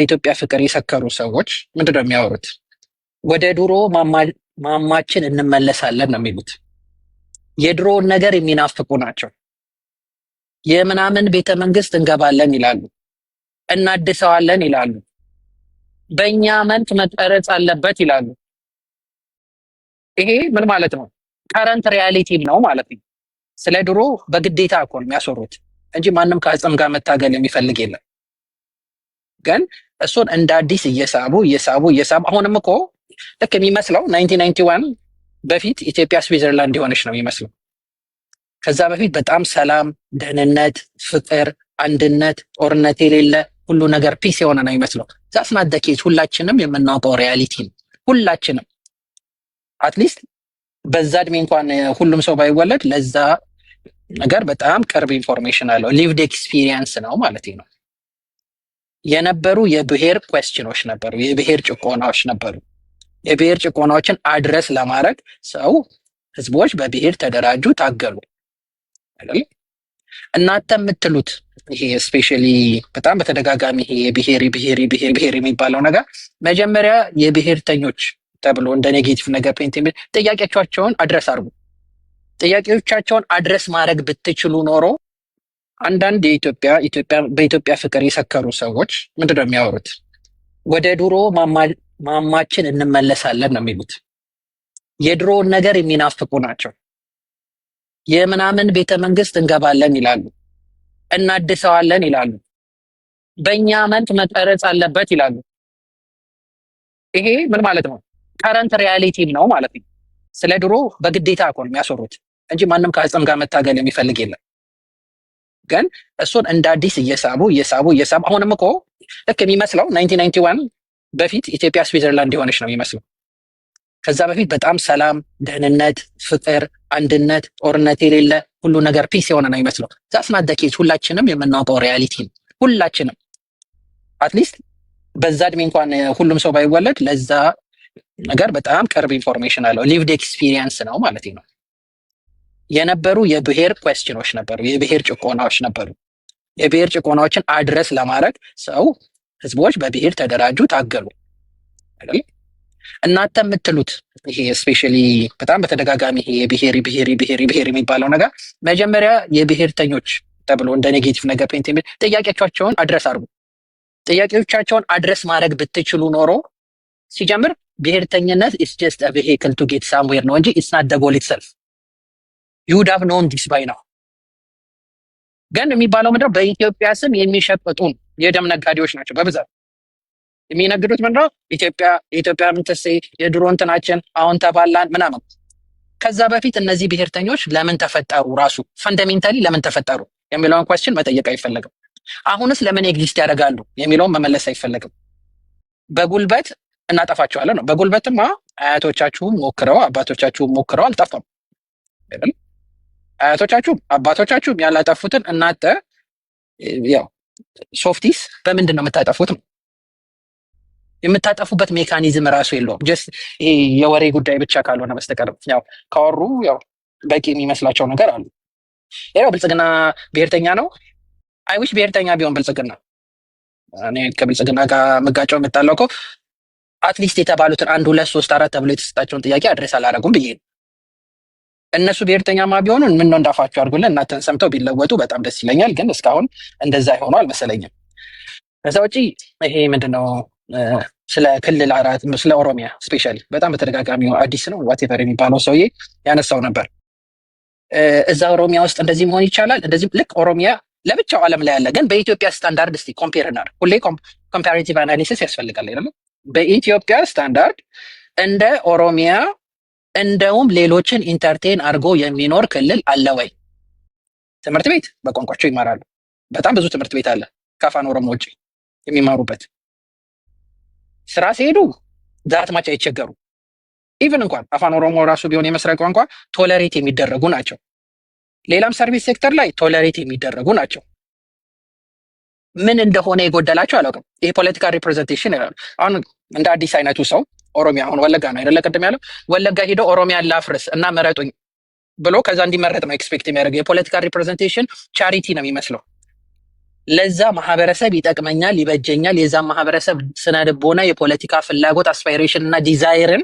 የኢትዮጵያ ፍቅር የሰከሩ ሰዎች ምንድነው የሚያወሩት? ወደ ድሮ ማማችን እንመለሳለን ነው የሚሉት። የድሮውን ነገር የሚናፍቁ ናቸው። የምናምን ቤተ መንግስት እንገባለን ይላሉ፣ እናድሰዋለን ይላሉ፣ በእኛ መልክ መቀረጽ አለበት ይላሉ። ይሄ ምን ማለት ነው? ከረንት ሪያሊቲ ነው ማለት ነው። ስለ ድሮ በግዴታ እኮ ነው የሚያስወሩት እንጂ ማንም ከአጽም ጋር መታገል የሚፈልግ የለም። ግን እሱን እንደ አዲስ እየሳቡ አሁንም እኮ ልክ የሚመስለው 1991 በፊት ኢትዮጵያ ስዊዘርላንድ የሆነች ነው የሚመስለው። ከዛ በፊት በጣም ሰላም፣ ደህንነት፣ ፍቅር፣ አንድነት፣ ጦርነት የሌለ ሁሉ ነገር ፒስ የሆነ ነው የሚመስለው። ዛስናት ደኬት ሁላችንም የምናውቀው ሪያሊቲ ነው። ሁላችንም አትሊስት በዛ እድሜ እንኳን ሁሉም ሰው ባይወለድ ለዛ ነገር በጣም ቅርብ ኢንፎርሜሽን አለው። ሊቭድ ኤክስፒሪየንስ ነው ማለት ነው። የነበሩ የብሔር ኩዌስችኖች ነበሩ፣ የብሔር ጭቆናዎች ነበሩ። የብሔር ጭቆናዎችን አድረስ ለማድረግ ሰው ህዝቦች በብሔር ተደራጁ፣ ታገሉ አይደል? እናንተ የምትሉት ይሄ ስፔሻሊ በጣም በተደጋጋሚ ይሄ የብሔር የሚባለው ነገር መጀመሪያ የብሔርተኞች ተብሎ እንደ ኔጌቲቭ ነገር ፔንት የሚል ጥያቄዎቻቸውን አድረስ አድርጉ። ጥያቄዎቻቸውን አድረስ ማድረግ ብትችሉ ኖሮ አንዳንድ በኢትዮጵያ ፍቅር የሰከሩ ሰዎች ምንድነው የሚያወሩት? ወደ ድሮ ማማችን እንመለሳለን ነው የሚሉት። የድሮውን ነገር የሚናፍቁ ናቸው። የምናምን ቤተ መንግስት እንገባለን ይላሉ፣ እናድሰዋለን ይላሉ፣ በእኛ መልክ መቀረጽ አለበት ይላሉ። ይሄ ምን ማለት ነው? ከረንት ሪያሊቲ ነው ማለት ነው። ስለ ድሮ በግዴታ እኮ ነው የሚያስወሩት እንጂ ማንም ከአጽም ጋር መታገል የሚፈልግ የለም። ግን እሱን እንደ አዲስ እየሳቡ አሁንም እኮ ልክ የሚመስለው 1991 በፊት ኢትዮጵያ ስዊዘርላንድ የሆነች ነው የሚመስለው። ከዛ በፊት በጣም ሰላም፣ ደህንነት፣ ፍቅር፣ አንድነት፣ ጦርነት የሌለ ሁሉ ነገር ፒስ የሆነ ነው የሚመስለው። ዛስናት ደኬት ሁላችንም የምናውቀው ሪያሊቲ ነው። ሁላችንም አትሊስት በዛ እድሜ እንኳን ሁሉም ሰው ባይወለድ ለዛ ነገር በጣም ቅርብ ኢንፎርሜሽን አለው። ሊቭድ ኤክስፒሪየንስ ነው ማለት ነው። የነበሩ የብሔር ኩዌስችኖች ነበሩ፣ የብሔር ጭቆናዎች ነበሩ። የብሔር ጭቆናዎችን አድረስ ለማድረግ ሰው ህዝቦች በብሔር ተደራጁ፣ ታገሉ አይደል? እናንተ የምትሉት ይሄ ስፔሻሊ በጣም በተደጋጋሚ ይሄ የብሔር የሚባለው ነገር መጀመሪያ የብሔርተኞች ተብሎ እንደ ኔጌቲቭ ነገር ፔንት የሚል ጥያቄዎቻቸውን አድረስ አድርጉ። ጥያቄዎቻቸውን አድረስ ማድረግ ብትችሉ ኖሮ ሲጀምር ብሔርተኝነት ኢስ ጀስት አ ቬሂክል ቱ ጌት ሳምዌር ነው እንጂ ኢትስ ናት ዘ ጎል ኢትሰልፍ። ዩ ውድ ሃቭ ኖን ዲስ ባይ ናው። ግን የሚባለው ምንድነው? በኢትዮጵያ ስም የሚሸቅጡን የደም ነጋዴዎች ናቸው በብዛት የሚነግዱት። ምንድነው? የኢትዮጵያ ምንትሴ የድሮ እንትናችን አሁን ተባላን ምናምን። ከዛ በፊት እነዚህ ብሔርተኞች ለምን ተፈጠሩ? ራሱ ፈንዳሜንታሊ ለምን ተፈጠሩ የሚለውን ኳስችን መጠየቅ አይፈለግም። አሁንስ ለምን ኤግዚስት ያደርጋሉ የሚለውን መመለስ አይፈለግም። በጉልበት እናጠፋቸዋለን ነው። በጉልበትማ አያቶቻችሁም ሞክረው አባቶቻችሁም ሞክረው አልጠፋም አይደል? አያቶቻችሁም አባቶቻችሁም ያላጠፉትን እናንተ ያው ሶፍቲስ በምንድን ነው የምታጠፉት? ነው የምታጠፉበት ሜካኒዝም ራሱ የለውም። ጀስት ይሄ የወሬ ጉዳይ ብቻ ካልሆነ በስተቀር ያው ካወሩ ያው በቂ የሚመስላቸው ነገር አሉ። ያው ብልጽግና ብሔርተኛ ነው። አይዊሽ ብሔርተኛ ቢሆን ብልጽግና። እኔ ከብልጽግና ጋር መጋጫው የምጣለው እኮ አትሊስት የተባሉትን 1 2 3 4 ተብሎ የተሰጣቸውን ጥያቄ አድሬስ አላደረጉም ብዬ ነው። እነሱ ብሔርተኛማ ቢሆኑ ምን ነው እንዳፋቸው አድርጉልን፣ እናንተን ሰምተው ቢለወጡ በጣም ደስ ይለኛል። ግን እስካሁን እንደዛ ይሆኑ አልመሰለኝም። ከዛ ውጪ ይሄ ምንድነው ስለ ክልል አራት ስለ ኦሮሚያ ስፔሻሊ በጣም በተደጋጋሚ አዲስ ነው ዋቴቨር የሚባለው ሰውዬ ያነሳው ነበር። እዛ ኦሮሚያ ውስጥ እንደዚህ መሆን ይቻላል፣ እንደዚህ ልክ ኦሮሚያ ለብቻው ዓለም ላይ ያለ ግን በኢትዮጵያ ስታንዳርድ እስቲ ኮምፔር እናድርግ። ሁሌ ኮምፓሬቲቭ አናሊሲስ ያስፈልጋል አይደል? በኢትዮጵያ ስታንዳርድ እንደ ኦሮሚያ እንደውም ሌሎችን ኢንተርቴን አድርጎ የሚኖር ክልል አለ ወይ? ትምህርት ቤት በቋንቋቸው ይማራሉ። በጣም ብዙ ትምህርት ቤት አለ ከአፋን ኦሮሞ ውጭ የሚማሩበት። ስራ ሲሄዱ ዛትማች አይቸገሩ። ኢቭን እንኳን አፋን ኦሮሞ ራሱ ቢሆን የመስሪያ ቋንቋ ቶለሬት የሚደረጉ ናቸው። ሌላም ሰርቪስ ሴክተር ላይ ቶለሬት የሚደረጉ ናቸው። ምን እንደሆነ የጎደላቸው አላውቅም። ይሄ ፖለቲካል ሪፕሬዘንቴሽን ይላሉ። አሁን እንደ አዲስ አይነቱ ሰው ኦሮሚያ አሁን ወለጋ ነው አይደለ? ቅድም ያለው ወለጋ ሄዶ ኦሮሚያን ላፍርስ እና መረጡኝ ብሎ ከዛ እንዲመረጥ ነው ኤክስፔክት የሚያደርገው። የፖለቲካል ሪፕሬዘንቴሽን ቻሪቲ ነው የሚመስለው። ለዛ ማህበረሰብ ይጠቅመኛል፣ ይበጀኛል፣ የዛ ማህበረሰብ ስነ ልቦና፣ የፖለቲካ ፍላጎት፣ አስፓይሬሽን እና ዲዛይርን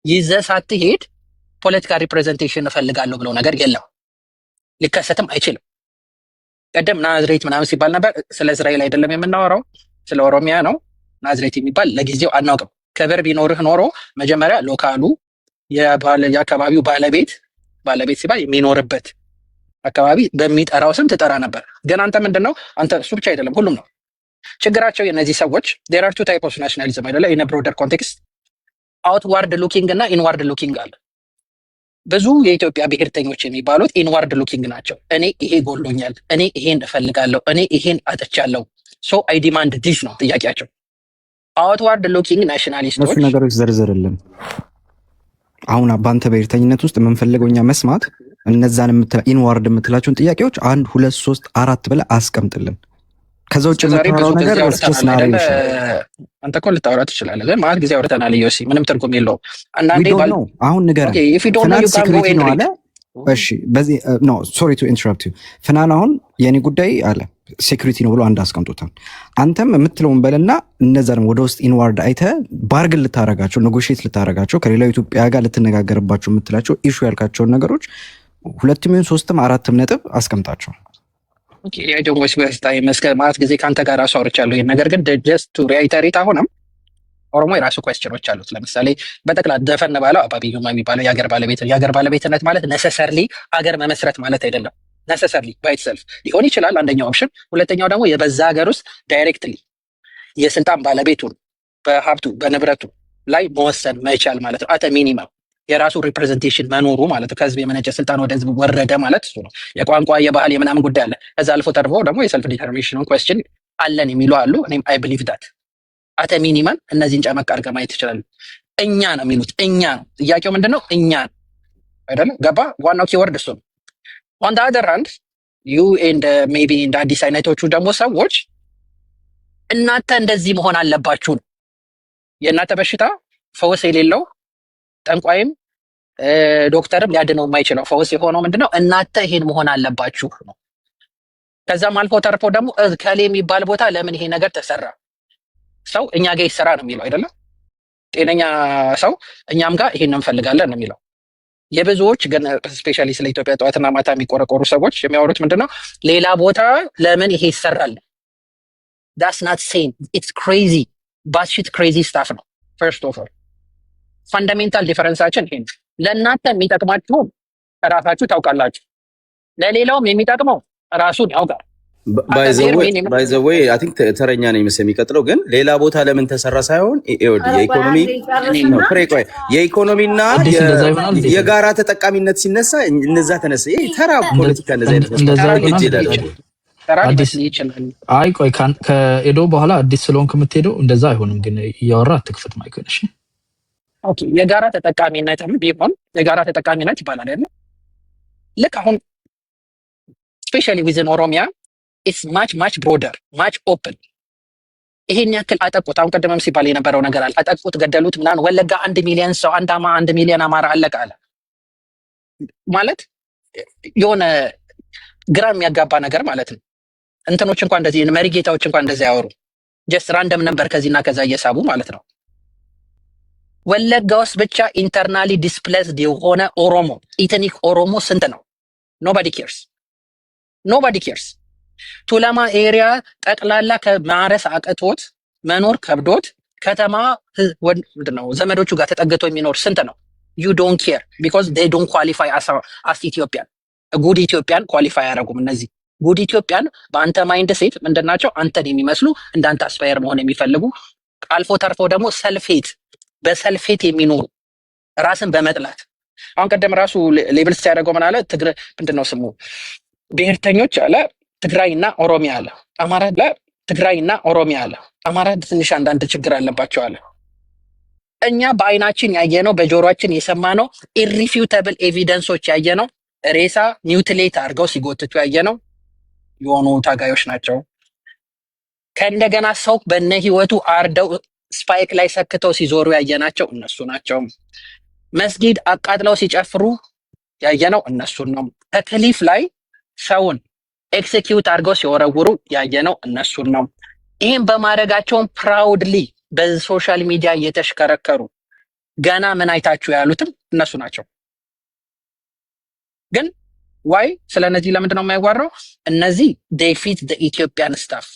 ይዘህ ሳትሄድ ፖለቲካ ሪፕሬዘንቴሽን እፈልጋለሁ ብለው ነገር የለም፣ ሊከሰትም አይችልም። ቀደም ናዝሬት ምናምን ሲባል ነበር። ስለ እስራኤል አይደለም የምናወራው፣ ስለ ኦሮሚያ ነው። ናዝሬት የሚባል ለጊዜው አናውቅም። ክብር ቢኖርህ ኖሮ መጀመሪያ ሎካሉ የአካባቢው ባለቤት ሲባል የሚኖርበት አካባቢ በሚጠራው ስም ትጠራ ነበር። ግን አንተ ምንድን ነው አንተ እሱ ብቻ አይደለም ሁሉም ነው ችግራቸው። የነዚህ ሰዎች there are two type of nationalism አይደለ? in a broader context outward looking እና inward looking አለ። ብዙ የኢትዮጵያ ብሔርተኞች የሚባሉት ኢንዋርድ ሉኪንግ ናቸው። እኔ ይሄ ጎሎኛል፣ እኔ ይሄን እፈልጋለሁ፣ እኔ ይሄን አጥቻለሁ፣ ሶ አይ ዲማንድ ዲስ ነው ጥያቄያቸው። አውትዋርድ ሉኪንግ ናሽናሊስቶች ነገሮች ዘርዝርልን። አሁን በአንተ ብሔርተኝነት ውስጥ የምንፈልገው እኛ መስማት እነዛን ኢንዋርድ የምትላቸውን ጥያቄዎች 1 2 3 4 ብለህ አስቀምጥልን። ከዛ ውጭ የምታወራው ነገር አንተ እኮ ልታወራ ትችላለህ፣ ግን ማለት ጊዜ አውርተናል። ዮሲ ምንም ትርጉም የለውም። አንዳንዴ አሁን ንገረን ፍናን ሴኩሪቲ ነው አለ። እሺ በዚህ ኖ ሶሪ ቱ ኢንተራፕት ዩ ፍናን አሁን የኔ ጉዳይ አለ ሴኩሪቲ ነው ብሎ አንድ አስቀምጦታል። አንተም የምትለውን በልና እነዛንም ወደ ውስጥ ኢንዋርድ አይተህ ባርግን ልታረጋቸው ኔጎሽት ልታረጋቸው ከሌላው ኢትዮጵያ ጋር ልትነጋገርባቸው የምትላቸው ኢሹ ያልካቸውን ነገሮች 2 ሚሊዮን 3 4 ነጥብ አስቀምጣቸው። ኦኬ ደግሞ ማለት ጊዜ ከአንተ ጋር ራሱ አውርቻለሁ ይሄን ነገር። ግን ጀስት ቱ ሪአይተሬት አሁንም ኦሮሞ የራሱ ኩዌስችኖች አሉት። ለምሳሌ በጠቅላ ደፈን ባለው አባቢዩማ የሚባለው የሀገር ባለቤትነት ማለት ነሰሰርሊ ሀገር መመስረት ማለት አይደለም። ነሰሰርሊ ባይትሰልፍ ሊሆን ይችላል አንደኛው ኦፕሽን። ሁለተኛው ደግሞ የበዛ ሀገር ውስጥ ዳይሬክትሊ የስልጣን ባለቤቱን በሀብቱ በንብረቱ ላይ መወሰን መቻል ማለት ነው። አተ ሚኒመም የራሱ ሪፕሬዘንቴሽን መኖሩ ማለት ነው። ከህዝብ የመነጨ ስልጣን ወደ ህዝብ ወረደ ማለት እሱ ነው። የቋንቋ የባህል የምናምን ጉዳይ አለ። ከዛ አልፎ ተርፎ ደግሞ የሰልፍ ዲተርሚኔሽን ኩዌስችን አለን የሚሉ አሉ። እኔም አይ ብሊቭ ዳት አተ ሚኒመም እነዚህን ጨመቅ አድርገህ ማየት ትችላለህ። እኛ ነው የሚሉት፣ እኛ ነው ጥያቄው ምንድን ነው? እኛ አይደለም ገባ? ዋናው ኪወርድ እሱ ነው። ኦን ዘ አዘር ሃንድ ዩ ኤንድ ሜቢ እንደ አዲስ አይነቶቹ ደግሞ ሰዎች እናንተ እንደዚህ መሆን አለባችሁ ነው። የእናንተ በሽታ ፈውስ የሌለው ጠንቋይም ዶክተርም ሊያድነው የማይችለው ፈውስ የሆነው ምንድነው? እናንተ ይሄን መሆን አለባችሁ ነው። ከዛም አልፎ ተርፎ ደግሞ ከሌ የሚባል ቦታ ለምን ይሄ ነገር ተሰራ? ሰው እኛ ጋር ይሰራ ነው የሚለው አይደለም። ጤነኛ ሰው እኛም ጋር ይሄን እንፈልጋለን ነው የሚለው። የብዙዎች ግን ስፔሻሊ ስለ ኢትዮጵያ ጠዋትና ማታ የሚቆረቆሩ ሰዎች የሚያወሩት ምንድነው? ሌላ ቦታ ለምን ይሄ ይሰራል? ዳትስ ናት ሴም ኢትስ ክሬዚ ባትሺት ክሬዚ ስታፍ ነው። ፈርስት ኦፍ ኦል ፋንዳሜንታል ዲፈረንሳችን ይሄ ነው። ለእናንተ የሚጠቅማችሁ ራሳችሁ ታውቃላችሁ፣ ለሌላውም የሚጠቅመው ራሱን ያውቃል። ባይ ዘ ዌይ አይ ቲንክ ተረኛ ነኝ መሰለኝ የሚቀጥለው ግን ሌላ ቦታ ለምን ተሰራ ሳይሆን የኢኮኖሚና የጋራ ተጠቃሚነት ሲነሳ እነዛ ተነሳ። ይሄ ተራ ፖለቲካ አይ ቆይ ከኤዶ በኋላ አዲስ ስለሆንክ የምትሄደው እንደዛ አይሆንም። ግን እያወራ አትክፈት ማይክን። እሺ ኦኬ የጋራ ተጠቃሚነትም ቢሆን የጋራ ተጠቃሚነት ይባላል አይደል? ልክ አሁን ስፔሻሊ ዊዝን ኦሮሚያ ኢትስ ማች ብሮደር ማች ኦፕን። ይሄን ያክል አጠቁት። አሁን ቀደምም ሲባል የነበረው ነገር አለ። አጠቁት፣ ገደሉት ምናምን። ወለጋ 1 ሚሊዮን ሰው 1 ሚሊዮን አማራ አለቀ አለ ማለት የሆነ ግራ የሚያጋባ ነገር ማለት ነው። እንትኖች እንኳን እንደዚህ መሪጌታዎች እንኳን እንደዚህ ያወሩ ጀስት ራንደም ነበር ከዚህና ከዛ እየሳቡ ማለት ነው። ወለጋ ውስጥ ብቻ ኢንተርናሊ ዲስፕሌስድ የሆነ ኦሮሞ ኢትኒክ ኦሮሞ ስንት ነው? ኖባዲ ኬርስ። ቱለማ ኤሪያ ጠቅላላ ከማረስ አቅቶት መኖር ከብዶት ከተማ ምንድነው ዘመዶቹ ጋር ተጠግቶ የሚኖር ስንት ነው? ዩ ዶንት ኬር ቢኮዝ ዴይ ዶንት ኳሊፋይ አስ ኢትዮጵያን ጉድ ኢትዮጵያን ኳሊፋይ አያደርጉም። እነዚህ ጉድ ኢትዮጵያን በአንተ ማይንድ ሴት ምንድናቸው? አንተን የሚመስሉ እንዳንተ አስፓየር መሆን የሚፈልጉ አልፎ ተርፎ ደግሞ በሰልፌት የሚኖሩ ራስን በመጥላት አሁን ቀደም ራሱ ሌብል ሲያደርገው ምን አለ? ምንድነው ስሙ ብሔርተኞች አለ ትግራይና ኦሮሚያ አለ። አማራ ትግራይና ኦሮሚያ አለ። አማራ ትንሽ አንዳንድ ችግር አለባቸው አለ። እኛ በአይናችን ያየነው በጆሮአችን የሰማነው ኢሪፊዩተብል ኤቪደንሶች ያየነው ሬሳ ኒውትሌት አድርገው ሲጎትቱ ያየነው የሆኑ ታጋዮች ናቸው። ከእንደገና ሰው በነ ህይወቱ አርደው ስፓይክ ላይ ሰክተው ሲዞሩ ያየናቸው እነሱ ናቸው። መስጊድ አቃጥለው ሲጨፍሩ ያየነው እነሱን ነው። ከክሊፍ ላይ ሰውን ኤክሲኪዩት አድርገው ሲወረውሩ ያየነው እነሱን ነው። ይህም በማድረጋቸውን ፕራውድሊ በሶሻል ሚዲያ እየተሽከረከሩ ገና ምን አይታችሁ ያሉትም እነሱ ናቸው። ግን ዋይ ስለነዚህ ለምንድን ነው የማይዋራው? እነዚህ ዴይ ፊት ኢትዮጵያን ስታፍ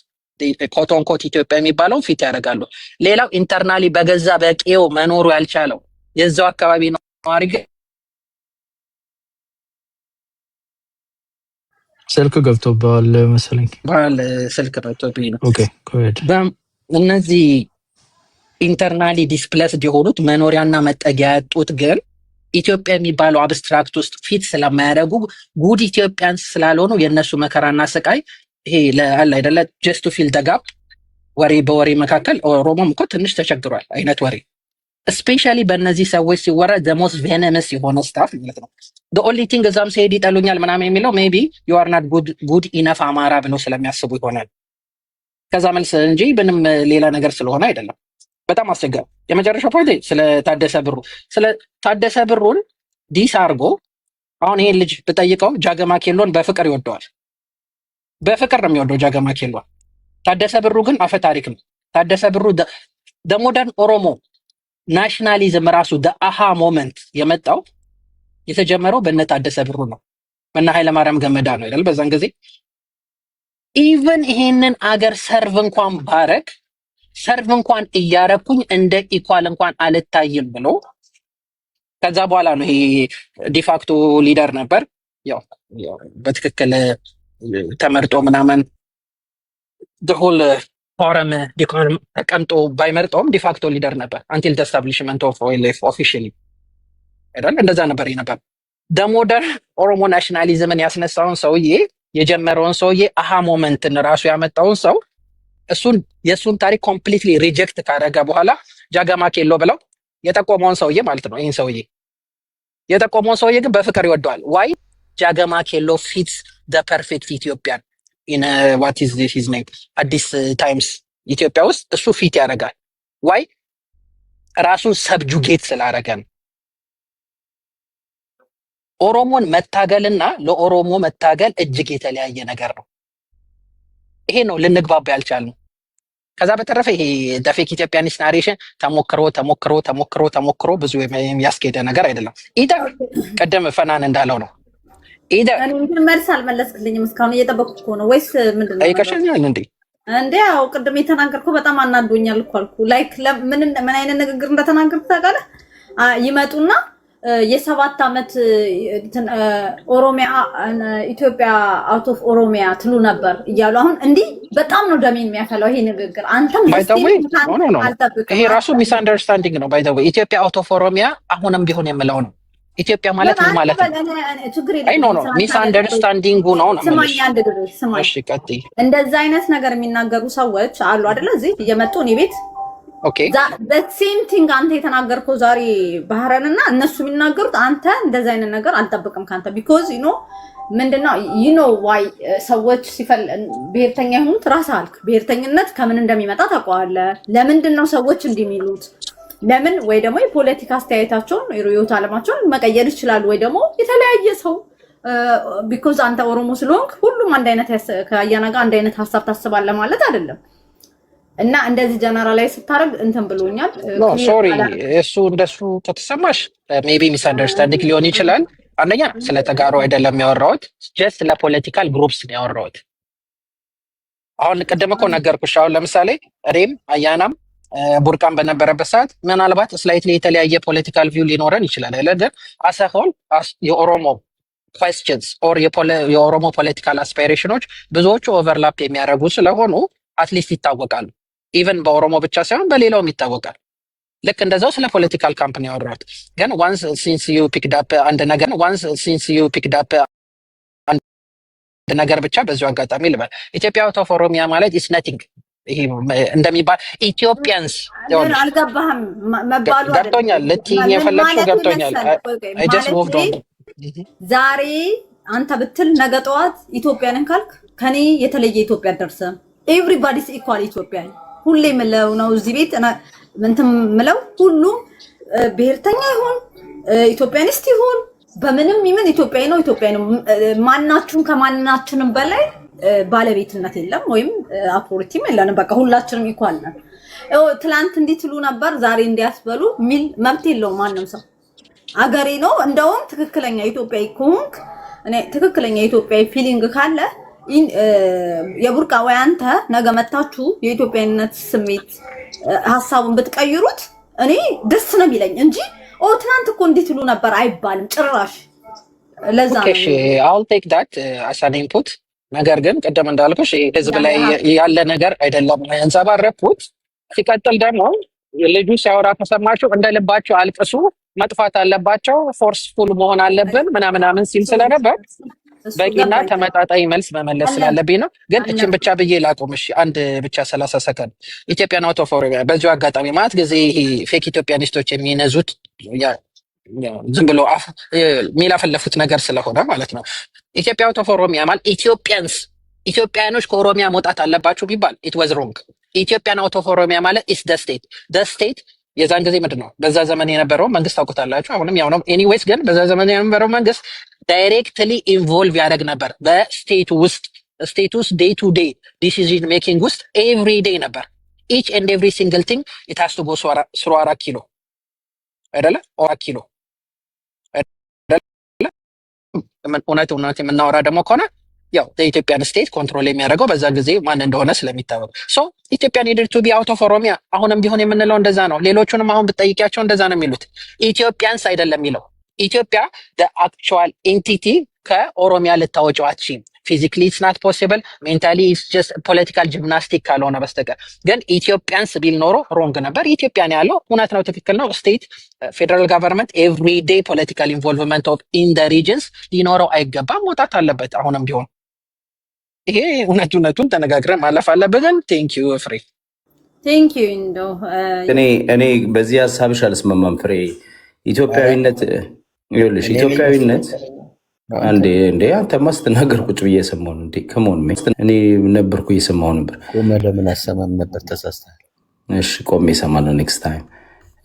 ኮቶንኮት ኢትዮጵያ የሚባለው ፊት ያደርጋሉ። ሌላው ኢንተርናሊ በገዛ በቄው መኖሩ ያልቻለው የዛው አካባቢ ነዋሪ ስልክ ገብቶብሃል መሰለኝ። ስልክ ገብቶብኝ ነው። ኦኬ ጎሄድ። እነዚህ ኢንተርናሊ ዲስፕሌስድ የሆኑት መኖሪያና መጠጊያ ያጡት ግን ኢትዮጵያ የሚባለው አብስትራክት ውስጥ ፊት ስለማያደርጉ ጉድ ኢትዮጵያን ስላልሆኑ የእነሱ መከራና ስቃይ ይሄ ለአለ አይደለ ጀስት ቱ ፊል ደጋፕ ወሬ በወሬ መካከል ኦሮሞም እኮ ትንሽ ተቸግሯል አይነት ወሬ ስፔሻሊ በእነዚህ ሰዎች ሲወራ the most venomous የሆነ ስታፍ ማለት ነው። the only thing እዛም ሲሄድ ይጠሉኛል ምናምን የሚለው ሜቢ you are not good enough አማራ ብለው ስለሚያስቡ ይሆናል። ከዛ መልስ እንጂ ምንም ሌላ ነገር ስለሆነ አይደለም። በጣም አስቸጋሪ። የመጨረሻው ፖይንት ስለ ታደሰ ብሩን ዲስ አርጎ አሁን ይሄን ልጅ ብጠይቀው ጃገማ ኬሎን በፍቅር ይወደዋል። በፍቅር ነው የሚወደው ጃገማ ኬሎን። ታደሰ ብሩ ግን አፈ ታሪክ ነው። ታደሰ ብሩ ሞደርን ኦሮሞ ናሽናሊዝም ራሱ አሃ ሞመንት የመጣው የተጀመረው በእነ ታደሰ ብሩ ነው። በእነ ኃይለማርያም ገመዳ ነው አይደል? በዛን ጊዜ ኢቨን ይሄንን አገር ሰርቭ እንኳን ባረግ ሰርቭ እንኳን እያረኩኝ እንደ ኢኳል እንኳን አልታይም ብሎ ከዛ በኋላ ነው ይሄ ዲፋክቶ ሊደር ነበር። ያው በትክክል ተመርጦ ምናምን ደሆል ፎረም ዲኮር ተቀምጦ ባይመርጠውም ዲፋክቶ ሊደር ነበር አንቲል ዘ ስታብሊሽመንት ኦፍ ኦኤልኤፍ ኦፊሻሊ አይደል? እንደዛ ነበር ነበር ደሞደር ኦሮሞ ናሽናሊዝምን ያስነሳውን ሰውዬ የጀመረውን ሰውዬ አሃ ሞመንትን ራሱ ያመጣውን ሰው የእሱን ታሪክ ኮምፕሊትሊ ሪጀክት ካደረገ በኋላ ጃገማ ኬሎ ብለው የጠቆመውን ሰውዬ ማለት ነው። ይህን ሰውዬ የጠቆመውን ሰውዬ ግን በፍቅር ይወደዋል። ዋይ ጃገማ ኬሎ ፊትስ ደ ፐርፌክት ኢትዮጵያን ኢን ዋት ኢዝ ሂዝ ኔም አዲስ ታይምስ ኢትዮጵያ ውስጥ እሱ ፊት ያደርጋል። ዋይ ራሱን ሰብጁጌት ስላደረገ ነው። ኦሮሞን መታገልና ለኦሮሞ መታገል እጅግ የተለያየ ነገር ነው። ይሄ ነው ልንግባባ ያልቻልነው። ከዛ በተረፈ ይሄ ደፌክ ኢትዮጵያኒስት ናሬሽን ተሞክሮ ብዙ የሚያስኬደ ነገር አይደለም። ኢደር ቀደም ፈናን እንዳለው ነው። ኢደር እኔ መልስ አልመለስክልኝም እስካሁን እየጠበቅኩ እኮ ነው። ወይስ ምንድን ነው አይቀሽኛል እንዴ? ያው ቅድም የተናገርከው በጣም አናዶኛል እኮ አልኩ። ላይክ ምን አይነት ንግግር እንደተናገርኩ ታውቃለህ? ይመጡና የ7 ዓመት ኦሮሚያ ኢትዮጵያ አውት ኦፍ ኦሮሚያ ትሉ ነበር እያሉ አሁን እንዲህ በጣም ነው ደሜን የሚያፈላው ይሄ ንግግር። አንተም ይሄ ራሱ ሚስ አንደርስታንዲንግ ነው። ባይ ዘ ዌይ ኢትዮጵያ አውት ኦፍ ኦሮሚያ አሁንም ቢሆን የምለው ነው። ኢትዮጵያ ማለት ምን ማለት ነው? አይ ኖ ሚስ አንደርስታንዲንጉ ነው ነው። ስማኝ አንድ ድር ስማኝ። እሺ ቀጥይ። እንደዛ አይነት ነገር የሚናገሩ ሰዎች አሉ አይደለ? እዚህ እየመጡ እኔ ቤት ኦኬ ሴም ቲንግ አንተ የተናገርከው ዛሬ ባህረንና እነሱ የሚናገሩት አንተ እንደዛ አይነት ነገር አልጠብቅም ካንተ። ቢኮዝ ምንድነው ዋይ ሰዎች ብሔርተኛ የሆኑት ራስህ አልክ። ብሔርተኝነት ከምን እንደሚመጣ ታውቀዋለህ። ለምንድነው ሰዎች እንዲሚሉት? ለምን ወይ ደግሞ የፖለቲካ አስተያየታቸውን የሮዮት አለማቸውን መቀየር ይችላሉ። ወይ ደግሞ የተለያየ ሰው ቢኮዝ አንተ ኦሮሞ ስለሆንክ ሁሉም አንድ አይነት ከአያና ጋር አንድ አይነት ሀሳብ ታስባለህ ማለት አይደለም። እና እንደዚህ ጀነራላይዝ ስታደርግ እንትን ብሎኛል። ኖ ሶሪ፣ እሱ እንደሱ ከተሰማሽ ሜቢ ሚስ አንደርስታንዲንግ ሊሆን ይችላል። አንደኛ ስለ ተጋሩ አይደለም ያወራሁት፣ ጀስት ለፖለቲካል ግሩፕስ ነው ያወራሁት። አሁን ቅድም እኮ ነገርኩሽ። አሁን ለምሳሌ እኔም አያናም ቡርቃን በነበረበት ሰዓት ምናልባት ስላይትሊ የተለያየ ፖለቲካል ቪው ሊኖረን ይችላል አይደል? ግን አሰሆን የኦሮሞ ኩዌስችንስ ኦር የኦሮሞ ፖለቲካል አስፓይሬሽኖች ብዙዎቹ ኦቨርላፕ የሚያደርጉ ስለሆኑ አትሊስት ይታወቃሉ። ኢቨን በኦሮሞ ብቻ ሳይሆን በሌላውም ይታወቃል። ልክ እንደዛው ስለ ፖለቲካል ካምፕኒ ያወራሁት። ግን ዋንስ ሲንስ ዩ ፒክድ አፕ አንድ ነገር ብቻ በዚሁ አጋጣሚ ልበል፣ ኢትዮጵያ አውት ኦፍ ኦሮሚያ ማለት ኢስ ነቲንግ። ይሄ እንደሚባል ኢትዮጵያንስ አልገባህም መባሉ ገብቶኛል። ልትይኝ የፈለግሽው ገብቶኛል። አይ ጀስት ሙቭድ ኦን። ዛሬ አንተ ብትል ነገ ጠዋት ኢትዮጵያንን ካልክ ከኔ የተለየ ኢትዮጵያ አትደርስም። ኤቭሪባዲስ ኢኳል ኢትዮጵያ ሁሌ ምለው ነው። እዚህ ቤት እንትን ምለው ሁሉም ብሔርተኛ ይሁን ኢትዮጵያኒስት ይሁን በምንም ይምን ኢትዮጵያዊ ነው። ማናችሁም ከማናችንም በላይ ባለቤትነት የለም ወይም አውቶሪቲም የለንም። በቃ ሁላችንም ኢኳል ነን። ትላንት እንዲትሉ ነበር ዛሬ እንዲያስበሉ ሚል መብት የለውም ማንም ሰው። አገሬ ነው። እንደውም ትክክለኛ ኢትዮጵያዊ ከሆንክ እኔ ትክክለኛ ኢትዮጵያዊ ፊሊንግ ካለ የቡርቃ ወይ አንተ ነገ መታችሁ የኢትዮጵያዊነት ስሜት ሐሳቡን ብትቀይሩት እኔ ደስ ነው የሚለኝ እንጂ ትናንት እኮ እንዲትሉ ነበር አይባልም ጭራሽ። ለዛ ነው እሺ I'll take that as an input። ነገር ግን ቀደም እንዳልኩሽ ህዝብ ላይ ያለ ነገር አይደለም ያንጸባረቁት። ሲቀጥል ደግሞ ልጁ ሲያወራ ተሰማችሁ እንደልባችሁ አልቅሱ፣ መጥፋት አለባቸው፣ ፎርስፉል መሆን አለብን ምናምን ሲል ስለነበር በቂና ተመጣጣኝ መልስ መመለስ ስላለብኝ ነው። ግን እችን ብቻ ብዬ ላቁም። እሺ አንድ ብቻ 30 ሰከንድ ኢትዮጵያን አውት ኦፍ ኦሮሚያ በዚሁ አጋጣሚ ማለት ጊዜ ፌክ ኢትዮጵያኒስቶች የሚነዙት ዝም ብሎ የሚላፈለፉት ነገር ስለሆነ ማለት ነው። ኢትዮጵያ አውት ኦፍ ኦሮሚያ ማለት ኢትዮጵያኖች ከኦሮሚያ መውጣት አለባችሁ ቢባል ኢት ዋዝ ሮንግ። ኢትዮጵያን አውት ኦፍ ኦሮሚያ ማለት ኢስ ደ ስቴት የዛን ጊዜ ምንድን ነው በዛ ዘመን የነበረው መንግስት ታውቁታላችሁ፣ አሁንም ያው ነው። ኤኒዌይስ ግን በዛ ዘመን የነበረው መንግስት ዳይሬክትሊ ኢንቮልቭ ያደርግ ነበር በስቴት ውስጥ ዴይ ቱ ዴይ ዲሲዥን ሜኪንግ ውስጥ ኤቭሪ ዴይ ነበር። ኢች ኤንድ ኤቭሪ ሲንግል ቲንግ ኢት ሃዝ ቱ ጎ ስሩ 4 ኪሎ አይደለ 4 ኪሎ እውነት የምናወራ ደግሞ ከሆነ ያው የኢትዮጵያን ስቴት ኮንትሮል የሚያደርገው በዛ ጊዜ ማን እንደሆነ ስለሚታወቅ ኢትዮጵያ ኒድድ ቱ ቢ አውት ኦፍ ኦሮሚያ አሁንም ቢሆን የምንለው እንደዛ ነው። ሌሎቹንም አሁን ብትጠይቂያቸው እንደዛ ነው የሚሉት። ኢትዮጵያንስ አይደለም የሚለው ኢትዮጵያ አክቹዋል ኤንቲቲ ከኦሮሚያ ልታወጪው አትችይም። ፊዚካሊ ኢትስ ናት ፖሲብል፣ ሜንታሊ ኢትስ ጀስት ፖለቲካል ጂምናስቲክ ካልሆነ በስተቀር ግን ኢትዮጵያንስ ቢል ኖሮ ሮንግ ነበር። ኢትዮጵያ ነው ያለው፣ እውነት ነው፣ ትክክል ነው። ስቴት ፌደራል ጋቨርንመንት ኤቭሪ ዴይ ፖለቲካል ኢንቮልቭመንት ኦፍ ኢን ደ ሪጅንስ ሊኖረው አይገባም፣ መውጣት አለበት አሁንም ቢሆን። ይሄ እውነቱን ተነጋግረን ማለፍ አለብን። ቴንክ ዩ ፍሬ። ቴንክ ዩ እንደው እኔ በዚህ ሀሳብሽ አልስማማም ፍሬ። ኢትዮጵያዊነት ይኸውልሽ ኢትዮጵያዊነት አንዴ አንተማ ስትናገር ቁጭ ብዬ የሰማሁ ነው እንዴ? ከመሆን እኔ ነበርኩ እየሰማሁ ነበር። ቆመ ለምን አሰማም ነበር? ተሳስተሃል። እሺ ቆሜ እሰማለሁ ኔክስት ታይም።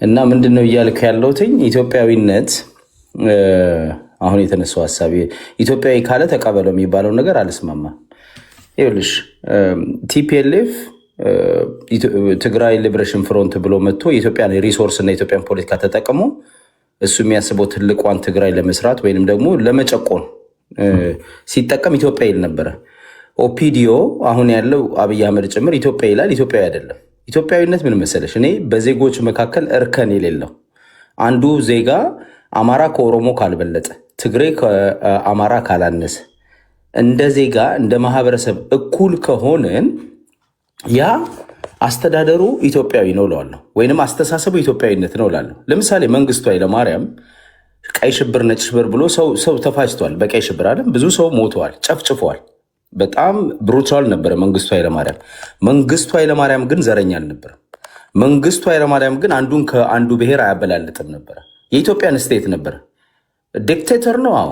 እና ምንድነው እያልኩ ያለሁትኝ ኢትዮጵያዊነት አሁን የተነሳው ሀሳብ ኢትዮጵያዊ ካለ ተቀበለው የሚባለው ነገር አልስማማም። ይኸውልሽ ቲፒኤልኤፍ ትግራይ ሊብሬሽን ፍሮንት ብሎ መጥቶ የኢትዮጵያን ሪሶርስ እና የኢትዮጵያን ፖለቲካ ተጠቅሞ እሱ የሚያስበው ትልቋን ትግራይ ለመስራት ወይንም ደግሞ ለመጨቆን ሲጠቀም ኢትዮጵያ ይል ነበረ። ኦፒዲዮ አሁን ያለው አብይ አህመድ ጭምር ኢትዮጵያ ይላል፣ ኢትዮጵያዊ አይደለም። ኢትዮጵያዊነት ምን መሰለሽ፣ እኔ በዜጎች መካከል እርከን የሌለው አንዱ ዜጋ አማራ ከኦሮሞ ካልበለጠ፣ ትግሬ ከአማራ ካላነሰ፣ እንደ ዜጋ እንደ ማህበረሰብ እኩል ከሆንን ያ አስተዳደሩ ኢትዮጵያዊ ነው እላለሁ፣ ወይንም አስተሳሰቡ ኢትዮጵያዊነት ነው እላለሁ። ለምሳሌ መንግስቱ ኃይለማርያም ቀይ ሽብር ነጭ ሽብር ብሎ ሰው ተፋጅቷል። በቀይ ሽብር አይደል ብዙ ሰው ሞተዋል፣ ጨፍጭፈዋል። በጣም ብሩታል ነበረ መንግስቱ ኃይለማርያም። መንግስቱ ኃይለማርያም ግን ዘረኛ አልነበረም። መንግስቱ ኃይለማርያም ግን አንዱን ከአንዱ ብሔር አያበላልጥም ነበረ። የኢትዮጵያን ስቴት ነበረ። ዲክቴተር ነው። አዎ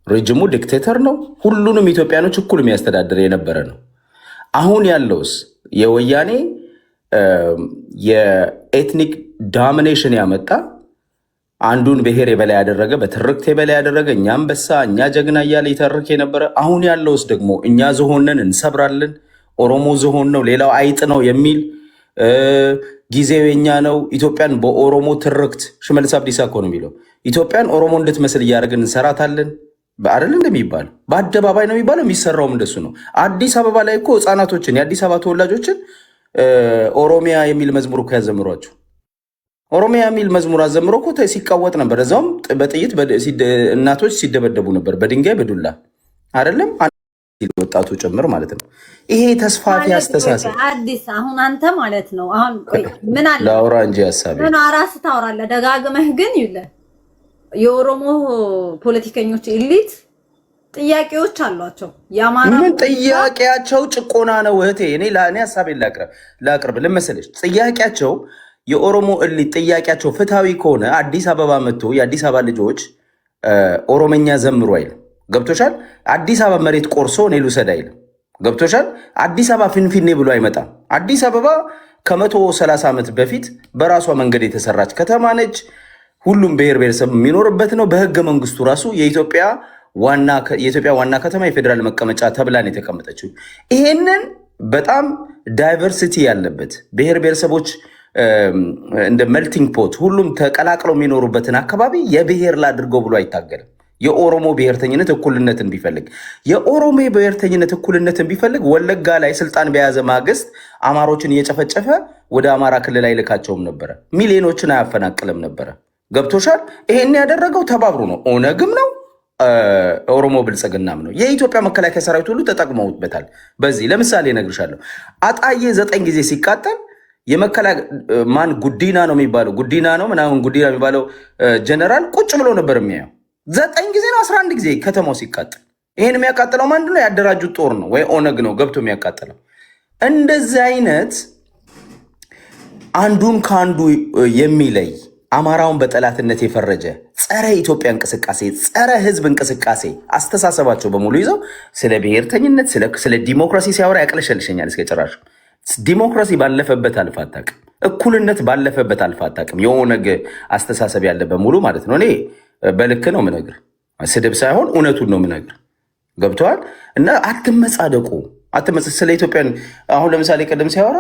ሬጅሙ ዲክቴተር ነው። ሁሉንም ኢትዮጵያኖች እኩል የሚያስተዳድር የነበረ ነው። አሁን ያለውስ የወያኔ የኤትኒክ ዳሚኔሽን ያመጣ አንዱን ብሔር የበላይ ያደረገ፣ በትርክት የበላይ ያደረገ፣ እኛ አንበሳ እኛ ጀግና እያለ ይተርክ የነበረ። አሁን ያለውስ ደግሞ እኛ ዝሆንን እንሰብራለን፣ ኦሮሞ ዝሆን ነው ሌላው አይጥ ነው የሚል ጊዜው የኛ ነው። ኢትዮጵያን በኦሮሞ ትርክት ሽመልስ አብዲሳ እኮ ነው የሚለው ኢትዮጵያን ኦሮሞ እንድትመስል እያደረግን እንሰራታለን አይደል እንደሚባለው። በአደባባይ ነው የሚባለው፣ የሚሰራውም እንደሱ ነው። አዲስ አበባ ላይ እኮ ህፃናቶችን የአዲስ አበባ ተወላጆችን ኦሮሚያ የሚል መዝሙር እኮ ያዘምሯቸው። ኦሮሚያ የሚል መዝሙር አዘምሮ እኮ ሲቃወጥ ነበር። እዛውም በጥይት እናቶች ሲደበደቡ ነበር፣ በድንጋይ በዱላ አይደለም ወጣቱ ጭምር ማለት ነው። ይሄ ተስፋፊ አስተሳሰብ አዲስ አሁን አንተ ማለት ነው። አሁን ቆይ ምን አለ ላውራ እንጂ ሀሳቤ ምን አራስ ታወራለህ ደጋግመህ። ግን ይለ የኦሮሞ ፖለቲከኞች ኤሊት ጥያቄዎች አሏቸው። የአማራ ምን ጥያቄያቸው ጭቆና ነው እህቴ። እኔ ሀሳቤን ላቅርብ ልመሰለች። ጥያቄያቸው የኦሮሞ ኤሊት ጥያቄያቸው ፍትሃዊ ከሆነ አዲስ አበባ መጥቶ የአዲስ አበባ ልጆች ኦሮመኛ ዘምሩ አይልም። ገብቶሻል? አዲስ አበባ መሬት ቆርሶ እኔ ልውሰድ አይልም። ገብቶሻል? አዲስ አበባ ፊንፊኔ ብሎ አይመጣም። አዲስ አበባ ከ130 ዓመት በፊት በራሷ መንገድ የተሰራች ከተማ ነች። ሁሉም ብሔር ብሔረሰብ የሚኖርበት ነው። በህገ መንግስቱ ራሱ የኢትዮጵያ የኢትዮጵያ ዋና ከተማ የፌዴራል መቀመጫ ተብላን የተቀመጠችው ይሄንን በጣም ዳይቨርሲቲ ያለበት ብሔር ብሔረሰቦች እንደ መልቲንግ ፖት ሁሉም ተቀላቅለው የሚኖሩበትን አካባቢ የብሔር ላድርገው ብሎ አይታገልም። የኦሮሞ ብሔርተኝነት እኩልነትን ቢፈልግ የኦሮሞ ብሔርተኝነት እኩልነትን ቢፈልግ ወለጋ ላይ ስልጣን በያዘ ማግስት አማሮችን እየጨፈጨፈ ወደ አማራ ክልል አይልካቸውም ነበረ። ሚሊዮኖችን አያፈናቅልም ነበረ። ገብቶሻል? ይሄን ያደረገው ተባብሮ ነው። ኦነግም ነው ኦሮሞ ብልጽግናም ነው። የኢትዮጵያ መከላከያ ሰራዊት ሁሉ ተጠቅመውበታል። በዚህ ለምሳሌ እነግርሻለሁ። አጣዬ 9 ጊዜ ሲቃጠል ማን ጉዲና ነው የሚባለው ጉዲና ነው ምናምን ጉዲና የሚባለው ጀነራል ቁጭ ብሎ ነበር የሚያየው። 9 ጊዜ ነው 11 ጊዜ ከተማው ሲቃጠል። ይሄን የሚያቃጥለው ማን ነው? ያደራጁት ጦር ነው ወይ ኦነግ ነው ገብቶ የሚያቃጥለው። እንደዚህ አይነት አንዱን ከአንዱ የሚለይ አማራውን በጠላትነት የፈረጀ ጸረ ኢትዮጵያ እንቅስቃሴ፣ ጸረ ህዝብ እንቅስቃሴ አስተሳሰባቸው በሙሉ ይዘው ስለ ብሔርተኝነት፣ ስለ ዲሞክራሲ ሲያወራ ያቅለሸልሸኛል። እስከ ጭራሹ ዲሞክራሲ ባለፈበት አልፋ አታውቅም። እኩልነት ባለፈበት አልፋ አታውቅም። የኦነግ አስተሳሰብ ያለ በሙሉ ማለት ነው። እኔ በልክ ነው ምነግር፣ ስድብ ሳይሆን እውነቱን ነው ምነግር። ገብተዋል? እና አትመጻደቁ። ስለ ኢትዮጵያን አሁን ለምሳሌ ቅድም ሲያወራ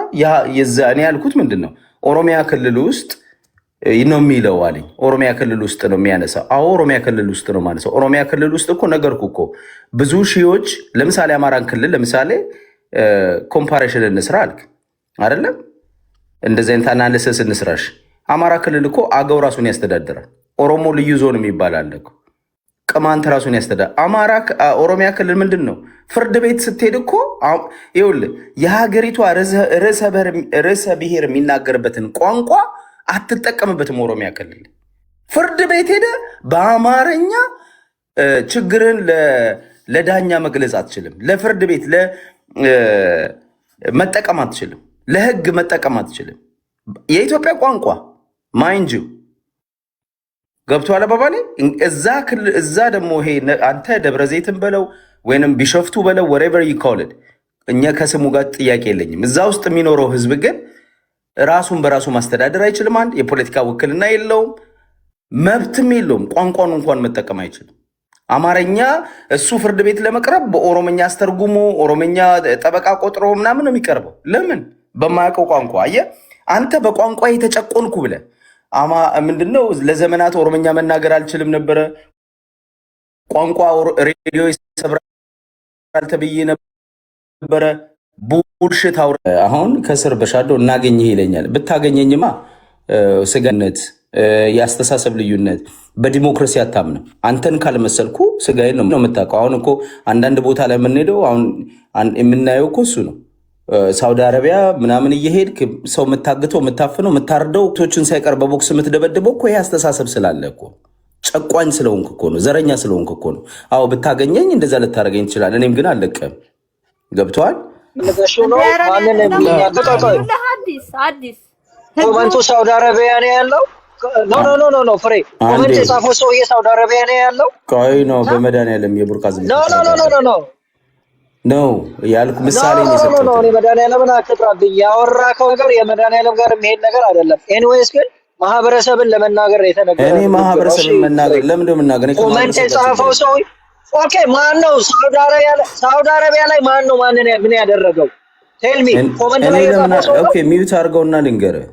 እኔ ያልኩት ምንድን ነው ኦሮሚያ ክልል ውስጥ ነው የሚለው አለኝ። ኦሮሚያ ክልል ውስጥ ነው የሚያነሳው። አዎ ኦሮሚያ ክልል ውስጥ ነው ማነሳው። ኦሮሚያ ክልል ውስጥ እኮ ነገርኩ እኮ ብዙ ሺዎች። ለምሳሌ አማራን ክልል ለምሳሌ ኮምፓሬሽን እንስራ አልክ አይደለም? እንደዚህ አይነት አናሊሲስ እንስራሽ። አማራ ክልል እኮ አገው ራሱን ያስተዳድራል። ኦሮሞ ልዩ ዞን የሚባል አለ እኮ። ቅማንት ራሱን ያስተዳድራል። ኦሮሚያ ክልል ምንድን ነው? ፍርድ ቤት ስትሄድ እኮ ይኸውልህ የሀገሪቷ ርዕሰ ብሔር የሚናገርበትን ቋንቋ አትጠቀምበትም። ኦሮሚያ ክልል ፍርድ ቤት ሄደ በአማርኛ ችግርን ለዳኛ መግለጽ አትችልም። ለፍርድ ቤት መጠቀም አትችልም። ለህግ መጠቀም አትችልም። የኢትዮጵያ ቋንቋ ማይንጅ ገብቶሃል አባባሌ። እዛ ደግሞ ይሄ አንተ ደብረ ዘይትን በለው ወይንም ቢሾፍቱ በለው ወሬቨር ይካውልድ እኛ ከስሙ ጋር ጥያቄ የለኝም። እዛ ውስጥ የሚኖረው ህዝብ ግን ራሱን በራሱ ማስተዳደር አይችልም። አንድ የፖለቲካ ውክልና የለውም፣ መብትም የለውም። ቋንቋን እንኳን መጠቀም አይችልም። አማርኛ እሱ ፍርድ ቤት ለመቅረብ በኦሮምኛ አስተርጉሞ ኦሮምኛ ጠበቃ ቆጥሮ ምናምን ነው የሚቀርበው። ለምን? በማያውቀው ቋንቋ። አየህ አንተ በቋንቋ የተጨቆንኩ ብለህ ምንድነው ለዘመናት ኦሮምኛ መናገር አልችልም ነበረ፣ ቋንቋ ሬዲዮ ይሰብራል ተብዬ ነበረ። ቡልሽት አውራ። አሁን ከስር በሻለው እናገኝህ ይለኛል። ብታገኘኝማ ስጋነት፣ የአስተሳሰብ ልዩነት፣ በዲሞክራሲ አታምንም። አንተን ካልመሰልኩ ስጋዬን ነው የምታውቀው። አሁን እኮ አንዳንድ ቦታ ላይ የምንሄደው አሁን የምናየው እኮ እሱ ነው። ሳውዲ አረቢያ ምናምን እየሄድክ ሰው የምታግተው የምታፍነው የምታርደው ቶችን ሳይቀር በቦክስ የምትደበድበው እኮ ይሄ አስተሳሰብ ስላለ እኮ፣ ጨቋኝ ስለሆንክ እኮ ነው፣ ዘረኛ ስለሆንክ እኮ ነው። አዎ ብታገኘኝ እንደዛ ልታደርገኝ ትችላለህ። እኔም ግን አልለቀም። ገብተዋል? ኮመንቱ ሳውዲ አረቢያ ነው ያለው። ኖ ፍሬ ኮመንት የጻፈው ሰውዬ ሳውዲ አረቢያ ነው ያለው። ቆይ ነው በመድኃኒዓለም የቡርቃ ዝም ነው ያልኩ ምሳሌ ነው የሰጠሁት። እኔ መድኃኒዓለምን አትጥራብኝ። ያወራከው ነገር የመድኃኒዓለም ጋር የሚሄድ ነገር አይደለም። ኤኒዌይስ ግን ማህበረሰብን ለመናገር የተነገረ እኔ ማህበረሰብን መናገር ለምን እንደምናገር ኮመንት የጻፈው ሰው ኦኬ ማን ነው? ሳውዲ አረቢያ ላይ ማን ነው? ምን ያደረገው? ቴልሚ ኮመንት ላይ የጻፈው ሰው ኦኬ ሚዩት አድርገውና ልንገርህ።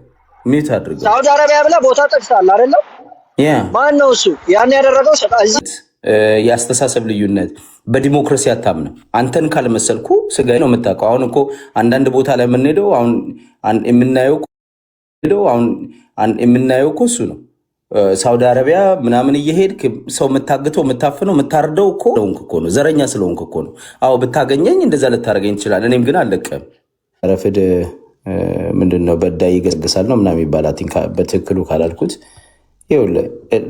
ሚዩት አድርገው። ሳውዲ አረቢያ ብለህ ቦታ ጠቅሳል አይደለም? ማን ነው እሱ? ያን ያደረገው የአስተሳሰብ ልዩነት፣ በዲሞክራሲ አታምንም። አንተን ካልመሰልኩ ስጋዬ ነው የምታውቀው። አሁን እኮ አንዳንድ ቦታ ላይ የምንሄደው አሁን የምናየው እኮ እሱ ነው። ሳውዲ አረቢያ ምናምን እየሄድክ ሰው የምታግተው የምታፍነው የምታርደው እኮ ነው፣ ዘረኛ ስለሆንክ እኮ ነው። አዎ ብታገኘኝ እንደዛ ልታደርገኝ ትችላለህ። እኔም ግን አልለቀም። ረፍድ ምንድነው በዳይ ይገሰግሳል ነው ምናምን ይባላል። በትክክሉ ካላልኩት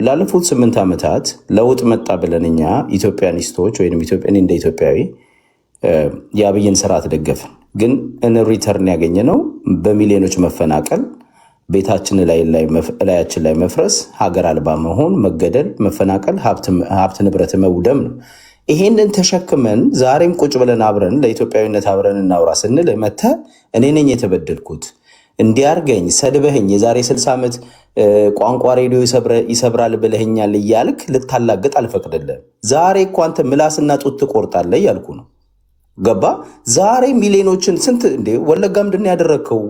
ላለፉት 8 ዓመታት ለውጥ መጣ ብለን እኛ ኢትዮጵያኒስቶች ወይም እኔ እንደ ኢትዮጵያዊ የአብይን ስርዓት ደገፍን። ግን ሪተርን ያገኘ ነው በሚሊዮኖች መፈናቀል፣ ቤታችን ላያችን ላይ መፍረስ፣ ሀገር አልባ መሆን፣ መገደል፣ መፈናቀል፣ ሀብት ንብረት መውደም ነው። ይሄንን ተሸክመን ዛሬም ቁጭ ብለን አብረን ለኢትዮጵያዊነት አብረን እናውራ ስንል መተህ እኔ ነኝ የተበደልኩት፣ እንዲያርገኝ ሰድበህኝ የዛሬ 60 ዓመት ቋንቋ ሬዲዮ ይሰብራል ብለህኛል እያልክ ልታላግጥ አልፈቅድልህም። ዛሬ እኮ አንተ ምላስና ጡት ትቆርጣለህ እያልኩ ነው። ገባ? ዛሬ ሚሊዮኖችን ስንት እንዴ ወለጋ ምንድን ያደረግከው?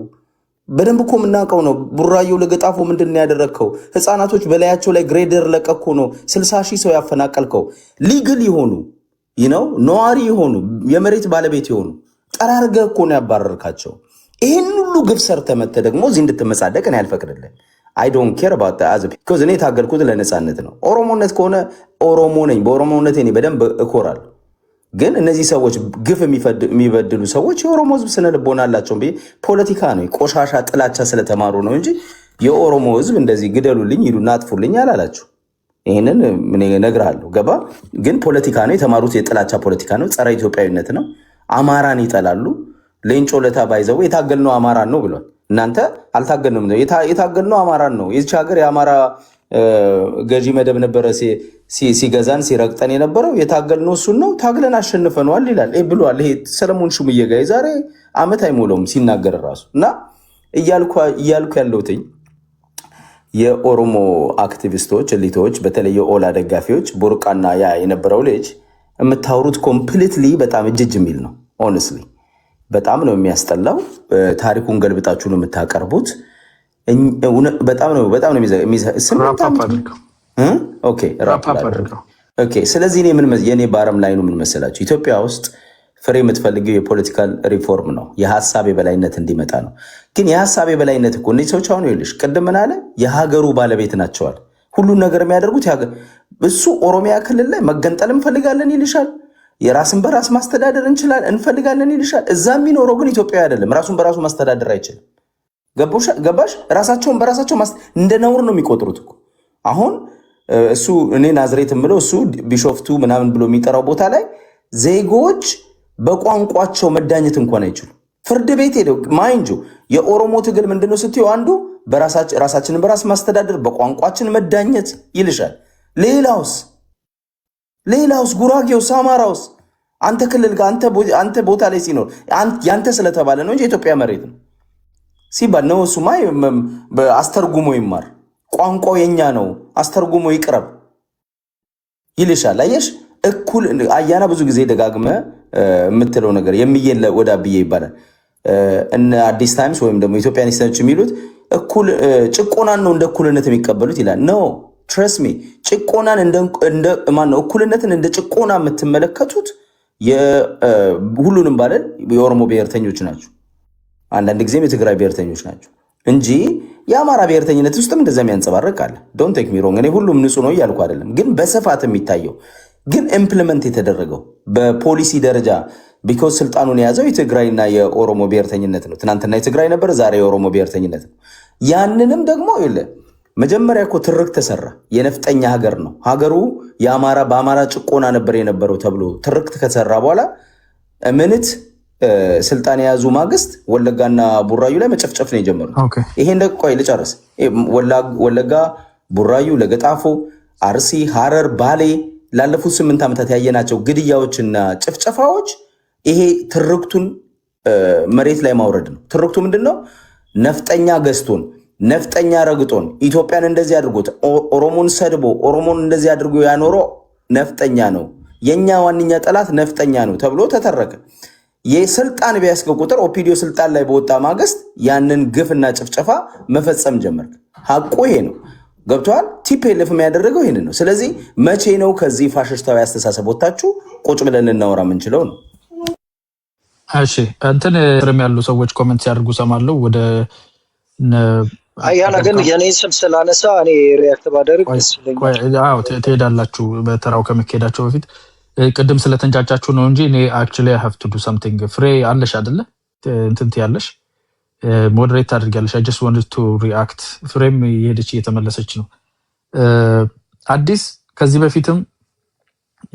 በደንብ እኮ የምናውቀው ነው። ቡራዮ ለገጣፎ ምንድን ያደረግከው? ህፃናቶች በላያቸው ላይ ግሬደር ለቀኩ ነው 60 ሺህ ሰው ያፈናቀልከው። ሊግል የሆኑ ነዋሪ የሆኑ የመሬት ባለቤት የሆኑ ጠራርገህ እኮ ነው ያባረርካቸው። ይህን ሁሉ ግብ ሰርተህ መተህ ደግሞ እዚህ እንድትመጻደቅ እኔ አልፈቅድልህም። አይ ዶንት ኬር አባውት አዝ ቢኮዝ እኔ የታገልኩት ለነፃነት ነው። ኦሮሞነት ከሆነ ኦሮሞ ነኝ፣ በኦሮሞነት እኔ በደንብ እኮራለሁ። ግን እነዚህ ሰዎች ግፍ የሚበድሉ ሰዎች የኦሮሞ ህዝብ ስነ ልቦና አላቸው። ፖለቲካ ነው፣ ቆሻሻ ጥላቻ ስለተማሩ ነው እንጂ የኦሮሞ ህዝብ እንደዚህ ግደሉልኝ ሂዱና አጥፉልኝ አላላችሁ። ይህንን እነግርሃለሁ። ገባ? ግን ፖለቲካ ነው የተማሩት፣ የጥላቻ ፖለቲካ ነው፣ ጸረ ኢትዮጵያዊነት ነው። አማራን ይጠላሉ። ሌንጮ ለታ ባይዘው የታገልነው አማራን ነው ብሏል። እናንተ አልታገልንም ነው የታገልነው አማራን ነው። የዚች ሀገር የአማራ ገዢ መደብ ነበረ ሲገዛን ሲረግጠን የነበረው የታገልነው እሱን ነው። ታግለን አሸንፈነዋል ይላል ብሏል። ይሄ ሰለሞን ሹምዬ ጋ የዛሬ ዓመት አይሞላውም ሲናገር ራሱ እና እያልኩ ያለሁትኝ የኦሮሞ አክቲቪስቶች እሊቶች፣ በተለይ የኦላ ደጋፊዎች ቡርቃና ያ የነበረው ልጅ የምታወሩት ኮምፕሊትሊ በጣም እጅጅ የሚል ነው። ኦነስትሊ በጣም ነው የሚያስጠላው። ታሪኩን ገልብጣችሁ ነው የምታቀርቡት። በጣም ነው ስለዚህ የኔ ባረም ላይ ነው ምን መሰላችሁ? ኢትዮጵያ ውስጥ ፍሬ የምትፈልገው የፖለቲካል ሪፎርም ነው፣ የሀሳብ የበላይነት እንዲመጣ ነው። ግን የሀሳብ የበላይነት እኮ እነዚህ ሰዎች አሁን ይልሽ ቅድም ምን አለ? የሀገሩ ባለቤት ናቸዋል። ሁሉን ነገር የሚያደርጉት እሱ ኦሮሚያ ክልል ላይ መገንጠል እንፈልጋለን ይልሻል። የራስን በራስ ማስተዳደር እንፈልጋለን ይልሻል። እዛ የሚኖረው ግን ኢትዮጵያ አይደለም። ራሱን በራሱ ማስተዳደር አይችልም። ገባሽ? ራሳቸውን በራሳቸው እንደ ነውር ነው የሚቆጥሩት እኮ። አሁን እሱ እኔ ናዝሬት የምለው እሱ ቢሾፍቱ ምናምን ብሎ የሚጠራው ቦታ ላይ ዜጎች በቋንቋቸው መዳኘት እንኳን አይችሉም። ፍርድ ቤት ሄደው ማይንጁ የኦሮሞ ትግል ምንድነው ስትዩ አንዱ ራሳችንን በራስ ማስተዳደር በቋንቋችን መዳኘት ይልሻል። ሌላውስ ጉራጌውስ አማራውስ አንተ ክልል ጋር አንተ ቦታ ላይ ሲኖር ያንተ ስለተባለ ነው እንጂ የኢትዮጵያ መሬት ነው ሲባል ነው። እሱማ አስተርጉሞ ይማር፣ ቋንቋው የኛ ነው አስተርጉሞ ይቅረብ ይልሻል። አየሽ እኩል አያና ብዙ ጊዜ ደጋግመ የምትለው ነገር የሚየለ ወዳ ብዬ ይባላል። እነ አዲስ ታይምስ ወይም ደግሞ ኢትዮጵያኒስቶች የሚሉት እኩል ጭቆናን ነው እንደ እኩልነት የሚቀበሉት ይላል። ኖ ትረስት ሚ ጭቆናን ማነው እኩልነትን እንደ ጭቆና የምትመለከቱት ሁሉንም ባለን የኦሮሞ ብሔርተኞች ናቸው። አንዳንድ ጊዜም የትግራይ ብሔርተኞች ናቸው እንጂ የአማራ ብሔርተኝነት ውስጥም እንደዛ የሚያንጸባርቅ አለ። ዶንት ቴክ ሚ ሮንግ፣ እኔ ሁሉም ንጹህ ነው እያልኩ አይደለም። ግን በስፋት የሚታየው ግን ኢምፕሊመንት የተደረገው በፖሊሲ ደረጃ ቢኮዝ ስልጣኑን የያዘው የትግራይና የኦሮሞ ብሔርተኝነት ነው። ትናንትና የትግራይ ነበር፣ ዛሬ የኦሮሞ ብሔርተኝነት ነው። ያንንም ደግሞ መጀመሪያ እኮ ትርክ ተሰራ። የነፍጠኛ ሀገር ነው ሀገሩ፣ በአማራ ጭቆና ነበር የነበረው ተብሎ ትርክት ከተሰራ በኋላ ምንት ስልጣን የያዙ ማግስት ወለጋና ቡራዩ ላይ መጨፍጨፍ ነው የጀመሩት። ይሄን ቆይ ልጨርስ። ወለጋ፣ ቡራዩ፣ ለገጣፎ፣ አርሲ፣ ሐረር፣ ባሌ ላለፉት 8 ዓመታት ያየናቸው ግድያዎችና ጭፍጨፋዎች ይሄ ትርክቱን መሬት ላይ ማውረድ ነው። ትርክቱ ምንድን ነው? ነፍጠኛ ገዝቶን፣ ነፍጠኛ ረግጦን፣ ኢትዮጵያን እንደዚህ አድርጎት፣ ኦሮሞን ሰድቦ ኦሮሞን እንደዚህ አድርጎ ያኖረው ነፍጠኛ ነው፣ የኛ ዋነኛ ጠላት ነፍጠኛ ነው ተብሎ ተተረከ። የስልጣን ቢያስገ ቁጥር ኦፒዲዮ ስልጣን ላይ በወጣ ማግስት ያንን ግፍና ጭፍጨፋ መፈጸም ጀመርክ። ሀቁ ይሄ ነው። ገብተዋል። ቲፒኤልኤፍ የሚያደረገው ይህንን ነው። ስለዚህ መቼ ነው ከዚህ ፋሽስታዊ አስተሳሰብ ወጥታችሁ ቁጭ ብለን ልናወራ የምንችለው ነው? እሺ እንትን ስርም ያሉ ሰዎች ኮሜንት ሲያደርጉ ሰማለሁ። ወደ አያና ግን የኔ ስም ስላነሳ እኔ ሪያክት ባደርግ ትሄዳላችሁ በተራው ከመካሄዳቸው በፊት ቅድም ስለተንጫጫችሁ ነው እንጂ እኔ አክቹዋሊ አይ ሃቭ ቱ ዱ ሰምቲንግ። ፍሬ አለሽ አይደለ? እንትን ያለሽ ሞዴሬት አድርጊያለሽ። አይ ጀስት ዋንትድ ቱ ሪአክት። ፍሬም የሄደች እየተመለሰች ነው። አዲስ ከዚህ በፊትም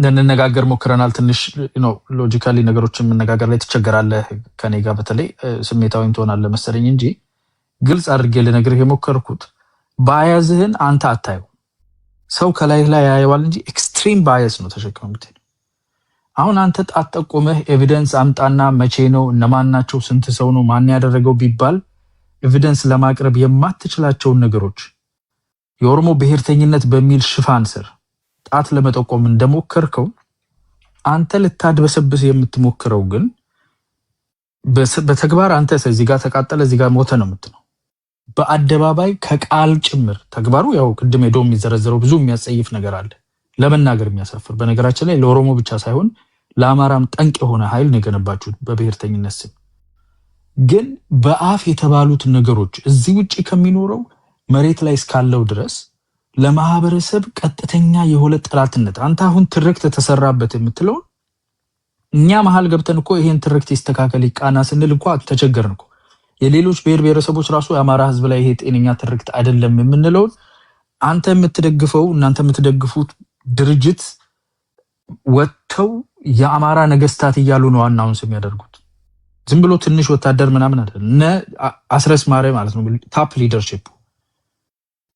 እንነጋገር ሞክረናል። ትንሽ ነው ሎጂካሊ ነገሮችን መነጋገር ላይ ትቸገራለህ ከኔ ጋር በተለይ ስሜታዊም ትሆናለህ መሰለኝ እንጂ ግልጽ አድርጌ ልነግርህ የሞከርኩት ባያዝህን አንተ አታየው። ሰው ከላይ ላይ ያየዋል እንጂ ኤክስትሪም ባያስ ነው ተሸክመህ የምትሄደው። አሁን አንተ ጣት ጠቁመህ ኤቪደንስ አምጣና መቼ ነው እነማን ናቸው ስንት ሰው ነው ማን ያደረገው ቢባል ኤቪደንስ ለማቅረብ የማትችላቸውን ነገሮች የኦሮሞ ብሔርተኝነት በሚል ሽፋን ስር ጣት ለመጠቆም እንደሞከርከው አንተ ልታድበሰብስ የምትሞክረው ግን በተግባር አንተ እዚህ ጋር ተቃጠለ እዚህ ጋር ሞተ ነው የምትለው። በአደባባይ ከቃል ጭምር ተግባሩ ያው ቅድም ሄዶ የሚዘረዘረው ብዙ የሚያጸይፍ ነገር አለ፣ ለመናገር የሚያሳፍር። በነገራችን ላይ ለኦሮሞ ብቻ ሳይሆን ለአማራም ጠንቅ የሆነ ኃይል ነው የገነባችሁት በብሔርተኝነት ስም። ግን በአፍ የተባሉት ነገሮች እዚህ ውጪ ከሚኖረው መሬት ላይ እስካለው ድረስ ለማህበረሰብ ቀጥተኛ የሆነ ጠላትነት አንተ አሁን ትርክት ተሰራበት የምትለው እኛ መሀል ገብተን እኮ ይሄን ትርክት ይስተካከል ይቃና ስንል እኮ ተቸገርን እኮ። የሌሎች ብሔር ብሔረሰቦች ራሱ የአማራ ህዝብ ላይ ይሄ ጤነኛ ትርክት አይደለም የምንለው አንተ የምትደግፈው እናንተ የምትደግፉት ድርጅት ወጥተው የአማራ ነገስታት እያሉ ነው ዋናውን ስም ያደርጉት። ዝም ብሎ ትንሽ ወታደር ምናምን አይደለም። አስረስ ማረ ማለት ነው ታፕ ሊደርሺፕ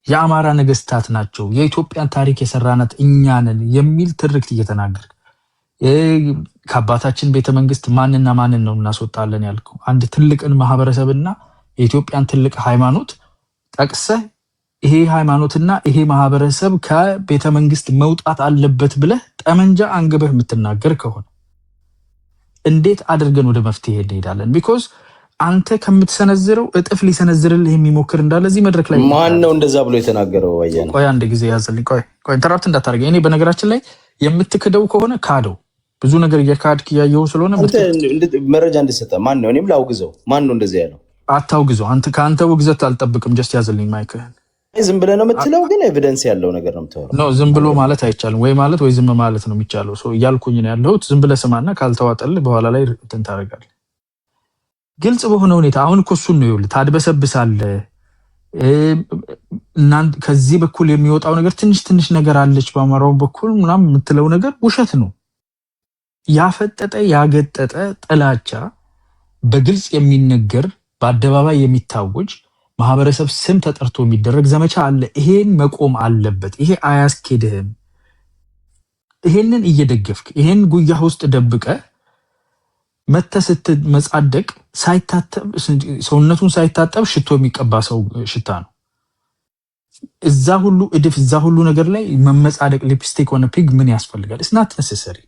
የአማራ ነገስታት ናቸው፣ የኢትዮጵያን ታሪክ የሰራናት እኛ ነን የሚል ትርክት እየተናገር ከአባታችን ቤተመንግስት ማንና ማንን ነው እናስወጣለን ያልከው? አንድ ትልቅን ማህበረሰብና የኢትዮጵያን ትልቅ ሃይማኖት ጠቅሰህ ይሄ ሃይማኖትና ይሄ ማህበረሰብ ከቤተመንግስት መውጣት አለበት ብለህ ጠመንጃ አንግበህ የምትናገር ከሆነ እንዴት አድርገን ወደ መፍትሄ እንሄዳለን? ቢኮዝ አንተ ከምትሰነዝረው እጥፍ ሊሰነዝርልህ የሚሞክር እንዳለ እዚህ መድረክ ላይ ማን ነው እንደዛ ብሎ የተናገረው? አያና ቆይ አንድ ጊዜ ያዘልኝ። ቆይ ኢንተራፕት እንዳታደርገኝ። እኔ በነገራችን ላይ የምትክደው ከሆነ ካደው ብዙ ነገር እየካድክ ያየው ስለሆነ መረጃ እንድሰጠ ማን ነው? እኔም ላውግዘው። ማን ነው እንደዚህ ያለው? አታውግዘው። አንተ ከአንተ ውግዘት አልጠብቅም። ጀስት ያዘልኝ ማይክህን። ዝም ብለህ ነው የምትለው፣ ግን ኤቪደንስ ያለው ነገር ነው የምታወራው። ኖ ዝም ብሎ ማለት አይቻልም። ወይ ማለት ወይ ዝም ማለት ነው የሚቻለው። ሶ እያልኩኝ ነው ያለሁት። ዝም ብለህ ስማና ካልተዋጠልህ በኋላ ላይ እንትን ታደርጋለህ። ግልጽ በሆነ ሁኔታ አሁን እኮ እሱን ነው ይኸውልህ፣ ታድበሰብሳለህ። እናንተ ከዚህ በኩል የሚወጣው ነገር ትንሽ ነገር አለች በአማራው በኩል ምናምን የምትለው ነገር ውሸት ነው። ያፈጠጠ ያገጠጠ ጥላቻ በግልጽ የሚነገር በአደባባይ የሚታወጅ ማህበረሰብ ስም ተጠርቶ የሚደረግ ዘመቻ አለ። ይሄን መቆም አለበት። ይሄ አያስኬድህም። ይሄንን እየደገፍክ ይሄን ጉያ ውስጥ ደብቀ መተህ ስትመጻደቅ ሳይታጠብ ሰውነቱን ሳይታጠብ ሽቶ የሚቀባ ሰው ሽታ ነው። እዛ ሁሉ እድፍ እዛ ሁሉ ነገር ላይ መመጻደቅ ሊፕስቲክ ሆነ ፒግ ምን ያስፈልጋል? It's not necessary።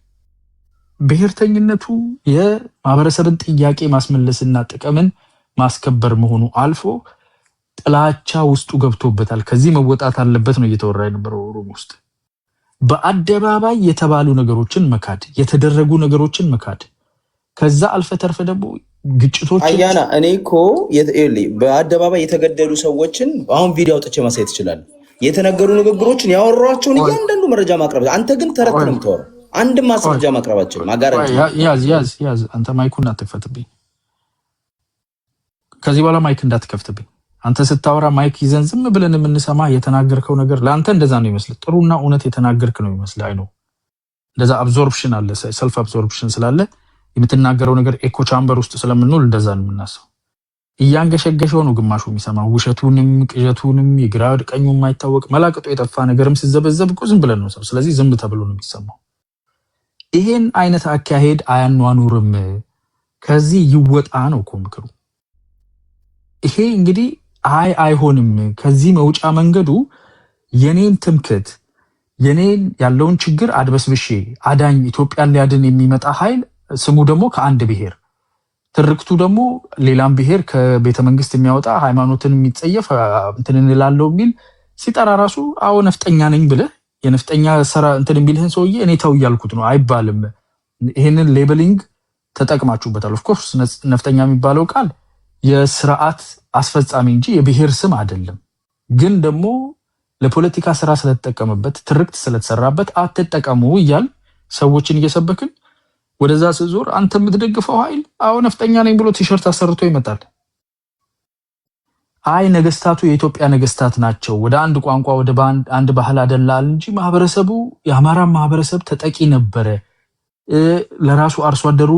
ብሔርተኝነቱ የማህበረሰብን ጥያቄ ማስመለስና ጥቅምን ማስከበር መሆኑ አልፎ ጥላቻ ውስጡ ገብቶበታል። ከዚህ መወጣት አለበት ነው እየተወራ የነበረው ኦሮሞ ውስጥ። በአደባባይ የተባሉ ነገሮችን መካድ፣ የተደረጉ ነገሮችን መካድ፣ ከዛ አልፈ ተርፈ ደግሞ ግጭቶች አያና እኔ እኮ በአደባባይ የተገደሉ ሰዎችን አሁን ቪዲዮ አውጥቼ ማሳየት ይችላል። የተነገሩ ንግግሮችን ያወሯቸውን እያንዳንዱ መረጃ ማቅረብ። አንተ ግን ተረት ነው የምታወራው። አንድም ማስረጃ ማቅረባቸው ማጋራጭ። ያዝ አንተ ማይኩን አትክፈትብኝ። ከዚህ በኋላ ማይክ እንዳትከፍትብኝ። አንተ ስታወራ ማይክ ይዘን ዝም ብለን የምንሰማ የተናገርከው ነገር ለአንተ እንደዛ ነው ይመስል፣ ጥሩና እውነት የተናገርክ ነው ይመስል። አይ ነው እንደዛ አብዞርፕሽን አለ፣ ሰልፍ አብዞርፕሽን ስላለ የምትናገረው ነገር ኤኮ ቻምበር ውስጥ ስለምንውል እንደዛ ነው የምናስበው። እያንገሸገሸው ነው ግማሹ የሚሰማው፣ ውሸቱንም ቅዠቱንም የግራ ቀኙ የማይታወቅ መላቅጦ የጠፋ ነገርም ሲዘበዘብ እኮ ዝም ብለን ነው ሰው። ስለዚህ ዝም ተብሎ ነው የሚሰማው። ይሄን አይነት አካሄድ አያኗኑርም። ከዚህ ይወጣ ነው እኮ ምክሩ። ይሄ እንግዲህ አይሆንም። ከዚህ መውጫ መንገዱ የኔን ትምክት የኔን ያለውን ችግር አድበስብሼ አዳኝ ኢትዮጵያን ሊያድን የሚመጣ ኃይል ስሙ ደግሞ ከአንድ ብሔር ትርክቱ ደግሞ ሌላም ብሔር ከቤተ መንግስት የሚያወጣ ሃይማኖትን የሚጸየፍ እንትን እንላለው የሚል ሲጠራ ራሱ አዎ ነፍጠኛ ነኝ ብለህ የነፍጠኛ ሰራ እንትን የሚልህን ሰውዬ እኔ ተው እያልኩት ነው አይባልም። ይሄንን ሌበሊንግ ተጠቅማችሁበታል። ኦፍ ኮርስ ነፍጠኛ የሚባለው ቃል የስርዓት አስፈጻሚ እንጂ የብሔር ስም አይደለም። ግን ደግሞ ለፖለቲካ ስራ ስለተጠቀመበት ትርክት ስለተሰራበት አትጠቀሙ እያል ሰዎችን እየሰበክን ወደዛ ስዞር አንተ የምትደግፈው ኃይል አዎ ነፍጠኛ ነኝ ብሎ ቲሸርት አሰርቶ ይመጣል። አይ ነገስታቱ የኢትዮጵያ ነገስታት ናቸው፣ ወደ አንድ ቋንቋ ወደ አንድ ባህል አደላል እንጂ ማህበረሰቡ የአማራ ማህበረሰብ ተጠቂ ነበረ፣ ለራሱ አርሶ አደሩ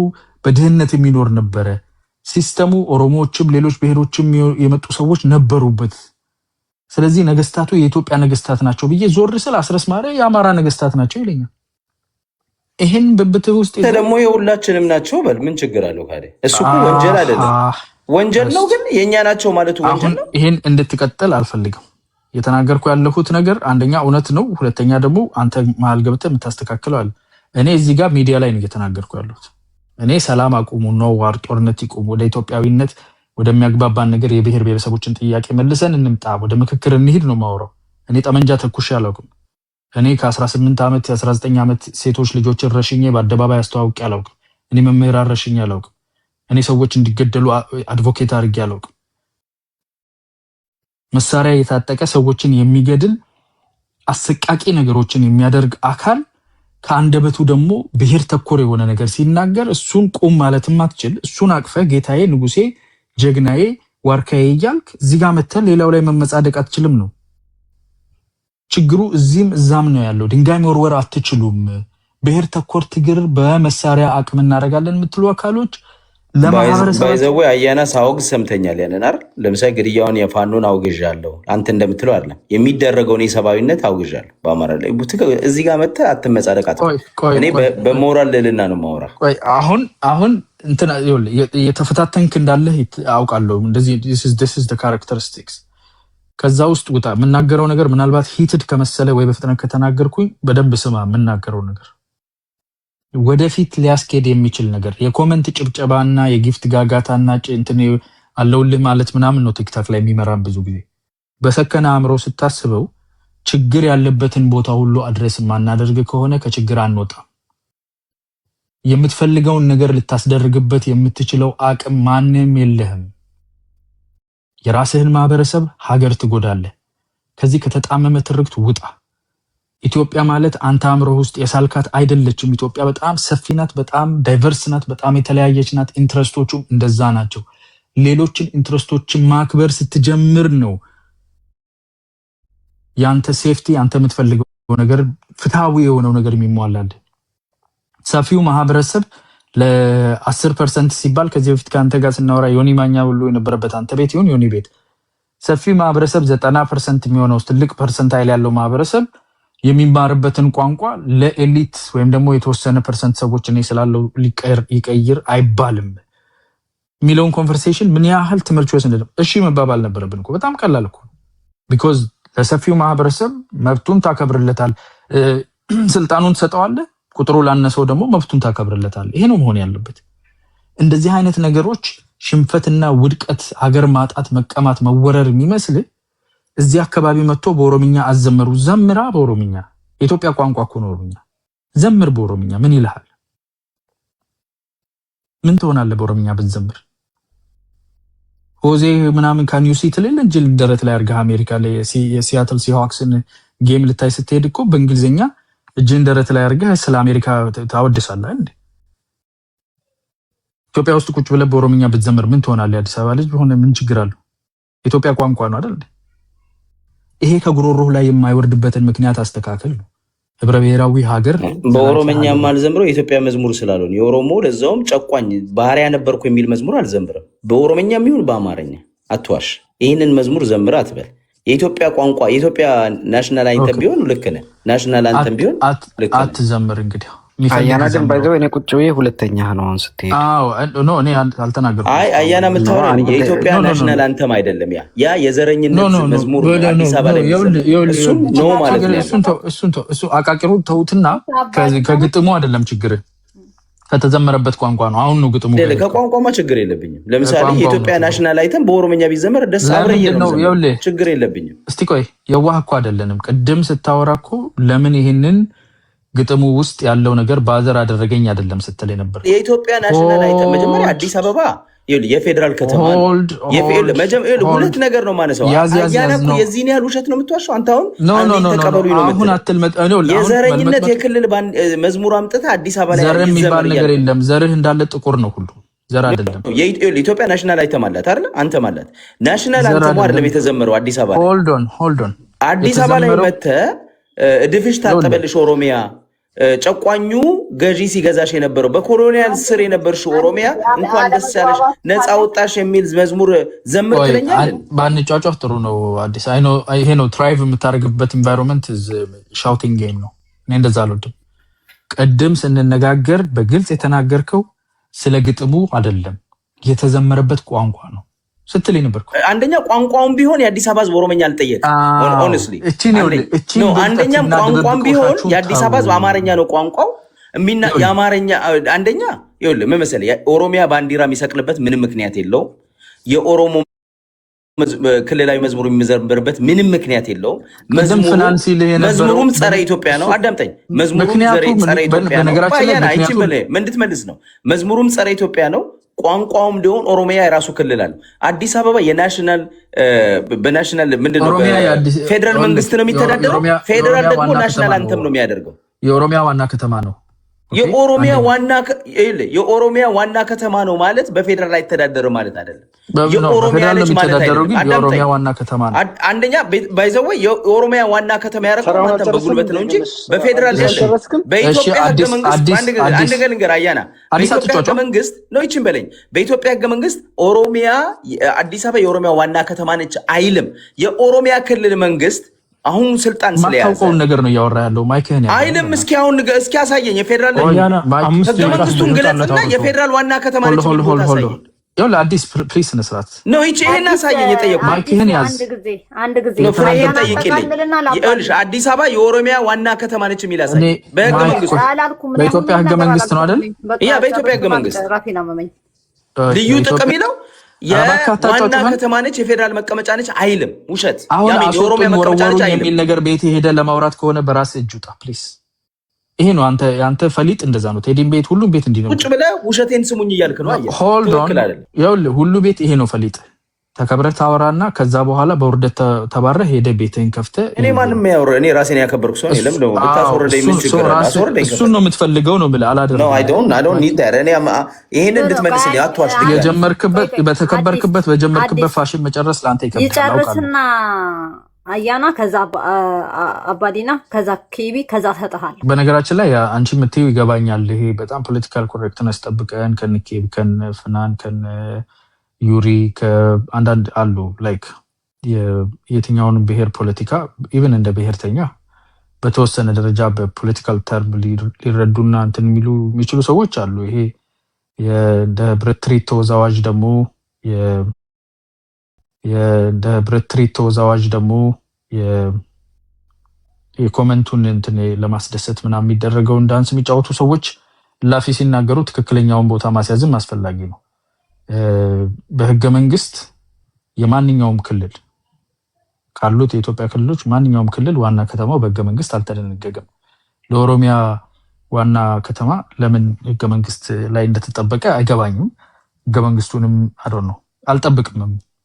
በድህነት የሚኖር ነበረ። ሲስተሙ ኦሮሞዎችም ሌሎች ብሔሮችም የመጡ ሰዎች ነበሩበት። ስለዚህ ነገስታቱ የኢትዮጵያ ነገስታት ናቸው ብዬ ዞር ስል አስረስ ማረ የአማራ ነገስታት ናቸው ይለኛል። ይሄን በብትህ ውስጥ ደግሞ የሁላችንም ናቸው በል ምን ችግር አለው ታዲያ? እሱ እኮ ወንጀል አይደለም። ወንጀል ነው ግን የኛ ናቸው ማለቱ ወንጀል ነው። ይሄን እንድትቀጥል አልፈልግም። የተናገርኩ ያለሁት ነገር አንደኛ እውነት ነው፣ ሁለተኛ ደግሞ አንተ መሀል ገብተህ የምታስተካክለው አለ። እኔ እዚህ ጋር ሚዲያ ላይ ነው እየተናገርኩ ያለሁት። እኔ ሰላም አቁሙ ነው ዋር ጦርነት ይቁም፣ ወደ ኢትዮጵያዊነት ወደሚያግባባን ነገር የብሔር ብሔረሰቦችን ጥያቄ መልሰን እንምጣ፣ ወደ ምክክር እንሂድ ነው ማውራው። እኔ ጠመንጃ ተኩሼ አላውቅም። እኔ ከ18 ዓመት 19 ዓመት ሴቶች ልጆችን ረሽኜ በአደባባይ አስተዋውቄ አላውቅም። እኔ መምህራን ረሽኜ አላውቅም። እኔ ሰዎች እንዲገደሉ አድቮኬት አድርጌ አላውቅም። መሳሪያ የታጠቀ ሰዎችን የሚገድል አሰቃቂ ነገሮችን የሚያደርግ አካል ከአንደበቱ ደግሞ ብሔር ተኮር የሆነ ነገር ሲናገር እሱን ቁም ማለትም አትችል። እሱን አቅፈ ጌታዬ፣ ንጉሴ፣ ጀግናዬ፣ ዋርካዬ እያልክ እዚህ ጋር መተን ሌላው ላይ መመጻደቅ አትችልም ነው ችግሩ። እዚህም እዛም ነው ያለው። ድንጋይ መወርወር አትችሉም። ብሔር ተኮር ትግር በመሳሪያ አቅም እናደርጋለን የምትሉ አካሎች ባይዘው አያና ሳውግ ሰምተኛል ያንን አይደል? ለምሳሌ ግድያውን የፋኖን አውግዣለሁ አንተ እንደምትለው አይደለም የሚደረገውን የሰብአዊነት አውግዣለሁ። በአማራ ላይ እዚህ ጋር መተህ አትመጻደቃት። እኔ በሞራል ልልና ነው ማውራ። አሁን እንትና የተፈታተንክ እንዳለህ አውቃለሁ። እንደዚህ this is the characteristics ከዛ ውስጥ ውጣ። የምናገረው ነገር ምናልባት ሂትድ ከመሰለ ወይ በፍጥነት ከተናገርኩኝ በደንብ ስማ። የምናገረው ነገር ወደፊት ሊያስኬድ የሚችል ነገር የኮመንት ጭብጨባና የጊፍት ጋጋታና እንትን አለውልህ ማለት ምናምን ነው ቲክታክ ላይ የሚመራን። ብዙ ጊዜ በሰከነ አእምሮ ስታስበው ችግር ያለበትን ቦታ ሁሉ አድረስ ማናደርግ ከሆነ ከችግር አንወጣም። የምትፈልገውን ነገር ልታስደርግበት የምትችለው አቅም ማንም የለህም። የራስህን ማህበረሰብ ሀገር ትጎዳለህ። ከዚህ ከተጣመመ ትርክት ውጣ። ኢትዮጵያ ማለት አንተ አእምሮ ውስጥ የሳልካት አይደለችም። ኢትዮጵያ በጣም ሰፊ ናት፣ በጣም ዳይቨርስ ናት፣ በጣም የተለያየች ናት። ኢንትረስቶቹም እንደዛ ናቸው። ሌሎችን ኢንትረስቶችን ማክበር ስትጀምር ነው ያንተ ሴፍቲ፣ አንተ የምትፈልገው ነገር ፍትሃዊ የሆነው ነገር የሚሟላልህ። ሰፊው ማህበረሰብ ለ10% ሲባል ከዚህ በፊት ከአንተ ጋር ስናወራ ዮኒ ማኛ ሁሉ የነበረበት አንተ ቤት ይሁን ዮኒ ቤት ሰፊ ማህበረሰብ 90% የሚሆነው ትልቅ ፐርሰንታይል ያለው ማህበረሰብ የሚማርበትን ቋንቋ ለኤሊት ወይም ደግሞ የተወሰነ ፐርሰንት ሰዎች እኔ ስላለው ይቀይር አይባልም የሚለውን ኮንቨርሴሽን ምን ያህል ትምህርት ወስደን እሺ መባባል ነበረብን እኮ። በጣም ቀላል እኮ ቢኮዝ ለሰፊው ማህበረሰብ መብቱን ታከብርለታል፣ ስልጣኑን ትሰጠዋለህ። ቁጥሩ ላነሰው ደግሞ መብቱን ታከብርለታል። ይሄ ነው መሆን ያለበት። እንደዚህ አይነት ነገሮች ሽንፈትና ውድቀት፣ ሀገር ማጣት፣ መቀማት፣ መወረር የሚመስል እዚህ አካባቢ መጥቶ በኦሮምኛ አዘመሩ። ዘምራ በኦሮምኛ የኢትዮጵያ ቋንቋ እኮ ነው ኦሮምኛ። ዘምር በኦሮምኛ ምን ይልሃል? ምን ትሆናለህ በኦሮምኛ ብትዘምር? ሆዜ ምናምን ካን ዩ ሲ ትልል እንጂ ደረት ላይ አድርገህ አሜሪካ ላይ የሲያትል ሲሆክስን ጌም ልታይ ስትሄድ እኮ በእንግሊዝኛ እጅን ደረት ላይ አድርገህ ስለ አሜሪካ ታወድሳለህ እንዴ? ኢትዮጵያ ውስጥ ቁጭ ብለህ በኦሮምኛ ብትዘምር ምን ትሆናለህ? አዲስ አበባ ልጅ ሆነ ምን ችግር አለው? ኢትዮጵያ ቋንቋ ነው አይደል? ይሄ ከጉሮሮህ ላይ የማይወርድበትን ምክንያት አስተካክል ነው። ህብረ ብሔራዊ ሀገር በኦሮምኛ አልዘምረው የኢትዮጵያ መዝሙር ስላልሆነ የኦሮሞ ለዛውም ጨቋኝ ባህሪያ ነበርኩ የሚል መዝሙር አልዘምርም። በኦሮምኛ የሚሆን በአማርኛ አትዋሽ። ይህንን መዝሙር ዘምር አትበል። የኢትዮጵያ ቋንቋ የኢትዮጵያ ናሽናል አንተም ቢሆን ልክ ነህ። ናሽናል አንተም ቢሆን ልክ ነህ። አትዘምር እንግዲህ አያና ግን ባይዘው እኔ ቁጭ ብዬ ሁለተኛ ነው አሁን ስትሄድ። ኖ እኔ አልተናገርኩም። አያና የምታወራው የኢትዮጵያ ናሽናል አንተም አይደለም። ያ የዘረኝነት መዝሙር አዲስ አበባ ላይ እሱን ነው ማለት ነው። እሱ አቃቂሩ ተውትና ከግጥሙ አይደለም ችግር፣ ከተዘመረበት ቋንቋ ነው። አሁን ነው ግጥሙ። ከቋንቋማ ችግር የለብኝም። ለምሳሌ የኢትዮጵያ ናሽናል አይተም በኦሮምኛ ቢዘመር ደስ አብረየ ነው፣ ችግር የለብኝም። እስቲ ቆይ የዋህ እኮ አይደለንም። ቅድም ስታወራ እኮ ለምን ይሄንን ግጥሙ ውስጥ ያለው ነገር ባዘር አደረገኝ አይደለም ስትል ነበር። የኢትዮጵያ ናሽናል አይተም መጀመሪያ አዲስ አበባ የፌዴራል ከተማ ሁለት ነገር ነው ማነሳው። የዚህን ያህል ውሸት ነው የምትዋሸው አንተ። አሁን ተቀበሉ ነው የዘረኝነት የክልል መዝሙር አምጥተህ አዲስ አበባ ላይ ዘር የሚባል ነገር የለም። ዘርህ እንዳለ ጥቁር ነው ሁሉ ዘር አይደለም። የኢትዮጵያ ናሽናል አይተም አላት አይደል? አንተም አላት። ናሽናል አንተም አይደለም የተዘመረው አዲስ አበባ ላይ። ሆልድ ኦን አዲስ አበባ ላይ መተህ ድፍሽ ታጠበልሽ ኦሮሚያ ጨቋኙ ገዢ ሲገዛሽ የነበረው በኮሎኒያል ስር የነበርሽ ኦሮሚያ እንኳን ደስ ያለሽ ነፃ ወጣሽ የሚል መዝሙር ዘምር ትለኛለህ። ባንጫጫፍ ጥሩ ነው። አዲስ ይሄ ነው ትራይቭ የምታደርግበት ኢንቫይሮንመንት ሻውቲንግ ጌም ነው። እኔ እንደዛ አልወድም። ቅድም ስንነጋገር በግልጽ የተናገርከው ስለ ግጥሙ አይደለም፣ የተዘመረበት ቋንቋ ነው ስትል ነበር። አንደኛ ቋንቋውን ቢሆን የአዲስ አበባ ህዝብ ኦሮሞኛ አልጠየቅ ሆነስትሊ አንደኛ ቋንቋውን ቢሆን የአዲስ አበባ ህዝብ አማርኛ ነው ቋንቋው የአማርኛ አንደኛ ይኸውልህ ምን መሰለህ ኦሮሚያ ባንዲራ የሚሰቅልበት ምንም ምክንያት የለውም። የኦሮሞ ክልላዊ መዝሙር የሚዘምርበት ምንም ምክንያት የለውም። መዝሙሩም ጸረ ኢትዮጵያ ነው። አዳምጠኝ። መዝሙሩም ጸረ ኢትዮጵያ ነው። ባያና አይቺም በለ ምን እንድትመልስ ነው? መዝሙሩም ጸረ ኢትዮጵያ ነው። ቋንቋውም ሊሆን ኦሮሚያ የራሱ ክልል አለ። አዲስ አበባ የናሽናል በናሽናል ምንድነው ፌደራል መንግስት ነው የሚተዳደረው። ፌደራል ደግሞ ናሽናል አንተም ነው የሚያደርገው። የኦሮሚያ ዋና ከተማ ነው። የኦሮሚያ ዋና ከተማ ነው ማለት በፌደራል አይተዳደረው ማለት አይደለም። የኦሮሚያ ልጅ ማለት አይደለም። የኦሮሚያ ዋና ከተማ ነው። አንደኛ ባይዘው የኦሮሚያ ዋና ከተማ ያደረገው አንተም በጉልበት ነው እንጂ በፌደራል አይደለም። በኢትዮጵያ ህገ መንግስት አንድ ገንገር አያና በኢትዮጵያ ህገ መንግስት ነው ይችን በለኝ። በኢትዮጵያ ህገ መንግስት ኦሮሚያ አዲስ አበባ የኦሮሚያ ዋና ከተማ ነች አይልም። የኦሮሚያ ክልል መንግስት አሁን ስልጣን ስለያዘ ማታውቀውን ነገር ነው ያወራ ያለው ማይክህን አይልም። እስኪ አሁን እስኪ አሳየኝ የፌደራል ህገ መንግስቱን ግለጽና የፌደራል ዋና ከተማ ነች ቦታ አሳየኝ። ያው ለአዲስ ፕሊስ ነስራት ነው ይሄን አሳየኝ። የጠየቁት ማይክህን ያዝ አንድ ጊዜ ነው ፍሬን ጠይቂልኝ። ይኸውልሽ አዲስ አበባ የኦሮሚያ ዋና ከተማ ነች የሚል አሳየኝ። በህገ መንግስቱ በኢትዮጵያ ህገ መንግስት ነው አይደል? ያ በኢትዮጵያ ህገ መንግስት ልዩ ጥቅም ይለው የዋና ከተማ ነች የፌደራል መቀመጫ ነች አይልም። ውሸት የኦሮሚያ መቀመጫ ነች አይልም የሚል ነገር ቤት ሄደ ለማውራት ከሆነ በራስ እጅ ውጣ ፕሊስ። ይሄ ነው አንተ ፈሊጥ እንደዛ ነው። ቴዲም ቤት ሁሉም ቤት እንዲህ ነው። ቁጭ ብለህ ውሸቴን ስሙኝ እያልክ ነው። አየህ ሆልድ ኦን ይኸውልህ ሁሉ ቤት ይሄ ነው ፈሊጥ። ተከብረህ ታወራና ከዛ በኋላ በውርደት ተባረህ ሄደ ቤትህን ከፍተህ እኔ ማንም ያወራ እኔ ራሴን ያከበርኩ ሰው የለም ነው ብታስወርደኝ ምን ችግር አለ? አስወርደኝ። እሱን ነው የምትፈልገው ነው ብለህ አላደረግም። ነው I don't need that እኔ ይሄን እንድትመልስልኝ አትዋሽ። የጀመርክበት በተከበርክበት በጀመርክበት ፋሽን መጨረስ ለአንተ ይከብዳል። ይጨርስና አያና ከዛ አባዲና ከዛ ኬቢ ከዛ ሰጠሃል። በነገራችን ላይ አንቺ የምትይው ይገባኛል። ይሄ በጣም ፖለቲካል ኮሬክትነስ ጠብቀን ከንኬብ ከፍናን ዩሪ ከአንዳንድ አሉ ላይክ የትኛውን ብሔር ፖለቲካ ኢቨን እንደ ብሔርተኛ በተወሰነ ደረጃ በፖለቲካል ተርም ሊረዱና እንትን የሚችሉ ሰዎች አሉ። ይሄ እንደ ብረት ተወዛዋዥ ደግሞ የኮመንቱን እንትን ለማስደሰት ምናምን የሚደረገውን ዳንስ የሚጫወቱ ሰዎች ላፊ ሲናገሩ ትክክለኛውን ቦታ ማስያዝም አስፈላጊ ነው። በህገ መንግስት የማንኛውም ክልል ካሉት የኢትዮጵያ ክልሎች ማንኛውም ክልል ዋና ከተማው በህገ መንግስት አልተደነገገም። ለኦሮሚያ ዋና ከተማ ለምን ህገ መንግስት ላይ እንደተጠበቀ አይገባኝም። ህገ መንግስቱንም ነው አልጠብቅም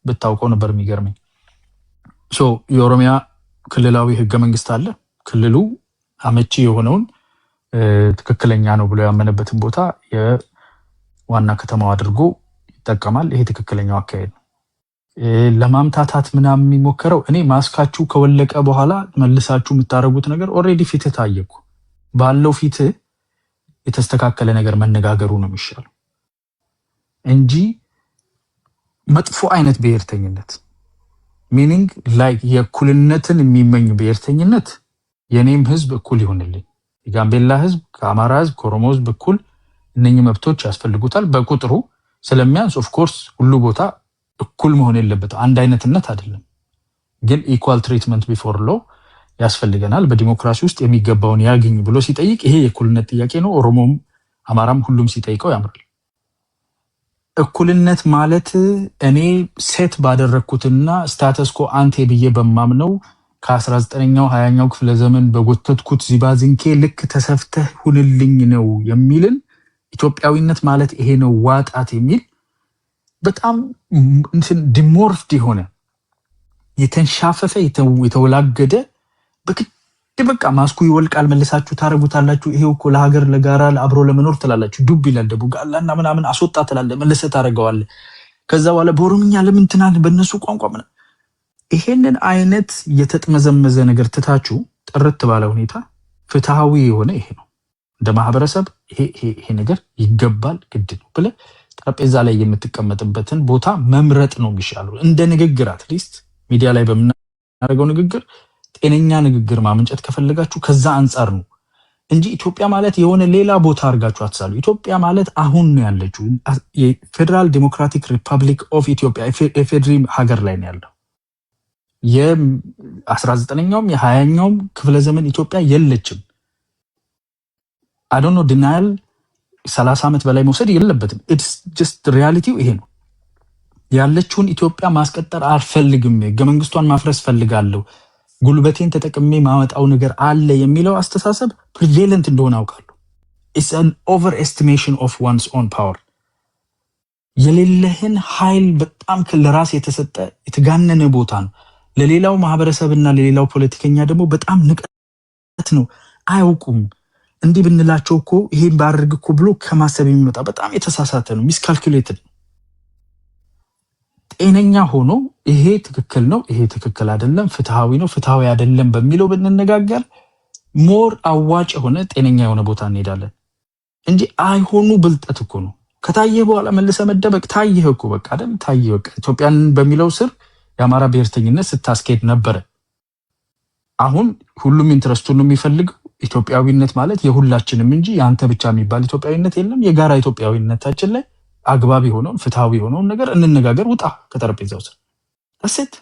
ብታውቀው ነበር የሚገርመኝ። የኦሮሚያ ክልላዊ ህገ መንግስት አለ። ክልሉ አመቺ የሆነውን ትክክለኛ ነው ብሎ ያመነበትን ቦታ የዋና ከተማው አድርጎ ይጠቀማል። ይሄ ትክክለኛው አካሄድ ነው። ለማምታታት ምናምን የሚሞከረው እኔ ማስካችሁ ከወለቀ በኋላ መልሳችሁ የምታደርጉት ነገር ኦልሬዲ ፊት ታየኩ ባለው ፊት የተስተካከለ ነገር መነጋገሩ ነው የሚሻለው እንጂ መጥፎ አይነት ብሔርተኝነት ሚኒንግ ላይክ የእኩልነትን የሚመኝ ብሔርተኝነት የኔም ህዝብ እኩል ይሆንልኝ፣ የጋምቤላ ህዝብ ከአማራ ህዝብ ከኦሮሞ ህዝብ እኩል እነኚህ መብቶች ያስፈልጉታል በቁጥሩ ስለሚያንስ ኦፍ ኮርስ ሁሉ ቦታ እኩል መሆን የለበት። አንድ አይነትነት አይደለም ግን ኢኳል ትሪትመንት ቢፎር ሎ ያስፈልገናል። በዲሞክራሲ ውስጥ የሚገባውን ያግኝ ብሎ ሲጠይቅ ይሄ የእኩልነት ጥያቄ ነው። ኦሮሞም አማራም ሁሉም ሲጠይቀው ያምራል። እኩልነት ማለት እኔ ሴት ባደረግኩትና ስታተስ ኮ አንቴ ብዬ በማምነው ከ19ኛው 20ኛው ክፍለ ዘመን በጎተትኩት ዚባዝንኬ ልክ ተሰፍተህ ሁንልኝ ነው የሚልን ኢትዮጵያዊነት ማለት ይሄ ነው ዋጣት የሚል በጣም ዲሞርፍድ የሆነ የተንሻፈፈ የተወላገደ በቃ ማስኩ ይወልቃል መልሳችሁ ታረጉታላችሁ። ይሄው እኮ ለሀገር ለጋራ ለአብሮ ለመኖር ትላላችሁ። ዱብ ይላል ደቡ ጋላና ምናምን አስወጣ ትላለህ መልሰህ ታረጋዋለህ። ከዛ በኋላ በኦሮምኛ ለምን ትናንት በእነሱ ቋንቋ ምናምን ይሄንን አይነት የተጥመዘመዘ ነገር ትታችሁ ጥርት ባለ ሁኔታ ፍትሃዊ የሆነ ይሄ ነው እንደ ማህበረሰብ ይሄ ነገር ይገባል ግድ ነው ብለህ ጠረጴዛ ላይ የምትቀመጥበትን ቦታ መምረጥ ነው የሚሻለው። እንደ ንግግር አትሊስት ሚዲያ ላይ በምናደርገው ንግግር ጤነኛ ንግግር ማመንጨት ከፈለጋችሁ ከዛ አንጻር ነው እንጂ ኢትዮጵያ ማለት የሆነ ሌላ ቦታ አድርጋችሁ አትሳሉ። ኢትዮጵያ ማለት አሁን ነው ያለችው የፌዴራል ዲሞክራቲክ ሪፐብሊክ ኦፍ ኢትዮጵያ የፌድሪ ሀገር ላይ ነው ያለው። የ19ኛውም የ20ኛውም ክፍለ ዘመን ኢትዮጵያ የለችም። አይ ዶንት ኖ ዲናይል 30 ዓመት በላይ መውሰድ የለበትም። ኢትስ ጀስት ሪያሊቲው ይሄ ነው። ያለችውን ኢትዮጵያ ማስቀጠር አልፈልግም፣ ህገ መንግስቷን ማፍረስ ፈልጋለሁ፣ ጉልበቴን ተጠቅሜ ማመጣው ነገር አለ የሚለው አስተሳሰብ ፕሪቬለንት እንደሆነ አውቃለሁ። ኢትስ አን ኦቨር ኤስቲሜሽን ኦፍ ዋንስ ኦን ፓወር። የሌለህን ኃይል በጣም ለራስ የተሰጠ የተጋነነ ቦታ ነው። ለሌላው ማህበረሰብና ለሌላው ፖለቲከኛ ደግሞ በጣም ንቀት ነው። አያውቁም። እንዲህ ብንላቸው እኮ ይሄን ባደርግ እኮ ብሎ ከማሰብ የሚመጣ በጣም የተሳሳተ ነው። ሚስካልኩሌትድ። ጤነኛ ሆኖ ይሄ ትክክል ነው፣ ይሄ ትክክል አይደለም፣ ፍትሃዊ ነው፣ ፍትሃዊ አይደለም በሚለው ብንነጋገር ሞር አዋጭ የሆነ ጤነኛ የሆነ ቦታ እንሄዳለን እንጂ አይሆኑ ብልጠት እኮ ነው። ከታየህ በኋላ መልሰ መደበቅ ታየህ እኮ በቃ አይደል? ታየህ በቃ ኢትዮጵያን በሚለው ስር የአማራ ብሔርተኝነት ስታስኬድ ነበረ። አሁን ሁሉም ኢንትረስቱን ነው የሚፈልገው። ኢትዮጵያዊነት ማለት የሁላችንም እንጂ ያንተ ብቻ የሚባል ኢትዮጵያዊነት የለም። የጋራ ኢትዮጵያዊነታችን ላይ አግባብ የሆነውን ፍትሃዊ የሆነውን ነገር እንነጋገር። ውጣ ከጠረጴዛው ስር አሴት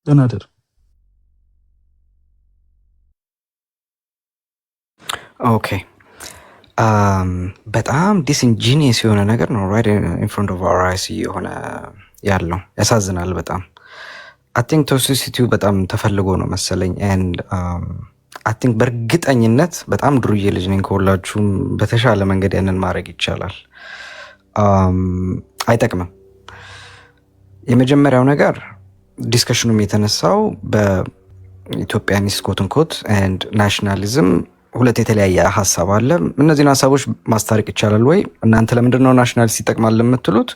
ደናደር። ኦኬ በጣም ዲስኢንጂኒየስ የሆነ ነገር ነው። ራይት ኢን ፍሮንት ኦፍ አወር አይስ የሆነ ያለው ያሳዝናል በጣም። አይ ቲንክ ቶክሲሲቲው በጣም ተፈልጎ ነው መሰለኝ። ኤንድ አይ ቲንክ በእርግጠኝነት በጣም ዱርዬ ልጅ ነኝ ከሁላችሁም በተሻለ መንገድ ያንን ማድረግ ይቻላል። አይጠቅምም። የመጀመሪያው ነገር ዲስከሽኑም የተነሳው በኢትዮጵያኒስት ኮትን ኮት ኤንድ ናሽናሊዝም ሁለት የተለያየ ሀሳብ አለ። እነዚህን ሀሳቦች ማስታረቅ ይቻላል ወይ? እናንተ ለምንድነው ናሽናሊስት ይጠቅማል የምትሉት?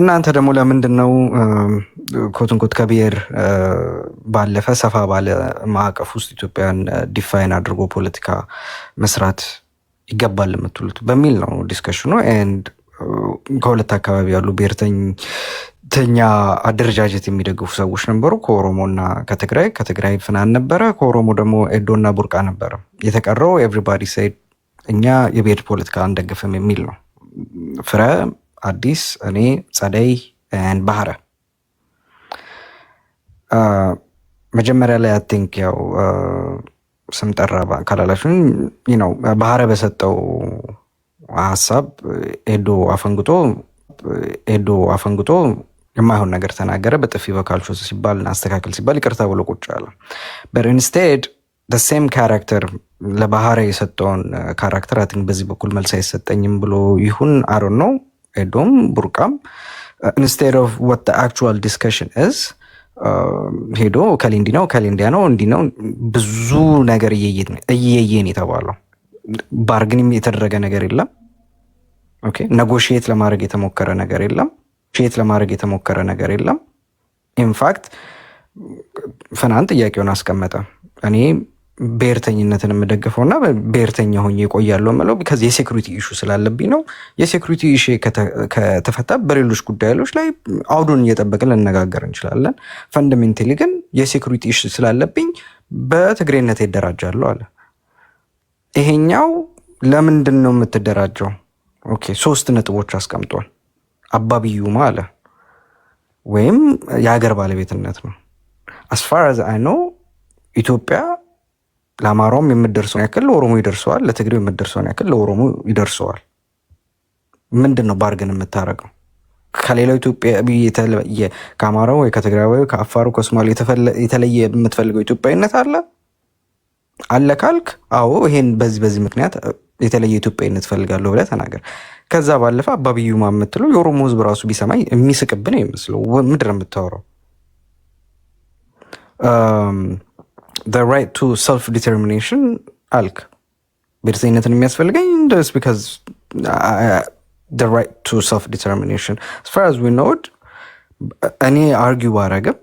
እናንተ ደግሞ ለምንድነው ኮትንኮት ከብሔር ባለፈ ሰፋ ባለ ማዕቀፍ ውስጥ ኢትዮጵያን ዲፋይን አድርጎ ፖለቲካ መስራት ይገባል የምትሉት በሚል ነው ዲስከሽኑ። ኤንድ ከሁለት አካባቢ ያሉ ብሔርተኛ አደረጃጀት የሚደግፉ ሰዎች ነበሩ፣ ከኦሮሞና ከትግራይ ፍናን ነበረ፣ ከኦሮሞ ደግሞ ኤዶና ቡርቃ ነበረ። የተቀረው ኤቭሪባዲ ሴድ እኛ የብሔር ፖለቲካ አንደግፍም የሚል ነው። ፍረ አዲስ፣ እኔ፣ ጸደይ፣ ባህረ መጀመሪያ ላይ አይ ቲንክ ያው ስም ጠራ ካላላችሁን ነው ባህረ በሰጠው ሀሳብ ኤዶ አፈንግጦ የማይሆን ነገር ተናገረ። በጥፊ በካልቾ ሲባል አስተካከል ሲባል ይቅርታ ብሎ ቁጭ አለ። በት ኢንስቴድ the same character ለባህረ የሰጠውን ካራክተር አይ ቲንክ በዚህ በኩል መልስ አይሰጠኝም ብሎ ይሁን I don't know ኤዶም ቡርቃም instead of what the actual discussion is ሄዶ ከሊንዲ ነው ከሊንዲያ ነው እንዲ ነው ብዙ ነገር እየየን የተባለው ባርግንም የተደረገ ነገር የለም። ኦኬ ኔጎሺዬት ለማድረግ የተሞከረ ነገር የለም። ኢንፋክት ፍናን ጥያቄውን አስቀመጠ። እኔ ብሔርተኝነትን የምደግፈውና ብሔርተኛ ሆኜ እቆያለሁ የምለው ከዚህ የሴኩሪቲ ኢሹ ስላለብኝ ነው። የሴኩሪቲ ኢሹ ከተፈታ በሌሎች ጉዳዮች ላይ አውዱን እየጠበቅን ልነጋገር እንችላለን። ፈንዳሜንታሊ ግን የሴኩሪቲ ኢሹ ስላለብኝ በትግሬነት ይደራጃለሁ አለ። ይሄኛው ለምንድን ነው የምትደራጀው? ኦኬ 3 ነጥቦች አስቀምጧል። አባብዩማ አለ ወይም የሀገር ባለቤትነት ነው። as far as I know ኢትዮጵያ ለአማራውም የምትደርሰውን ያክል ለኦሮሞ ይደርሰዋል፣ ለትግሬው የምትደርሰውን ያክል ለኦሮሞ ይደርሰዋል። ምንድን ነው ባርገን የምታረገው? ከሌላው ኢትዮጵያ የተለየ ከአማራው ወይ ከትግራዊ ወይ ከአፋሩ ከሶማሌ የተለየ የምትፈልገው ኢትዮጵያዊነት አለ ካልክ አዎ ይሄን በዚህ ምክንያት የተለየ ኢትዮጵያዊነት ፈልጋለሁ ብለህ ተናገር። ከዛ ባለፈ አባብዩማ የምትለው የኦሮሞ ህዝብ ራሱ ቢሰማኝ የሚስቅብን ይመስለው ምድር የምታወራው the right to self determination አልክ። ብሔርተኝነትን የሚያስፈልገኝ just because the right to self determination as far as we know እኔ አርጊው ባረግም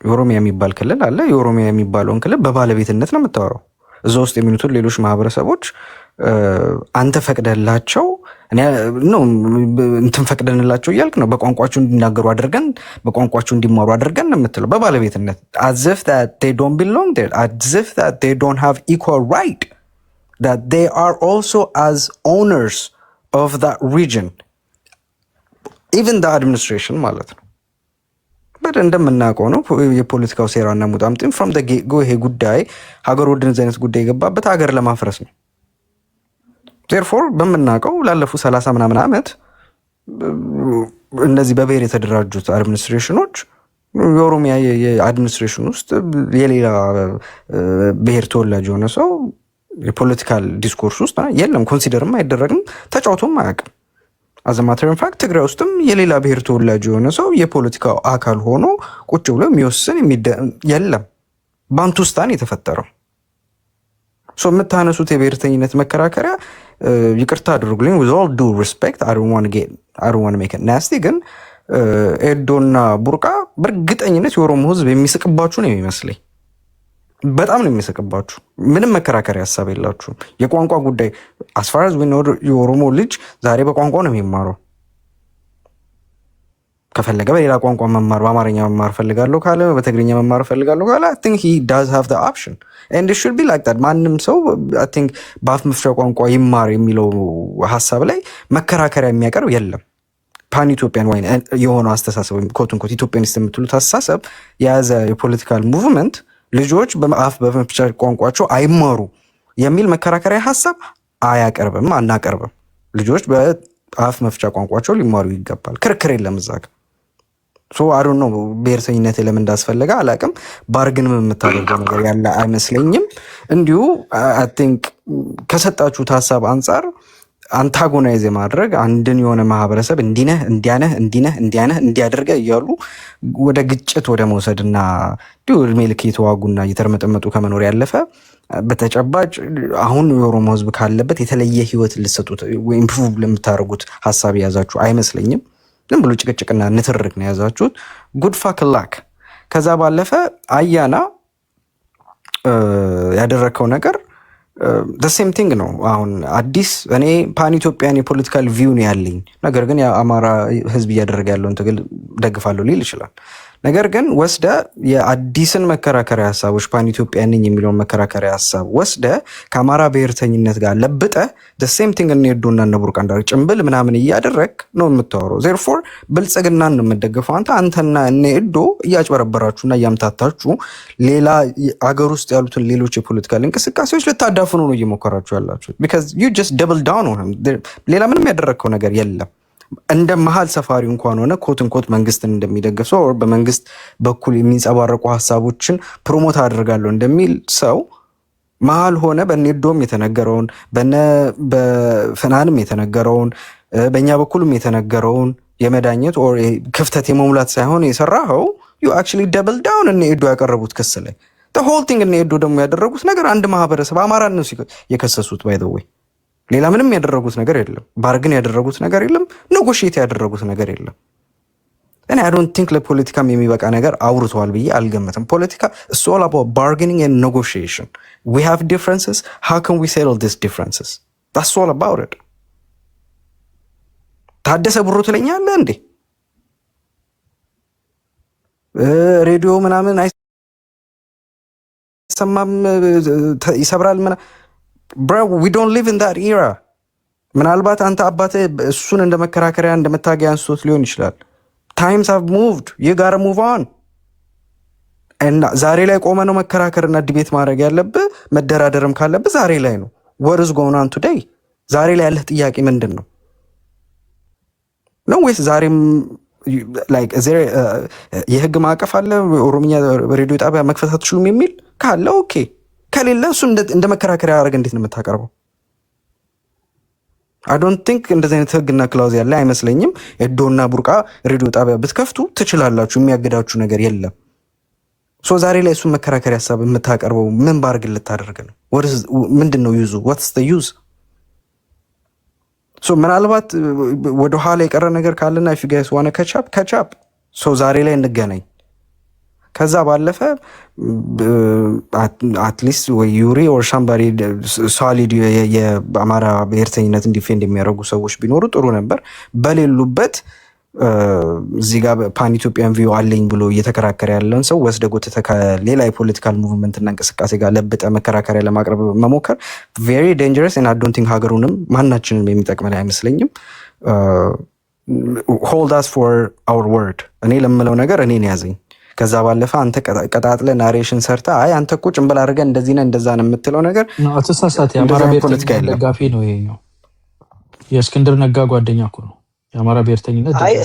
የኦሮሚያ የሚባል ክልል አለ። የኦሮሚያ የሚባለውን ክልል በባለቤትነት ነው የምታወራው። እዛ ውስጥ የሚሉትን ሌሎች ማህበረሰቦች አንተ ፈቅደላቸው ነው እንትን ፈቅደንላቸው እያልክ ነው በቋንቋቸው እንዲናገሩ አድርገን በቋንቋቸው እንዲማሩ አድርገን የምትለው በባለቤትነት as if that they don't belong there, as if that they don't have equal right, that they are also as owners of that region, even the administration ማለት ነው። እንደምናውቀው ነው የፖለቲካው ሴራና ሙጣምጥም from the get go ይሄ ጉዳይ ሀገር ወድነት አይነት ጉዳይ የገባበት ሀገር ለማፍረስ ነው። therefore በመናቀው ላለፉት 30 ምናምን ዓመት እነዚህ በብሔር የተደራጁት አድሚኒስትሬሽኖች የኦሮሚያ የአድሚኒስትሬሽን ውስጥ የሌላ ብሔር ተወላጅ የሆነ ሰው የፖለቲካል ዲስኮርስ ውስጥ የለም፣ ኮንሲደርም አይደረግም፣ ተጫውቶም አያውቅም። as a matter of fact ትግራይ ውስጥም የሌላ ብሔር ተወላጅ የሆነ ሰው የፖለቲካው አካል ሆኖ ቁጭ ብሎ የሚወስን የለም። ባንቱስታን የተፈጠረው ሶ የምታነሱት የብሔርተኝነት መከራከሪያ ይቅርታ አድርጉልኝ with all due respect I don't want to make it nasty ግን ኤዶና ቡርቃ በእርግጠኝነት የኦሮሞ ህዝብ የሚስቅባችሁ ነው የሚመስለኝ። በጣም ነው የሚስቅባችሁ። ምንም መከራከሪያ ሀሳብ የላችሁም። የቋንቋ ጉዳይ as far as we know የኦሮሞ ልጅ ዛሬ በቋንቋ ነው የሚማረው። ከፈለገ በሌላ ቋንቋ መማር በአማርኛ መማር ፈልጋለሁ ካለ በትግርኛ መማር ፈልጋለሁ ካለ I think he does have the option and it should be like that። ማንም ሰው I think በአፍ መፍቻ ቋንቋ ይማር የሚለው ሀሳብ ላይ መከራከሪያ የሚያቀርብ የለም። ፓን ኢትዮጵያን ወይ የሆነው አስተሳሰብ ወይም ኮትን ኮት ኢትዮጵያኒስት የምትሉት አስተሳሰብ የያዘ የፖለቲካል ሙቭመንት ልጆች በአፍ በመፍቻ ቋንቋቸው አይማሩ የሚል መከራከሪያ ሀሳብ አያቀርብም፣ አናቀርብም። ልጆች በአፍ መፍቻ ቋንቋቸው ሊማሩ ይገባል። ክርክር የለም እዛ ጋር። ሶ I don't know ብሔርተኝነት ለምን እንዳስፈለገ አላውቅም። ባርግንም የምታደርገው ነገር ያለ አይመስለኝም። እንዲሁ I think ከሰጣችሁት ሀሳብ አንጻር አንታጎናይዝ ማድረግ አንድን የሆነ ማህበረሰብ እንዲነህ እንዲያነህ እንዲነህ እንዲያነህ እንዲያደርገ እያሉ ወደ ግጭት ወደ መውሰድና እድሜ ልክ የተዋጉና እየተርመጠመጡ ከመኖር ያለፈ በተጨባጭ አሁን የኦሮሞ ህዝብ ካለበት የተለየ ህይወት ልትሰጡት ወይም ኢምፕሩቭ ለምታደርጉት ሀሳብ የያዛችሁ አይመስለኝም። ዝም ብሎ ጭቅጭቅና ንትርክ ነው የያዛችሁት። ጉድ ፋክ ላክ። ከዛ ባለፈ አያና ያደረከው ነገር the same thing ነው። አሁን አዲስ እኔ ፓን ኢትዮጵያን የፖለቲካል ቪው ነው ያለኝ፣ ነገር ግን የአማራ ህዝብ እያደረገ ያለውን ትግል ደግፋለሁ ሊል ይችላል። ነገር ግን ወስደ የአዲስን መከራከሪያ ሀሳቦች ፓን ኢትዮጵያ ነኝ የሚለውን መከራከሪያ ሀሳብ ወስደ ከአማራ ብሔርተኝነት ጋር ለብጠ the same thing እነዶና እነቡርቃ እንዳር ጭምብል ምናምን እያደረግ ነው የምታወራው። therefore ብልጽግናን ነው የምትደግፈው አንተና እነዶ እያጭበረበራችሁና እያምታታችሁ ሌላ አገር ውስጥ ያሉትን ሌሎች የፖለቲካል እንቅስቃሴዎች ልታዳፍኑ ነው እየሞከራችሁ ያላችሁት because you just double down on him። ሌላ ምንም ያደረግከው ነገር የለም። እንደ መሀል ሰፋሪ እንኳን ሆነ ኮትን ኮት መንግስትን እንደሚደግፍ ሰው በመንግስት በኩል የሚንጸባረቁ ሀሳቦችን ፕሮሞት አድርጋለሁ እንደሚል ሰው መሀል ሆነ በኔዶም የተነገረውን በፍናንም የተነገረውን በእኛ በኩልም የተነገረውን የመዳኘት ክፍተት የመሙላት ሳይሆን የሰራኸው you actually double down እኔዶ ያቀረቡት ክስ ላይ the whole thing እኔዶ ደግሞ ያደረጉት ነገር አንድ ማህበረሰብ አማራን ነው የከሰሱት by the way። ሌላ ምንም ያደረጉት ነገር የለም። ባርግን ያደረጉት ነገር የለም። ኔጎሺዬት ያደረጉት ነገር የለም። እኔ I don't think ለፖለቲካም የሚበቃ ነገር አውርተዋል ብዬ አልገመትም። ፖለቲካ it's all about bargaining and negotiation. We have differences. How can we settle these differences? That's all about it. ታደሰ ብሩ ትለኛለህ እንዴ? ሬዲዮ ምናምን አይሰማም ይሰብራል ምናምን bro we don't live in that era። ምናልባት አንተ አባትህ እሱን እንደ መከራከሪያ እንደ መታገያ አንስቶት ሊሆን ይችላል። times have moved, you gotta move on። እና ዛሬ ላይ ቆመ ነው መከራከርና ዲቤት ማድረግ ያለብህ መደራደርም ካለብህ ዛሬ ላይ ነው። what is going on today? ዛሬ ላይ ያለህ ጥያቄ ምንድን ነው? ነው ወይስ ዛሬም like የህግ ማዕቀፍ አለ ኦሮምኛ ሬዲዮ ጣቢያ መክፈት አትችሉም የሚል ካለ ኦኬ፣ ከሌለ እሱ እንደ መከራከሪያ ያደረገ እንዴት ነው የምታቀርበው? I don't think እንደዚህ አይነት ህግና ክላውዝ ያለ አይመስለኝም። ኤዶና ቡርቃ ሬዲዮ ጣቢያ ብትከፍቱ ትችላላችሁ፣ የሚያገዳችሁ ነገር የለም። ሶ ዛሬ ላይ እሱ መከራከሪያ ሀሳብ የምታቀርበው ምን ባርግ ልታደርግ ነው? ምንድን ነው ዩዙ? what's the use? ሶ ምናልባት ወደ ኋላ የቀረ ነገር ካለና if you guys want to catch up ሶ ዛሬ ላይ እንገናኝ። ከዛ ባለፈ አትሊስት ወይ ዩሪ ኦር ሳምባዲ ሶሊድ የአማራ ብሔርተኝነትን ዲፌንድ የሚያደርጉ ሰዎች ቢኖሩ ጥሩ ነበር። በሌሉበት እዚህ ጋር ፓን ኢትዮጵያን ቪው አለኝ ብሎ እየተከራከረ ያለን ሰው ወስደ ጎትተ ከሌላ የፖለቲካል ሙቭመንትና እንቅስቃሴ ጋር ለብጠ መከራከሪያ ለማቅረብ መሞከር ቬሪ ዴንጀረስ እና አይ ዶንት ቲንክ ሀገሩንም ማናችንም የሚጠቅመን አይመስለኝም። ሆልድ አስ ፎር አወር ወርድ። እኔ ለምለው ነገር እኔን ያዘኝ። ከዛ ባለፈ አንተ ቀጣጥለ ናሬሽን ሰርተ አይ አንተ እኮ ጭንብል አድርገህ እንደዚህ ነህ እንደዛ ነው የምትለው ነገር አተሳሳት። የአማራ ብሔርተኝነት ደጋፊ ነው ይሄኛው። የእስክንድር ነጋ ጓደኛ እኮ ነው የአማራ ብሔርተኝነት ደጋፊ። አይ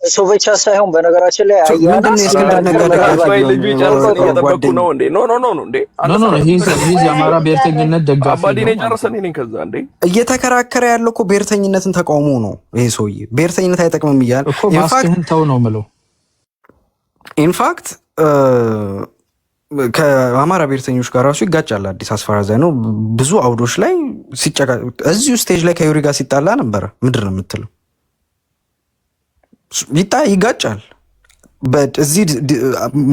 እሱ ብቻ ሳይሆን በነገራችን ላይ ምንድን ነው የእስክንድር ነጋ ደጋፊ ልጁ ጨርሰን እየጠበቅኩ ነው እንዴ? ኖ እንዴ ሂዝ የአማራ ብሔርተኝነት ደጋፊ አባዲኔ ጨርሰን እኔን ከዛ እንዴ እየተከራከረ ያለው እኮ ብሔርተኝነትን ተቃውሞ ነው። ይሄ ሰውዬ ብሔርተኝነት አይጠቅምም እያለ እኮ ማስክህን ተው ነው ምለው። ኢንፋክት ከአማራ ብሔርተኞች ጋር ራሱ ይጋጫል። አዲስ አስፈራዛይ ነው። ብዙ አውዶች ላይ ሲጨቃ እዚሁ ስቴጅ ላይ ከዩሪ ጋር ሲጣላ ነበረ። ምንድን ነው የምትለው? ይጋጫል። እዚህ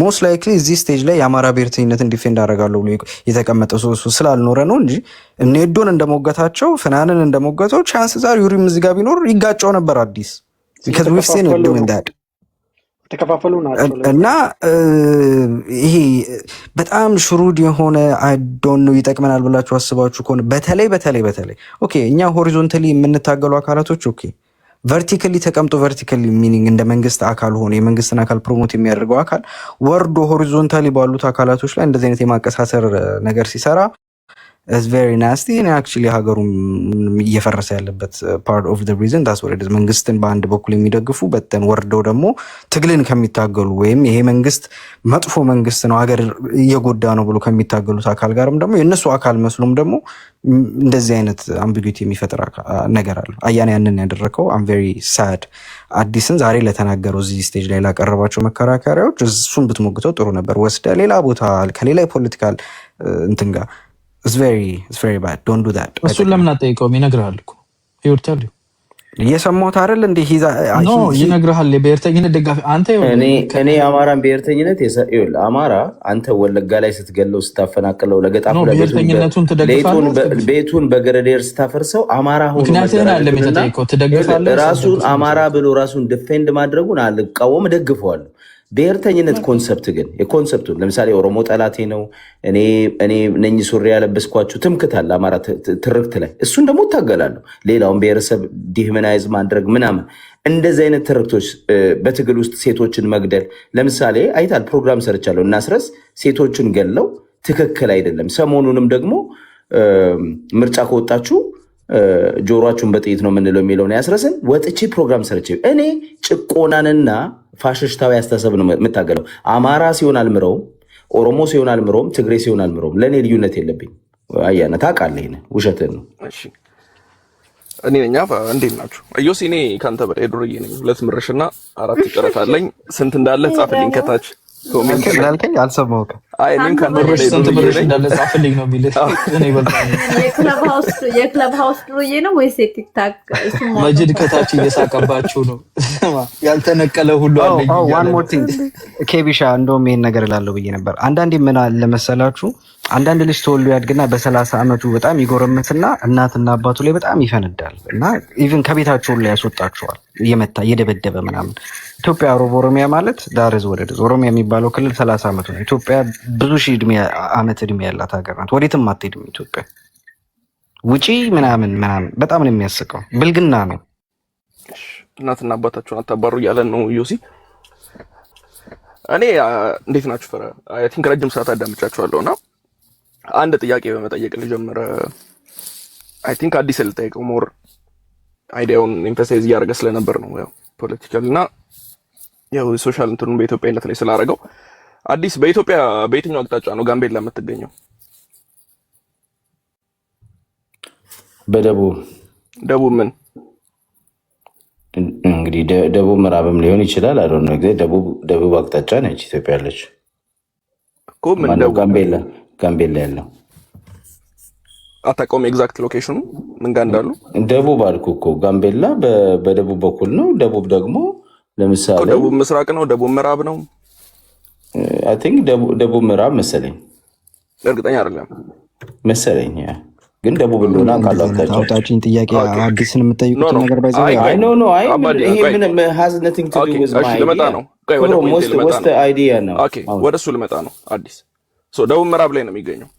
ሞስት ላይክሊ እዚህ ስቴጅ ላይ የአማራ ብሔርተኝነትን ዲፌንድ አደርጋለሁ ብሎ የተቀመጠ ሰው ስላልኖረ ነው እንጂ እኔዶን እንደሞገታቸው ፍናንን እንደሞገተው ቻንስ ዛር ዩሪም እዚህ ጋር ቢኖር ይጋጫው ነበር። አዲስ ተከፋፈሉ ናቸው እና ይሄ በጣም ሽሩድ የሆነ አይዶን ነው ይጠቅመናል ብላችሁ አስባችሁ ከሆነ በተለይ ኦኬ እኛ ሆሪዞንታሊ የምንታገሉ አካላቶች ኦኬ ቨርቲካሊ ተቀምጦ ቨርቲካሊ ሚኒንግ እንደ መንግስት አካል ሆነ የመንግስትን አካል ፕሮሞት የሚያደርገው አካል ወርዶ ሆሪዞንታሊ ባሉት አካላቶች ላይ እንደዚህ አይነት የማቀሳሰር ነገር ሲሰራ is very nasty and actually ሀገሩም እየፈረሰ ያለበት part of the reason that's what it is። መንግስትን በአንድ በኩል የሚደግፉ በተን ወርደው ደግሞ ትግልን ከሚታገሉ ወይም ይሄ መንግስት መጥፎ መንግስት ነው ሀገር እየጎዳ ነው ብሎ ከሚታገሉት አካል ጋርም ደግሞ የእነሱ አካል መስሎም ደግሞ እንደዚህ አይነት አምቢጉቲ የሚፈጥር ነገር አለ። አያና ያንን ያደረከው I'm very sad። አዲስን ዛሬ ለተናገረው እዚህ ስቴጅ ላይ ላቀረባቸው መከራከሪያዎች እሱን ብትሞግተው ጥሩ ነበር። ወስደ ሌላ ቦታ ከሌላ የፖለቲካል እንትን ጋር It's very bad. Don't do that. እሱን ለምን አጠይቀውም? ይነግርሃል እኮ ይወርታል። እየሰማሁት አይደል እንዴ? ኖ ይነግርሃል። የብሔርተኝነት ደጋፊ አንተ እኔ የአማራን ብሔርተኝነት ይኸውልህ፣ አማራ አንተ ወለጋ ላይ ስትገለው ስታፈናቅለው ለገጣፉ ብሔርተኝነቱን ትደግፋለህ። ቤቱን በገረዴር ስታፈርሰው አማራ ሆኖ ምክንያቱም አለ የምትጠይቀው ትደግፋለህ። ራሱን አማራ ብሎ ራሱን ዲፌንድ ማድረጉን አልቃወም፣ ደግፈዋለሁ። ብሔርተኝነት ኮንሰፕት ግን የኮንሰፕቱን ለምሳሌ ኦሮሞ ጠላቴ ነው እኔ ነኝ ሱሪ ያለበስኳችሁ ትምክት አለ አማራ ትርክት ላይ እሱን ደግሞ እታገላለሁ። ሌላውን ብሔረሰብ ዲህመናይዝ ማድረግ ምናምን እንደዚህ አይነት ትርክቶች በትግል ውስጥ ሴቶችን መግደል ለምሳሌ አይታል ፕሮግራም ሰርቻለሁ። እናስረስ ሴቶችን ገለው ትክክል አይደለም። ሰሞኑንም ደግሞ ምርጫ ከወጣችሁ ጆሮአችሁን በጥይት ነው የምንለው የሚለውን ያስረስን ወጥቼ ፕሮግራም ሰርቼ እኔ ጭቆናንና ፋሽስታዊ አስተሳሰብ ነው የምታገለው። አማራ ሲሆን አልምረውም፣ ኦሮሞ ሲሆን አልምረውም፣ ትግሬ ሲሆን አልምረውም። ለእኔ ልዩነት የለብኝ። አያነ ታውቃለህ፣ ይሄን ውሸትን ነው። እኔ ነኝ። እንዴት ናችሁ? እዮሲ እኔ ከአንተ በላይ ዱርዬ ነኝ። 2 ምርሽና 4 ጭረት አለኝ። ስንት እንዳለ ጻፍልኝ ከታች ኮሜንት ላልከኝ አልሰማሁም። አይ እኔም ከአንተ በላይ ስንት ብርሽ እንዳለ ጻፍልኝ ነው የሚልህ። እኔ ይበልጣል። የክለብ ሃውስ ዱርዬ ነው ወይስ የቲክታክ? መጅድ ከታች እየሳቀባችሁ ነው። ያልተነቀለ ሁሉ አለኝ። ዋን ሞር ቲንግ ኬቢሻ እንደውም ይሄን ነገር እላለሁ ብዬ ነበር። አንዳንዴ ምን አለ መሰላችሁ አንዳንድ ልጅ ተወልዶ ያድግና በ30 ዓመቱ በጣም ይጎረምትና እናትና አባቱ ላይ በጣም ይፈነዳል እና ኢቭን ከቤታቸው ላይ ያስወጣቸዋል እየመታ እየደበደበ ምናምን። ኢትዮጵያ ኦሮሚያ ማለት ዳርዝ ወደድ ኦሮሚያ የሚባለው ክልል 30 ዓመቱ ነው። ኢትዮጵያ ብዙ ሺህ ዓመት እድሜ ያላት ሀገር ናት። ወዴትም አትሄድም ኢትዮጵያ ውጪ ምናምን በጣም ነው የሚያስቀው። ብልግና ነው። እናትና አባታቸውን አታባሩ እያለን ነው ዮሲ። እኔ እንዴት ናችሁ? ፈራ አይ ቲንክ ረጅም ሰዓት አዳምጫችኋለሁና አንድ ጥያቄ በመጠየቅ ልጀምር። አይ ቲንክ አዲስ ልጠይቀው ሞር አይዲያውን ኤምፋሳይዝ እያደረገ ስለነበር ነው ያው ፖለቲካል እና ያው ሶሻል እንትኑን በኢትዮጵያነት ላይ ስላደረገው አዲስ በኢትዮጵያ በየትኛው አቅጣጫ ነው ጋምቤላ የምትገኘው? በደቡብ ምን እንግዲህ ደቡብ ምዕራብም ሊሆን ይችላል። አይዶን ነው ደቡብ አቅጣጫ ነች ኢትዮጵያ ያለች እኮ ምን ደቡብ ጋምቤላ ያለው አታውቀውም? ኤግዛክት ሎኬሽኑ ምን ጋር እንዳሉ ደቡብ አልኩ እኮ ጋምቤላ በደቡብ በኩል ነው። ደቡብ ደግሞ ለምሳሌ ደቡብ ምስራቅ ነው፣ ደቡብ ምዕራብ ነው። አይ ቲንክ ደቡብ ምዕራብ መሰለኝ፣ እርግጠኛ አይደለም መሰለኝ ግን ደቡብ እንደሆነ አውቃለሁ። አውጣጭኝ ጥያቄ አዲስን የምጠይቁት ነገር ባይዘው አይ ኖ ይሄ ምን has nothing to do with my ልመጣ ነው። what's the idea ነው? ኦኬ ወደሱ ልመጣ ነው። አዲስ ደቡብ ምዕራብ ላይ ነው የሚገኘው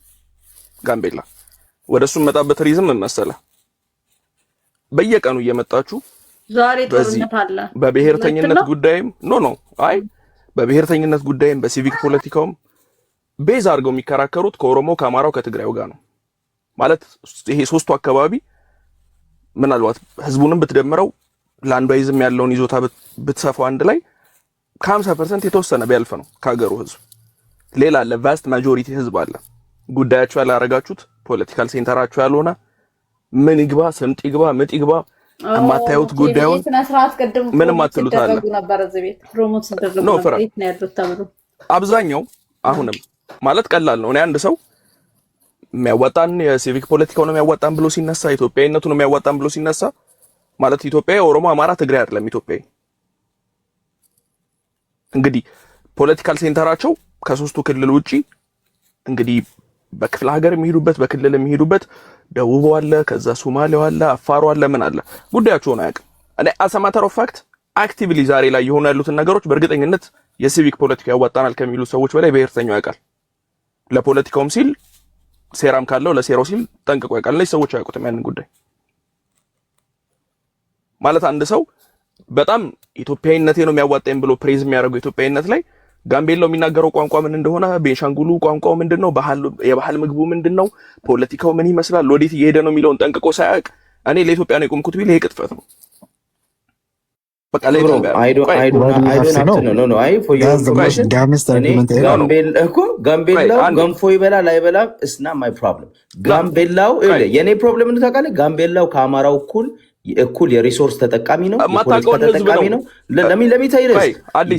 ጋምቤላ። ወደሱ መጣበት ሪዝም ምን መሰለህ? በየቀኑ እየመጣችሁ ዛሬ ጦርነት አለ በብሔርተኝነት ጉዳይም አይ በብሔርተኝነት ጉዳይም በሲቪክ ፖለቲካውም ቤዝ አድርገው የሚከራከሩት ከኦሮሞ ከአማራው ከትግራዩ ጋር ነው ማለት ይሄ ሶስቱ አካባቢ ምናልባት ህዝቡንም ብትደምረው ላንድዋይዝም ያለውን ይዞታ ብትሰፋው አንድ ላይ ከ50% የተወሰነ ቢያልፍ ነው ከሀገሩ ህዝብ። ሌላ አለ ቫስት ማጆሪቲ ህዝብ አለ ጉዳያቸው ያላረጋችሁት ፖለቲካል ሴንተራቸው ያልሆነ ምን ይግባ ስምጥ ይግባ ምጥ ይግባ አማታዩት ጉዳዩን ምንም አትሉት አለ አብዛኛው አሁንም ማለት ቀላል ነው። እኔ አንድ ሰው የሚያዋጣን የሲቪክ ፖለቲካው ነው የሚያዋጣን ብሎ ሲነሳ ኢትዮጵያዊነቱ ነው የሚያዋጣን ብሎ ሲነሳ ማለት ኢትዮጵያዊ ኦሮሞ አማራ ትግራይ አይደለም ኢትዮጵያዊ። እንግዲህ ፖለቲካል ሴንተራቸው ከሶስቱ ክልል ውጪ እንግዲህ በክፍለ ሀገር የሚሄዱበት በክልል የሚሄዱበት ደቡብ አለ ከዛ ሶማሌው አለ አፋሩ አለ ምን አለ ጉዳያቸው ነው ያውቅ። እኔ as a matter of fact አክቲቭሊ ዛሬ ላይ የሆኑ ያሉትን ነገሮች በእርግጠኝነት የሲቪክ ፖለቲካ ያዋጣናል ከሚሉ ሰዎች በላይ ብሔርተኛው ያውቃል። ለፖለቲካውም ሲል ሴራም ካለው ለሴራው ሲል ጠንቅቆ ያውቃል። እነዚህ ሰዎች አያውቁትም ያንን ጉዳይ። ማለት አንድ ሰው በጣም ኢትዮጵያዊነቴ ነው የሚያዋጣኝ ብሎ ፕሬዝ የሚያደርገው ኢትዮጵያዊነት ላይ ጋምቤላው የሚናገረው ቋንቋ ምን እንደሆነ፣ ቤንሻንጉሉ ቋንቋው ምንድነው፣ የባህል ምግቡ ምንድነው፣ ፖለቲካው ምን ይመስላል፣ ወዴት እየሄደ ነው የሚለውን ጠንቅቆ ሳያውቅ እኔ ለኢትዮጵያ ነው የቆምኩት ቢል ይሄ ቅጥፈት ነው። በቃ ጋምቤላው ገንፎ ይበላል አይበላም እስና ማይ ፕሮብለም። ጋምቤላው የኔ ፕሮብለም ነው ታውቃለህ። ጋምቤላው ከአማራው እኩል የሪሶርስ ተጠቃሚ ነው፣ የፖለቲካ ተጠቃሚ ነው። ለሚ ታይረስ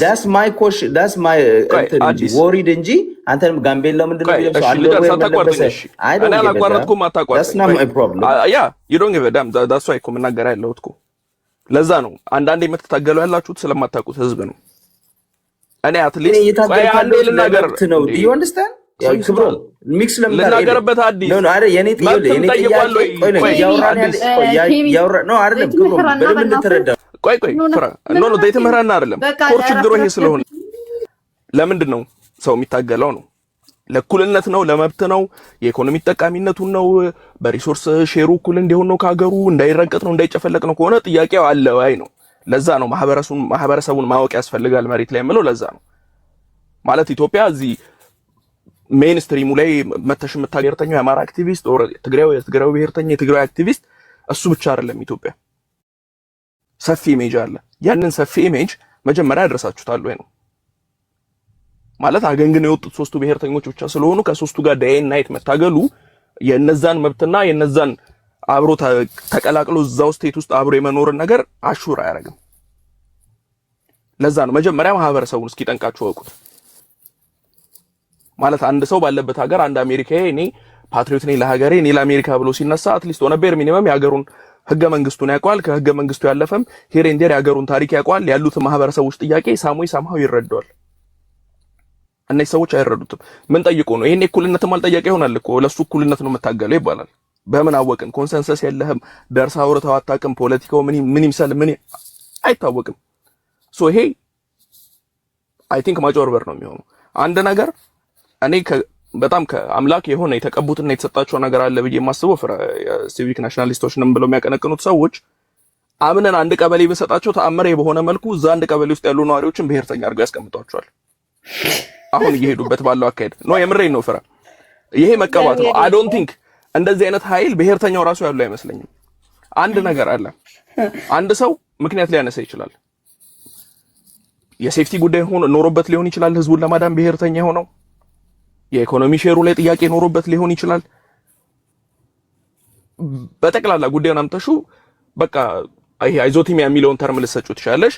that's my question that's my worried እንጂ አንተም ጋምቤላው ምንድነው የሚለው አለ ወይ መለበሰ እኔ አላቋረጥኩም አታቋርጥ that's not my problem yeah you don't give a damn that's why እኮ መናገር ያለሁት እኮ ለዛ ነው። አንዳንዴ የምትታገሉ ያላችሁት ስለማታውቁት ህዝብ ነው። እኔ አትሊስት አንዴ ልናገር ነው do you understand ክብሮ ሚክስ ለምናገርበት አዲስ ነው አይደል? የኔ ጥያቄ ነው ደይተመራና አይደለም ኮር ችግሩ ይሄ ስለሆነ ለምንድን ነው ሰው የሚታገለው ነው? ለእኩልነት ነው፣ ለመብት ነው፣ የኢኮኖሚ ተጠቃሚነቱን ነው፣ በሪሶርስ ሼሩ እኩል እንዲሆን ነው፣ ካገሩ እንዳይረቀጥ ነው፣ እንዳይጨፈለቅ ነው ከሆነ ጥያቄው አለ ወይ ነው። ለዛ ነው ማህበረሰቡን ማወቅ ያስፈልጋል መሬት ላይ የምለው ለዛ ነው። ማለት ኢትዮጵያ እዚህ ሜንስትሪሙ ላይ መተሽ የምታገርተኛው የአማራ አክቲቪስት ኦር የትግራዊ ብሔርተኛ የትግራዊ አክቲቪስት እሱ ብቻ አይደለም። ኢትዮጵያ ሰፊ ኢሜጅ አለ። ያንን ሰፊ ኢሜጅ መጀመሪያ ያደረሳችሁታል ወይ ነው ማለት አገንግን የወጡት ሶስቱ ብሔርተኞች ብቻ ስለሆኑ ከሶስቱ ጋር ዴይ ናይት መታገሉ የነዛን መብትና የነዛን አብሮ ተቀላቅሎ እዛው ስቴት ውስጥ አብሮ የመኖርን ነገር አሹር አያረግም። ለዛ ነው መጀመሪያ ማህበረሰቡን እስኪ ጠንቃችሁ ወቁት። ማለት አንድ ሰው ባለበት ሀገር አንድ አሜሪካዊ እኔ ፓትሪዮት ነኝ ለሀገሬ እኔ ለአሜሪካ ብሎ ሲነሳ አትሊስት ኦን ቤር ሚኒመም የሀገሩን ህገ መንግስቱን ያውቃል። ከህገ መንግስቱ ያለፈም ሄር ኤንድ ዴር የሀገሩን ታሪክ ያውቃል። ያሉትን ማህበረሰቦች ጥያቄ ሳምሃው ይረዳዋል። እነዚህ ሰዎች አይረዱትም። ምን ጠይቆ ነው ይሄን እኩልነትም አልጠየቀ ይሆናል እኮ ለሱ እኩልነት ነው የምታገለው ይባላል። በምን አወቅን? ኮንሰንሰስ የለህም፣ ደርሳ አውርተው አታውቅም፣ ፖለቲካው ምን ይምሰል ምን አይታወቅም። ሶ ይሄ አይ ቲንክ ማጭበርበር ነው የሚሆነው። አንድ ነገር እኔ በጣም ከአምላክ የሆነ የተቀቡትና የተሰጣቸው ነገር አለ ብዬ የማስበው ሲቪክ ናሽናሊስቶች ነን ብለው የሚያቀነቅኑት ሰዎች አምነን አንድ ቀበሌ ብንሰጣቸው ተአምሬ በሆነ መልኩ እዛ አንድ ቀበሌ ውስጥ ያሉ ነዋሪዎችን ብሔርተኛ አድርገው ያስቀምጧቸዋል። አሁን እየሄዱበት ባለው አካሄድ ነው። የምሬን ነው። ይሄ መቀባት ነው። አይ ዶንት ቲንክ እንደዚህ አይነት ኃይል ብሔርተኛው ራሱ ያለው አይመስለኝም። አንድ ነገር አለ። አንድ ሰው ምክንያት ሊያነሳ ይችላል። የሴፍቲ ጉዳይ ሆኖ ኖሮበት ሊሆን ይችላል። ህዝቡን ለማዳን ብሔርተኛ ሆነው የኢኮኖሚ ሼሩ ላይ ጥያቄ ኖሮበት ሊሆን ይችላል። በጠቅላላ ጉዳዩን አምጥተሹ በቃ ይሄ አይዞቲሚያ የሚለውን ተርም ልትሰጪው ትችላለሽ።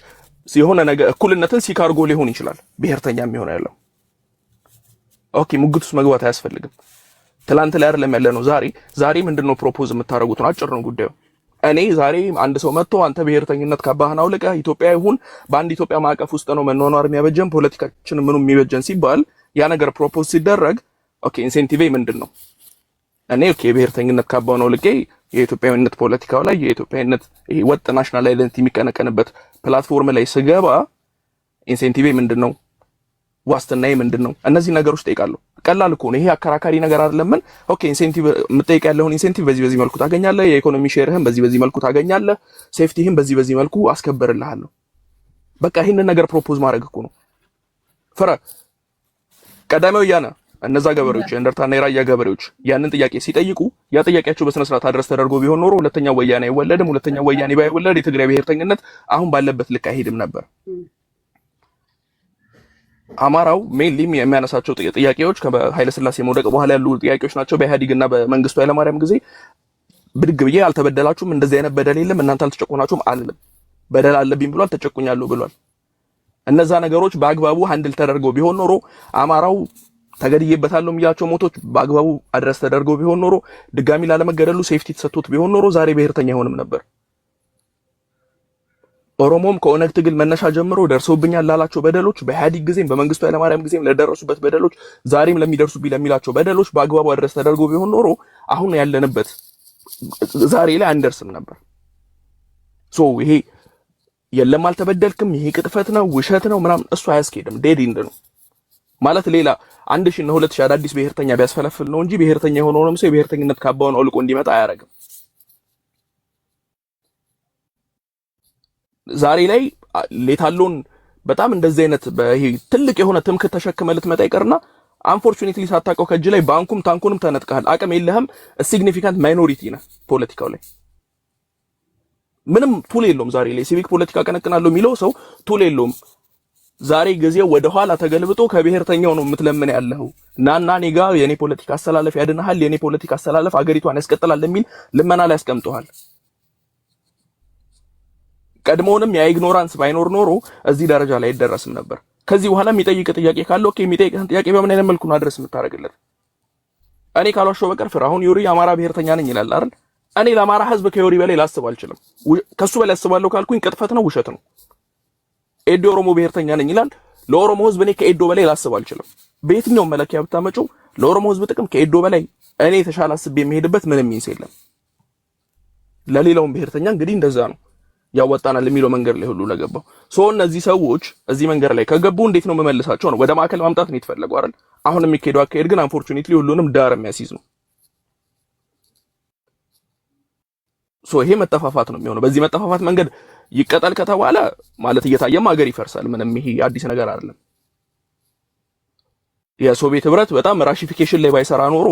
የሆነ ነገር እኩልነትን ሲካርጎ ሊሆን ይችላል ብሔርተኛ የሚሆን ያለው። ኦኬ ሙግት ውስጥ መግባት አያስፈልግም። ትላንት ላይ አይደለም ያለ ነው ዛሬ ምንድነው ፕሮፖዝ የምታረጉት ነው። አጭር ነው ጉዳዩ። እኔ ዛሬ አንድ ሰው መጥቶ አንተ ብሔርተኝነት ካባህን አውልቀህ ኢትዮጵያ ይሁን በአንድ ኢትዮጵያ ማዕቀፍ ውስጥ ነው መኖር የሚያበጀን ፖለቲካችን ምኑ የሚበጀን ሲባል ያ ነገር ፕሮፖዝ ሲደረግ ኦኬ ኢንሴንቲቭ ምንድነው? እኔ ኦኬ ብሔርተኝነት ካባህን አውልቄ የኢትዮጵያዊነት ፖለቲካው ላይ የኢትዮጵያዊነት ይሄ ወጥ ናሽናል አይደንቲቲ የሚቀነቀንበት ፕላትፎርም ላይ ስገባ ኢንሴንቲቭ ምንድነው? ዋስትናዬ ምንድነው? እነዚህ ነገሮች ጠይቃለሁ። ቀላል እኮ ነው። ይሄ አከራካሪ ነገር አይደለም። ኦኬ ኢንሴንቲቭ የምጠይቅ ያለውን ኢንሴንቲቭ በዚህ መልኩ ታገኛለህ፣ የኢኮኖሚ ሼርህን በዚህ መልኩ ታገኛለህ፣ ሴፍቲህን በዚህ መልኩ አስከበርልሃለሁ። በቃ ይሄንን ነገር ፕሮፖዝ ማድረግ እኮ ነው። ፍረ ቀዳማው ያና እነዛ ገበሬዎች እንደርታና የራያ ገበሬዎች ያንን ጥያቄ ሲጠይቁ ያ ጥያቄያቸው በስነ ስርዓት አድረስ ተደርጎ ቢሆን ኖሮ ሁለተኛው ወያኔ አይወለድም። ሁለተኛው ወያኔ ባይወለድ የትግራይ ብሔርተኝነት አሁን ባለበት ልክ አይሄድም ነበር። አማራው ሜንሊ የሚያነሳቸው ጥያቄዎች ከኃይለ ሥላሴ መውደቅ በኋላ ያሉ ጥያቄዎች ናቸው። በኢህአዴግና በመንግስቱ ኃይለማርያም ጊዜ ብድግ ብዬ አልተበደላችሁም፣ እንደዚህ አይነት በደል የለም፣ እናንተ አልተጨቆናችሁም አልልም። በደል አለብኝ ብሏል፣ ተጨቁኛለሁ ብሏል። እነዛ ነገሮች በአግባቡ ሃንድል ተደርገው ቢሆን ኖሮ አማራው ተገድዬበታለሁ የሚላቸው ሞቶች በአግባቡ አድረስ ተደርገው ቢሆን ኖሮ ድጋሚ ላለመገደሉ ሴፍቲ ተሰጥቶት ቢሆን ኖሮ ዛሬ ብሔርተኛ አይሆንም ነበር። ኦሮሞም ከኦነግ ትግል መነሻ ጀምሮ ደርሶብኛል ላላቸው በደሎች በኢህአዴግ ጊዜም በመንግስቱ ኃይለማርያም ጊዜም ለደረሱበት በደሎች ዛሬም ለሚደርሱብኝ ለሚላቸው በደሎች በአግባቡ አድረስ ተደርጎ ቢሆን ኖሮ አሁን ያለንበት ዛሬ ላይ አንደርስም ነበር። ሶ ይሄ የለም አልተበደልክም፣ ይሄ ቅጥፈት ነው፣ ውሸት ነው ምናምን እሱ አያስኬድም። ዴድ ኢንድ ነው ማለት ሌላ 1000 እና 2000 አዳዲስ ብሔርተኛ ቢያስፈለፍል ነው እንጂ ብሔርተኛ የሆነውንም ሰው የብሔርተኝነት ካባውን አውልቆ እንዲመጣ አያረግም። ዛሬ ላይ ሌታሎን በጣም እንደዚህ አይነት በይሄ ትልቅ የሆነ ትምክህት ተሸክመህ ልትመጣ ይቀርና አንፎርቹኔትሊ ሳታውቀው ከእጅ ላይ ባንኩም ታንኩንም ተነጥቀሃል። አቅም የለህም። ሲግኒፊካንት ማይኖሪቲ ነህ ፖለቲካው ላይ ምንም ቱል የለውም። ዛሬ ላይ ሲቪክ ፖለቲካ ቀነቅናለሁ የሚለው ሰው ቱል የለውም። ዛሬ ጊዜው ወደ ኋላ ተገልብጦ ከብሔርተኛው ነው የምትለምን ያለው ናና ኔጋ የኔ ፖለቲካ አስተላለፍ ያድናል፣ የኔ ፖለቲካ አስተላለፍ አገሪቷን ያስቀጥላል የሚል ልመና ላይ ያስቀምጠዋል። ቀድሞውንም የኢግኖራንስ ባይኖር ኖሮ እዚህ ደረጃ ላይ አይደረስም ነበር። ከዚህ በኋላ የሚጠይቅ ጥያቄ ካለ ኦኬ የሚጠይቅህን ጥያቄ በምን አይነት መልኩ ነው አድረስ የምታደርግለት? እኔ ካልዋሸው በቀር ፍራሁን ዩሪ አማራ ብሔርተኛ ነኝ ይላል አይደል? እኔ ለአማራ ህዝብ ከዩሪ በላይ ላስብ አልችልም። ከሱ በላይ አስባለሁ ካልኩኝ ቅጥፈት ነው፣ ውሸት ነው። ኤዶ ኦሮሞ ብሔርተኛ ነኝ ይላል። ለኦሮሞ ህዝብ እኔ ከኤዶ በላይ ላስብ አልችልም። በየትኛው መለኪያ ብታመጪው ለኦሮሞ ህዝብ ጥቅም ከኤዶ በላይ እኔ የተሻለ አስቤ የሚሄድበት ምንም ሚንስ የለም። ለሌላውም ብሔርተኛ እንግዲህ እንደዛ ነው ያወጣናል የሚለው መንገድ ላይ ሁሉ ለገባው ሶ እነዚህ ሰዎች እዚህ መንገድ ላይ ከገቡ እንዴት ነው መመለሳቸው ነው? ወደ ማዕከል ማምጣት ነው የተፈለገው አይደል? አሁን የሚካሄደው አካሄድ ግን አንፎርቹኔትሊ ሁሉንም ዳር የሚያስይዝ ነው። ሶ ይሄ መጠፋፋት ነው የሚሆነው። በዚህ መጠፋፋት መንገድ ይቀጠል ከተባለ ማለት እየታየም ሀገር ይፈርሳል። ምንም ይሄ አዲስ ነገር አይደለም። የሶቪየት ህብረት በጣም ራሺፊኬሽን ላይ ባይሰራ ኖሮ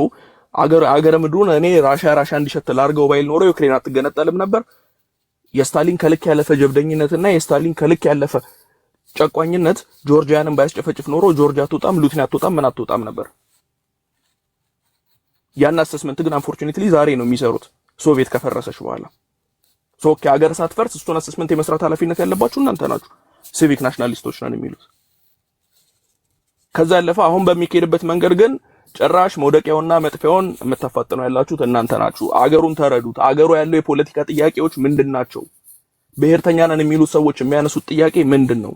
አገር ምድሩን እኔ ራሻ እንዲሸት ላድርገው ባይል ኖሮ ዩክሬን አትገነጠልም ነበር። የስታሊን ከልክ ያለፈ ጀብደኝነትና የስታሊን ከልክ ያለፈ ጨቋኝነት ጆርጂያንን ባያስጨፈጭፍ ኖሮ ጆርጂያ አትወጣም፣ ሉቲን አትወጣም፣ ምን አትወጣም ነበር። ያን አሰስመንት ግን አንፎርቹኔትሊ ዛሬ ነው የሚሰሩት ሶቪየት ከፈረሰች በኋላ። ሶ ከሀገር ሳትፈርስ እሱን አሰስመንት የመስራት ኃላፊነት ያለባችሁ እናንተ ናችሁ። ሲቪክ ናሽናሊስቶች ነን የሚሉት ከዛ ያለፈ አሁን በሚካሄድበት መንገድ ግን ጭራሽ መውደቂያውና መጥፊያውን የምታፋጥነው ያላችሁት እናንተ ናችሁ። አገሩን ተረዱት። አገሩ ያለው የፖለቲካ ጥያቄዎች ምንድናቸው? ብሔርተኛ ነን የሚሉት ሰዎች የሚያነሱት ጥያቄ ምንድነው?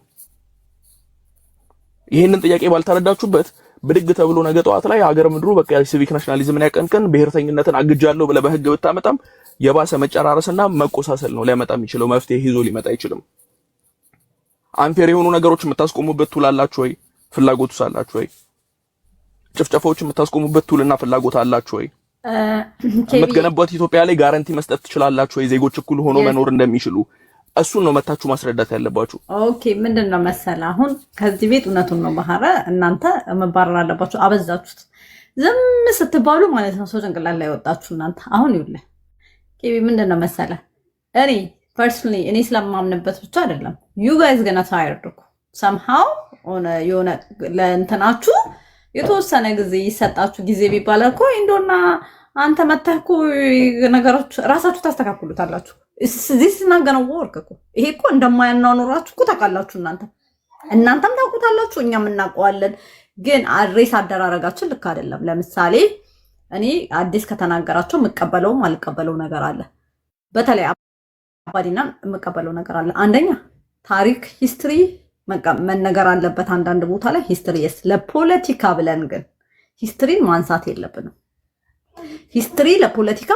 ይሄንን ጥያቄ ባልተረዳችሁበት ብድግ ተብሎ ነገ ጠዋት ላይ ሀገር ምድሩ በቃ ሲቪክ ናሽናሊዝምን ያቀንቀን ብሔርተኝነትን አግጃለሁ ብለህ በህግ ብታመጣም የባሰ መጨራረስና መቆሳሰል ነው ሊያመጣ የሚችለው። መፍትሄ ይዞ ሊመጣ አይችልም። አንፌር የሆኑ ነገሮች የምታስቆሙበት ቱል አላችሁ ወይ? ፍላጎቱስ አላችሁ ወይ? ጭፍጨፋዎች የምታስቆሙበት ቱልና ፍላጎት አላችሁ ወይ? የምትገነቧት ኢትዮጵያ ላይ ጋራንቲ መስጠት ትችላላችሁ ወይ? ዜጎች እኩል ሆኖ መኖር እንደሚችሉ እሱን ነው መታችሁ ማስረዳት ያለባችሁ። ኦኬ ምንድነው መሰለ አሁን ከዚህ ቤት እውነቱን ነው ባህረ እናንተ መባረር አለባችሁ። አበዛችሁት። ዝም ስትባሉ ማለት ነው ሰው ጭንቅላት ላይ ወጣችሁ እናንተ። አሁን ይውል ኬቢ ምንድነው መሰለ እኔ ፐርሰናሊ እኔ ስለማምንበት ብቻ አይደለም you guys gonna tired እኮ somehow የሆነ ለእንትናችሁ የተወሰነ ጊዜ ይሰጣችሁ ጊዜ ቢባል እኮ እንደውና አንተ መተህኩ ነገሮች ራሳችሁ ታስተካክሉታላችሁ። እዚህ ስናገነው ወርክ እኮ ይሄ እኮ እንደማያናኖራችሁ እኮ ታውቃላችሁ። እናንተም ታውቁታላችሁ፣ እኛም እናውቀዋለን። ግን አድሬስ አደራረጋችን ልክ አይደለም። ለምሳሌ እኔ አዲስ ከተናገራቸው የምቀበለውም አልቀበለው ነገር አለ። በተለይ ከባድና የምቀበለው ነገር አለ። አንደኛ ታሪክ ሂስትሪ መነገር አለበት አንዳንድ ቦታ ላይ ሂስትሪ የስ ለፖለቲካ ብለን ግን ሂስትሪን ማንሳት የለብንም። ሂስትሪ ለፖለቲካ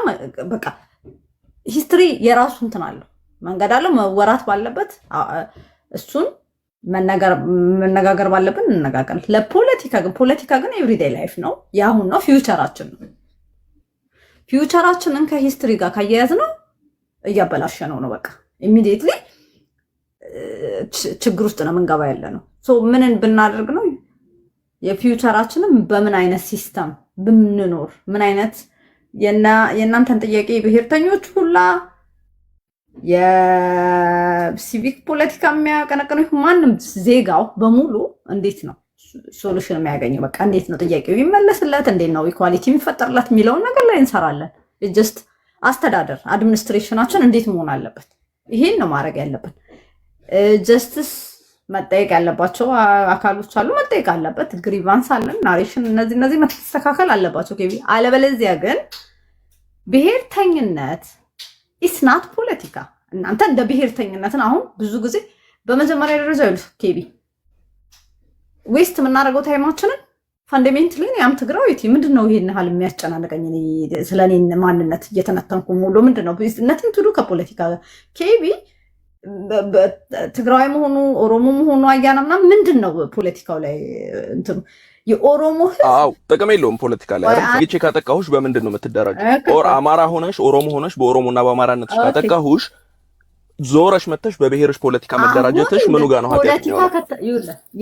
በቃ ሂስትሪ የራሱ እንትን አለው መንገድ አለው መወራት ባለበት እሱን መነጋገር ባለብን እንነጋገር። ለፖለቲካ ግን ፖለቲካ ግን ኤቭሪዴይ ላይፍ ነው፣ ያሁን ነው፣ ፊውቸራችን ነው። ፊውቸራችንን ከሂስትሪ ጋር ካያያዝ ነው እያበላሸ ነው በቃ ኢሚዲየትሊ ችግር ውስጥ ነው የምንገባ ያለ ነው። ምንን ብናደርግ ነው የፊውቸራችንን በምን አይነት ሲስተም ብንኖር ምን አይነት የእናንተን ጥያቄ ብሔርተኞች ሁላ የሲቪክ ፖለቲካ የሚያቀነቅነው ማንም ዜጋው በሙሉ እንዴት ነው ሶሉሽን የሚያገኘው? በቃ እንዴት ነው ጥያቄው የሚመለስለት? እንዴት ነው ኢኳሊቲ የሚፈጠርለት የሚለውን ነገር ላይ እንሰራለን። ጀስት አስተዳደር አድሚኒስትሬሽናችን እንዴት መሆን አለበት? ይሄን ነው ማድረግ ያለብን። ጀስትስ መጠየቅ ያለባቸው አካሎች አሉ፣ መጠየቅ አለበት። ግሪቫንስ አለን፣ ናሬሽን፣ እነዚህ መስተካከል አለባቸው። አለበለዚያ ግን ብሔርተኝነት ኢስናት ፖለቲካ። እናንተ እንደ ብሔርተኝነትን አሁን ብዙ ጊዜ በመጀመሪያ ደረጃ ይሉ ኬቢ ዌስት የምናደርገው ታይማችንን ፋንዳሜንታሊ ያም ትግራዊት ምንድነው ይሄን ያህል የሚያስጨናንቀኝ ስለኔ ማንነት እየተነተንኩ ሙሉ ምንድነው ነቲንግ ቱ ዱ ከፖለቲካ ኬቢ ትግራዊ መሆኑ ኦሮሞ መሆኑ አያና ምናምን ምንድነው ፖለቲካው ላይ እንትኑ የኦሮሞ ህዝብ ጥቅም የለውም ፖለቲካ ላይ አይደል? ይቺ ካጠቃሁሽ በምንድን ነው የምትደራጀው? ኦር አማራ ሆነሽ ኦሮሞ ሆነሽ በኦሮሞና በአማራነትሽ ካጠቃሁሽ ዞረሽ መተሽ በብሔርሽ ፖለቲካ መደራጀትሽ ምኑ ጋር ነው ኃጢአት ነው?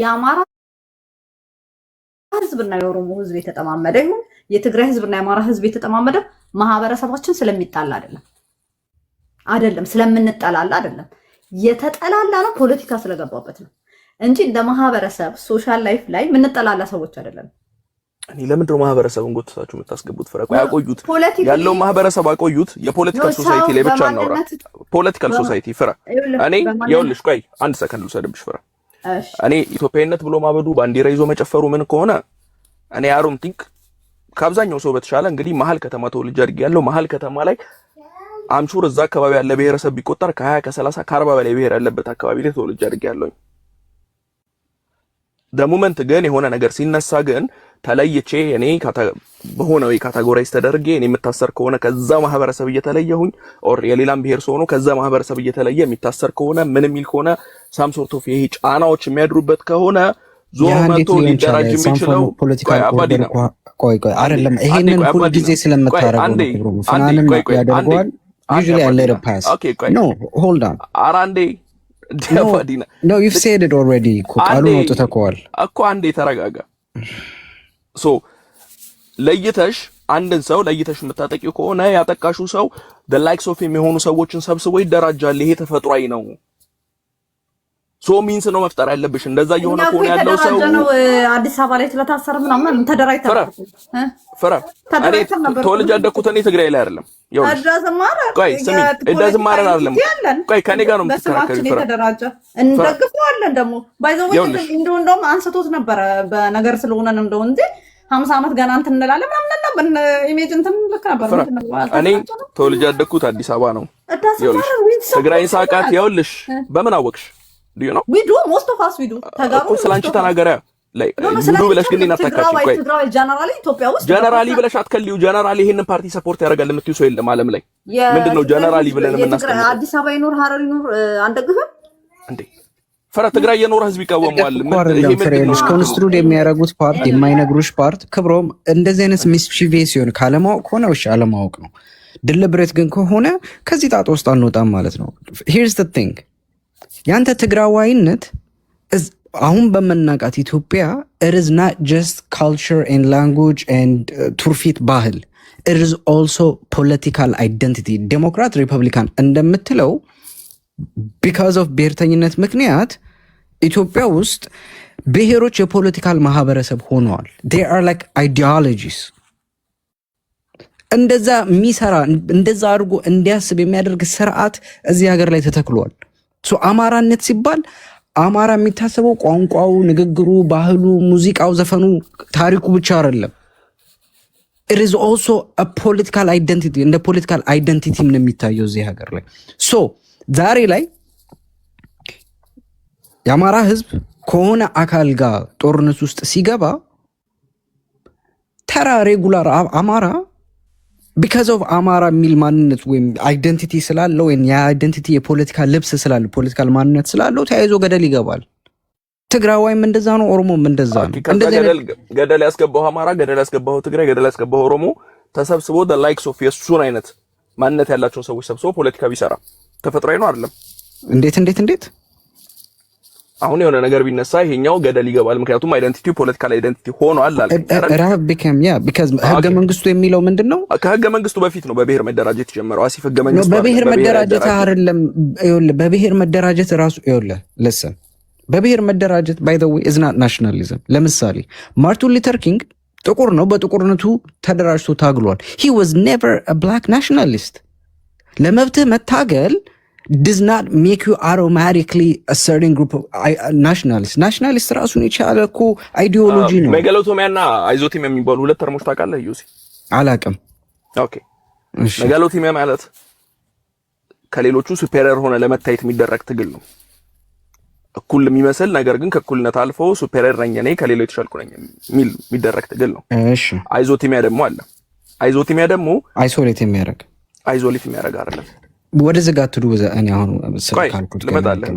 የአማራ ህዝብና የኦሮሞ ህዝብ የተጠማመደ ይሁን የትግራይ ህዝብና የአማራ ህዝብ የተጠማመደ ማህበረሰባችን ስለሚጣላ አይደለም ስለምንጠላላ አይደለም የተጠላላ ነው ፖለቲካ ስለገባበት ነው እንጂ እንደ ማህበረሰብ ሶሻል ላይፍ ላይ ምንጠላላ ሰዎች አይደለም። እኔ ለምንድን ነው ማህበረሰቡን ጎትታችሁ የምታስገቡት? ፍረቁ ያቆዩት ያለው ማህበረሰብ አቆዩት። የፖለቲካል ሶሳይቲ ላይ ብቻ እናውራ። ፖለቲካል ሶሳይቲ ፍራ። እኔ ይኸውልሽ ቆይ አንድ ሰከንድ ልውሰድብሽ ፍራ። እኔ ኢትዮጵያዊነት ብሎ ማበዱ ባንዲራ ይዞ መጨፈሩ ምን ከሆነ እኔ አሮን ቲንክ ከአብዛኛው ሰው በተሻለ እንግዲህ መሀል ከተማ ተወልጄ አድጌያለሁ። መሀል ከተማ ላይ አምሹር እዛ አካባቢ ያለ ብሔረሰብ ቢቆጠር ከ20 ከ30 ከ40 በላይ ብሔር ያለበት አካባቢ ላይ ተወልጄ አድጌያለሁ። ደሞመንት ግን የሆነ ነገር ሲነሳ ግን ተለይቼ እኔ በሆነ ወይ ካታጎራይዝ ተደርጌ እኔ የምታሰር ከሆነ ከዛ ማህበረሰብ እየተለየሁኝ ኦር የሌላም ብሔር ሰው ነው ከዛ ማህበረሰብ እየተለየ የሚታሰር ከሆነ ምን የሚል ከሆነ ሳም ሶርት ኦፍ ይሄ ጫናዎች የሚያድሩበት ከሆነ ዞር መጥቶ ሊደራጅ የሚችለው ፖለቲካል ኦርደር ቆይ አይደለም። ይሄንን ሁሉ ጊዜ ስለምታረጋው ነው ፍናንም ያደርገዋል usually I let it pass. Okay, no hold on አራንዴ no you've said it already ቃሉ ነው ተተኳል እኮ አንዴ ተረጋጋ። ሶ ለይተሽ አንድን ሰው ለይተሽ የምታጠቂው ከሆነ ያጠቃሹ ሰው the likes of የሚሆኑ ሰዎችን ሰብስቦ ይደራጃል። ይሄ ተፈጥሯዊ ነው። ሶ ሚንስ ነው መፍጠር ያለብሽ። እንደዛ የሆነ ከሆነ ያለው ሰው አዲስ አበባ ላይ ስለታሰረ ምናምን ተደራጅተው ፍራ እኔ ተወልጄ ያደኩት እኔ ትግራይ ላይ አይደለም። ቆይ ስሚ እንደዝማረን አይደለም። ቆይ ከኔ ጋር ነው የምትከራከሪው። ፍራ ተደራጀ እንደግፈዋለን ደግሞ ባይዘው እንደውም አንስቶት ነበረ በነገር ስለሆነ ነው እንደው እንጂ 50 ዓመት ገና እንትን እንላለን ምናምን ነበር ኢሜጅ እንትን ልክ ነበር። እኔ ተወልጄ ያደኩት አዲስ አበባ ነው። ይኸውልሽ ትግራይን ሳቃት ይኸውልሽ በምን አወቅሽ? ዱ ዩ ኖ ዊ ዱ ሞስት ኦፍ አስ ዊ ዱ ተጋሩ ስላንቺ ተናገረ ላይ ዱ ብለሽ ግን እናታካሽ ቆይ ጀነራሊ ኢትዮጵያ ውስጥ ጀነራሊ ብለሽ አትከልዩ። ጀነራሊ ይሄንን ፓርቲ ሰፖርት ያደርጋል የምትዩ ሰው የለም ዓለም ላይ። ምንድነው ጀነራሊ ብለን የምናስቀምጠው? አዲስ አበባ ይኖር ሐረር ይኖር አንደግፍም እንዴ? ፈራ ትግራይ የኖር ህዝብ ይቃወማል። ይሄ ምንድነው ኮንስትሩድ የሚያደርጉት ፓርቲ የማይነግሩሽ ፓርቲ ክብሮም እንደዚህ አይነት ሚስቺቬስ ሲሆን ካለማወቅ ሆነ እሺ አለማወቅ ነው። ድልብረት ግን ከሆነ ከዚህ ጣጣ ውስጥ አንወጣም ማለት ነው። here's the thing ያንተ ትግራዋይነት አሁን በመናቃት ኢትዮጵያ it is not just culture and language and ቱርፊት ባህል it is also political identity ዴሞክራት ሪፐብሊካን እንደምትለው because of ብሔርተኝነት ምክንያት ኢትዮጵያ ውስጥ ብሔሮች የፖለቲካል ማህበረሰብ ሆነዋል። they are like ideologies እንደዛ የሚሰራ እንደዛ አድርጎ እንዲያስብ የሚያደርግ ስርዓት እዚህ ሀገር ላይ ተተክሏል። አማራነት ሲባል አማራ የሚታሰበው ቋንቋው፣ ንግግሩ፣ ባህሉ፣ ሙዚቃው፣ ዘፈኑ፣ ታሪኩ ብቻ አይደለም። it is also a political identity እንደ ፖለቲካል አይደንቲቲም ነው የሚታየው እዚህ ሀገር ላይ። ዛሬ ላይ የአማራ ህዝብ ከሆነ አካል ጋር ጦርነት ውስጥ ሲገባ ተራ ሬጉላር አማራ ቢካዝ ኦፍ አማራ የሚል ማንነት ወይም አይደንቲቲ ስላለው ወይም የአይደንቲቲ የፖለቲካ ልብስ ስላለው ፖለቲካል ማንነት ስላለው ተያይዞ ገደል ይገባል። ትግራዋይም እንደዛ ነው፣ ኦሮሞም እንደዛ ነው። ገደል ያስገባው አማራ፣ ገደል ያስገባው ትግራይ፣ ገደል ያስገባው ኦሮሞ ተሰብስቦ the likes of የሱን አይነት ማንነት ያላቸው ሰዎች ሰብስቦ ፖለቲካ ቢሰራ ተፈጥሯዊ ነው አይደለም? እንዴት አሁን የሆነ ነገር ቢነሳ ይሄኛው ገደል ይገባል። ምክንያቱም አይደንቲቲው ፖለቲካል አይደንቲቲ ሆኗል አለ ራብ ቢከም ያ ቢካዝ ህገ መንግስቱ የሚለው ምንድነው? ከህገ መንግስቱ በፊት ነው በብሔር መደራጀት የጀመረው። አሲፍ ህገ መንግስቱ በብሔር መደራጀት አይደለም። ይኸውልህ በብሔር መደራጀት ራሱ ይኸውልህ ለሰን በብሔር መደራጀት by the way is not nationalism። ለምሳሌ ማርቲን ሉተር ኪንግ ጥቁር ነው፣ በጥቁርነቱ ተደራጅቶ ታግሏል። he was never a black nationalist። ለመብትህ መታገል does not make you automatically a certain group of nationalist ራሱን የቻለ እኮ አይዲዮሎጂ ነው። ሜጋሎቶሚያና አይዞቲሚያ የሚባሉ ሁለት ተርሞች ታውቃለህ? ዩሲ አላውቅም። ኦኬ ሜጋሎቶሚያ ማለት ከሌሎቹ ሱፔሪየር ሆነ ለመታየት የሚደረግ ትግል ነው። እኩል የሚመስል ነገር ግን ከእኩልነት አልፎ ሱፔሪየር ነኝ እኔ ከሌሎች የተሻልኩ ነኝ የሚል የሚደረግ ትግል ነው። እሺ አይዞቲሚያ ደግሞ አለ። አይዞቲሚያ ደግሞ አይሶሌት የሚያደርግ አይደለም። ወደ ዘጋት ዱ እኔ አሁን ካልኩት ልመጣለህ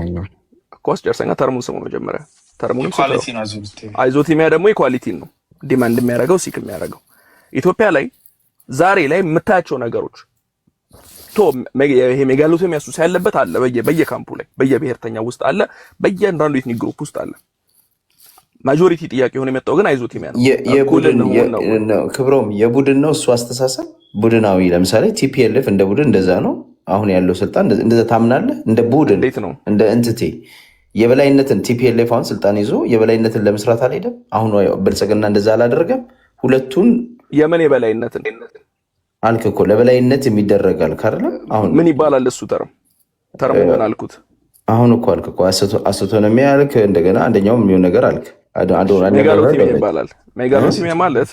እኮ አስጨርሰኛ። ተርሙን ስሙ መጀመሪያ። ተርሙን አይዞቲሚያ ደግሞ ኢኳሊቲ ነው ዲማንድ የሚያደርገው ሲክ የሚያደርገው። ኢትዮጵያ ላይ ዛሬ ላይ የምታያቸው ነገሮች ይሄ ሜጋሎቶሚያ ሱስ ያለበት አለ በየካምፑ ላይ በየብሔርተኛ ውስጥ አለ፣ በየአንዳንዱ ኤትኒክ ግሩፕ ውስጥ አለ። ማጆሪቲ ጥያቄ ሆነ የመጣው ግን አይዞቲሚያ ነው። ክብሮም የቡድን ነው እሱ አስተሳሰብ ቡድናዊ። ለምሳሌ ቲፒኤልኤፍ እንደ ቡድን እንደዛ ነው። አሁን ያለው ስልጣን እንደዛ ታምናለህ? እንደ ቡድን እንደ ኤንቲቲ የበላይነትን ቲፒኤልኤፍ አሁን ስልጣን ይዞ የበላይነትን ለመስራት አልሄደም። አሁን ብልጽግና እንደዛ አላደረገም። ሁለቱን የምን የበላይነትን አልክ እኮ ለበላይነት የሚደረግ አልክ አይደለም? አሁን ምን ይባላል እሱ ተርም ምን አልኩት? አሁን እኮ አልክ እኮ አስቶኖሚ አልክ። እንደገና አንደኛው የሚሆን ነገር አልክ። ሜጋሎቲሚያ ይባላል። ሜጋሎቲሚያ ማለት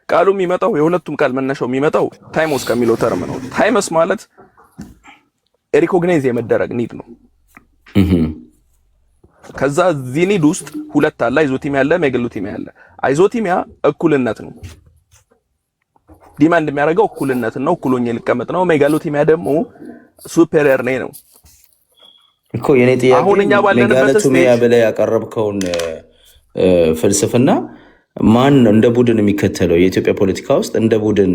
ቃሉ የሚመጣው የሁለቱም ቃል መነሻው የሚመጣው ታይሞስ ከሚለው ተርም ነው። ታይመስ ማለት ሪኮግናይዝ የመደረግ ኒድ ነው። ከዛ እዚህ ኒድ ውስጥ ሁለት አለ፣ አይዞቲሚያ አለ፣ ሜጋሎቲሚያ አለ። አይዞቲሚያ እኩልነት ነው፣ ዲማንድ የሚያደርገው እኩልነት ነው፣ እኩሎኝ ልቀመጥ ነው። ሜጋሎቲሚያ ደግሞ ሱፔሪየር ነኝ ነው እኮ የኔ ጥያቄ። አሁን እኛ ሜጋሎቲሚያ በላይ ያቀረብከውን ፍልስፍና ማን ነው እንደ ቡድን የሚከተለው? የኢትዮጵያ ፖለቲካ ውስጥ እንደ ቡድን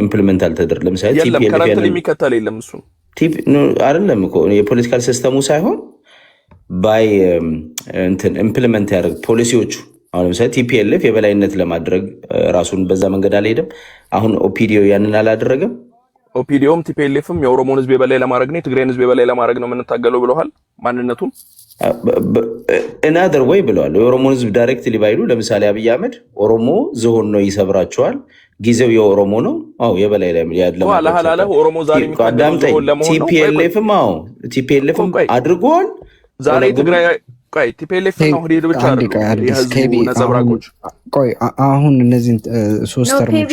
ኢምፕሊመንት አልተደረገ። ለምሳሌ ቲፒኤልኤፍ የሚከተል የለም። እሱ አይደለም እኮ የፖለቲካል ሲስተሙ ሳይሆን ባይ እንትን ኢምፕሊመንት ያደርግ ፖሊሲዎቹ። አሁን ለምሳሌ ቲፒኤልኤፍ የበላይነት ለማድረግ ራሱን በዛ መንገድ አልሄደም። አሁን ኦፒዲዮ ያንን አላደረገም። ኦፒዲዮም ቲፒኤልኤፍም የኦሮሞን ህዝብ የበላይ ለማድረግ ነው፣ የትግራይን ህዝብ የበላይ ለማድረግ ነው የምንታገለው ብለዋል። ማንነቱም ኢናደር ወይ ብለዋል። የኦሮሞን ህዝብ ዳይሬክትሊ ባይሉ ለምሳሌ አብይ አህመድ ኦሮሞ ዝሆን ነው ይሰብራቸዋል፣ ጊዜው የኦሮሞ ነው። አዎ የበላይ ላይ ያለው ኦሮሞ ዛሬ ቲፒኤልኤፍም አድርጓል። ዛሬ ትግራይ ቲፒኤልኤፍ ነው ሄድ ብቻ የህዝቡ ነጸብራቆች። ቆይ አሁን እነዚህን ሶስት ተርሞች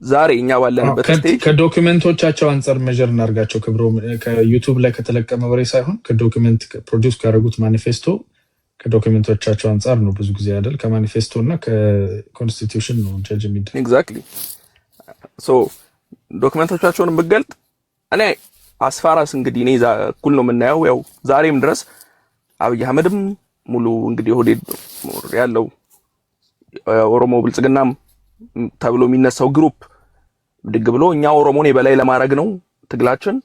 ዛሬ እኛ ባለንበት ከዶክመንቶቻቸው አንጻር ሜጀር እናርጋቸው። ክብሮም ከዩቱብ ላይ ከተለቀመ ወሬ ሳይሆን ከዶክመንት ፕሮዲውስ ካደረጉት ማኒፌስቶ ከዶክመንቶቻቸው አንጻር ነው። ብዙ ጊዜ አይደል ከማኒፌስቶ እና ከኮንስቲቱሽን ነው ጀጅ የሚደረግ። ኤግዛክትሊ ሶ ዶክመንቶቻቸውን ብገልጥ እኔ አስፋራስ እንግዲህ እኔ እኩል ነው የምናየው። ያው ዛሬም ድረስ አብይ አህመድም ሙሉ እንግዲህ ሆዴድ ያለው ኦሮሞ ብልጽግናም ተብሎ የሚነሳው ግሩፕ ድግ ብሎ እኛ ኦሮሞን የበላይ ለማድረግ ነው ትግላችን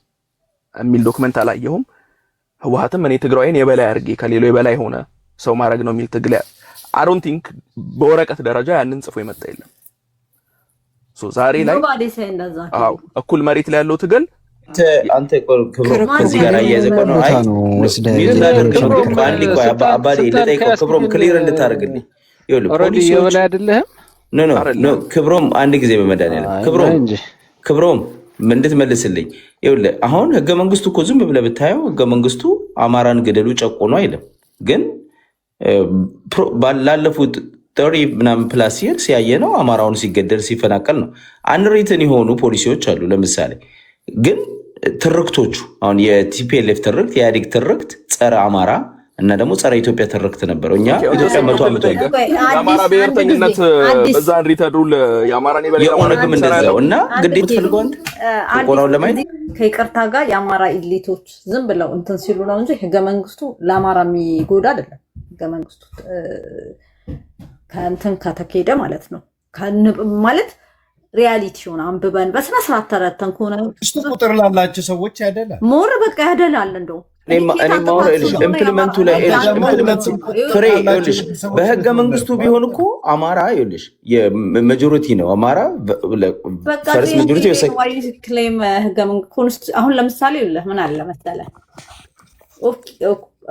የሚል ዶክመንት አላየሁም። ህወሓትም እኔ ትግራይን የበላይ አድርጌ ከሌላው የበላይ ሆነ ሰው ማድረግ ነው የሚል ትግል አይ ዶንት ቲንክ በወረቀት ደረጃ ያንን ጽፎ የመጣ የለም። ሶ ዛሬ ላይ አዎ እኩል መሬት ላይ ያለው ትግል አንተ ከዚህ ጋር አያይዘህ ነው አባዴ ለጠይቀው ክብሮም ክሊር እንድታደርግልኝ የበላይ አይደለህም። ኖ ክብሮም አንድ ጊዜ በመድኃኒዓለም ክብሮም እንድትመልስልኝ። ይኸውልህ አሁን ህገ መንግስቱ እኮ ዝም ብለህ ብታየው ህገ መንግስቱ አማራን ገደሉ ጨቆኑ አይልም። ግን ላለፉት 30 ምናምን ፕላስ ይርስ ያየነው አማራውን ሲገደል ሲፈናቀል ነው። አንሪትን የሆኑ ፖሊሲዎች አሉ። ለምሳሌ ግን ትርክቶቹ አሁን የቲፒኤልኤፍ ትርክት የኢህአዴግ ትርክት ጸረ አማራ እና ደግሞ ጸረ ኢትዮጵያ ትርክት ነበረው። እኛ ኢትዮጵያ 100 ዓመት የአማራ ብሔርተኝነት በዛ ሪተሩል የአማራን የኦነግም እንደዛው እና ግዴታ ፈልጓል ቆራውን ለማየት ከይቅርታ ጋር የአማራ ኢሊቶች ዝም ብለው እንትን ሲሉ ነው እንጂ ህገ መንግስቱ ለአማራ የሚጎዳ አይደለም። ህገ መንግስቱ ከእንትን ከተኬደ ማለት ነው ማለት ሪያሊቲውን አንብበን በስነ ስርዓት ተረተን ከሆነ ቁጥር ላላቸው ሰዎች ያደላል ሞር በቃ ያደላል እንደው ኢምፕሊመንቱ ላይ ፍሬ ይኸውልሽ በህገ መንግስቱ ቢሆን እኮ አማራ ይኸውልሽ የማጆሪቲ ነው። አማራ ፈርስት ማጆሪቲ ክሌም ህገ መንግስቱ አሁን ለምሳሌ ይኸውልህ ምን አለ መሰለህ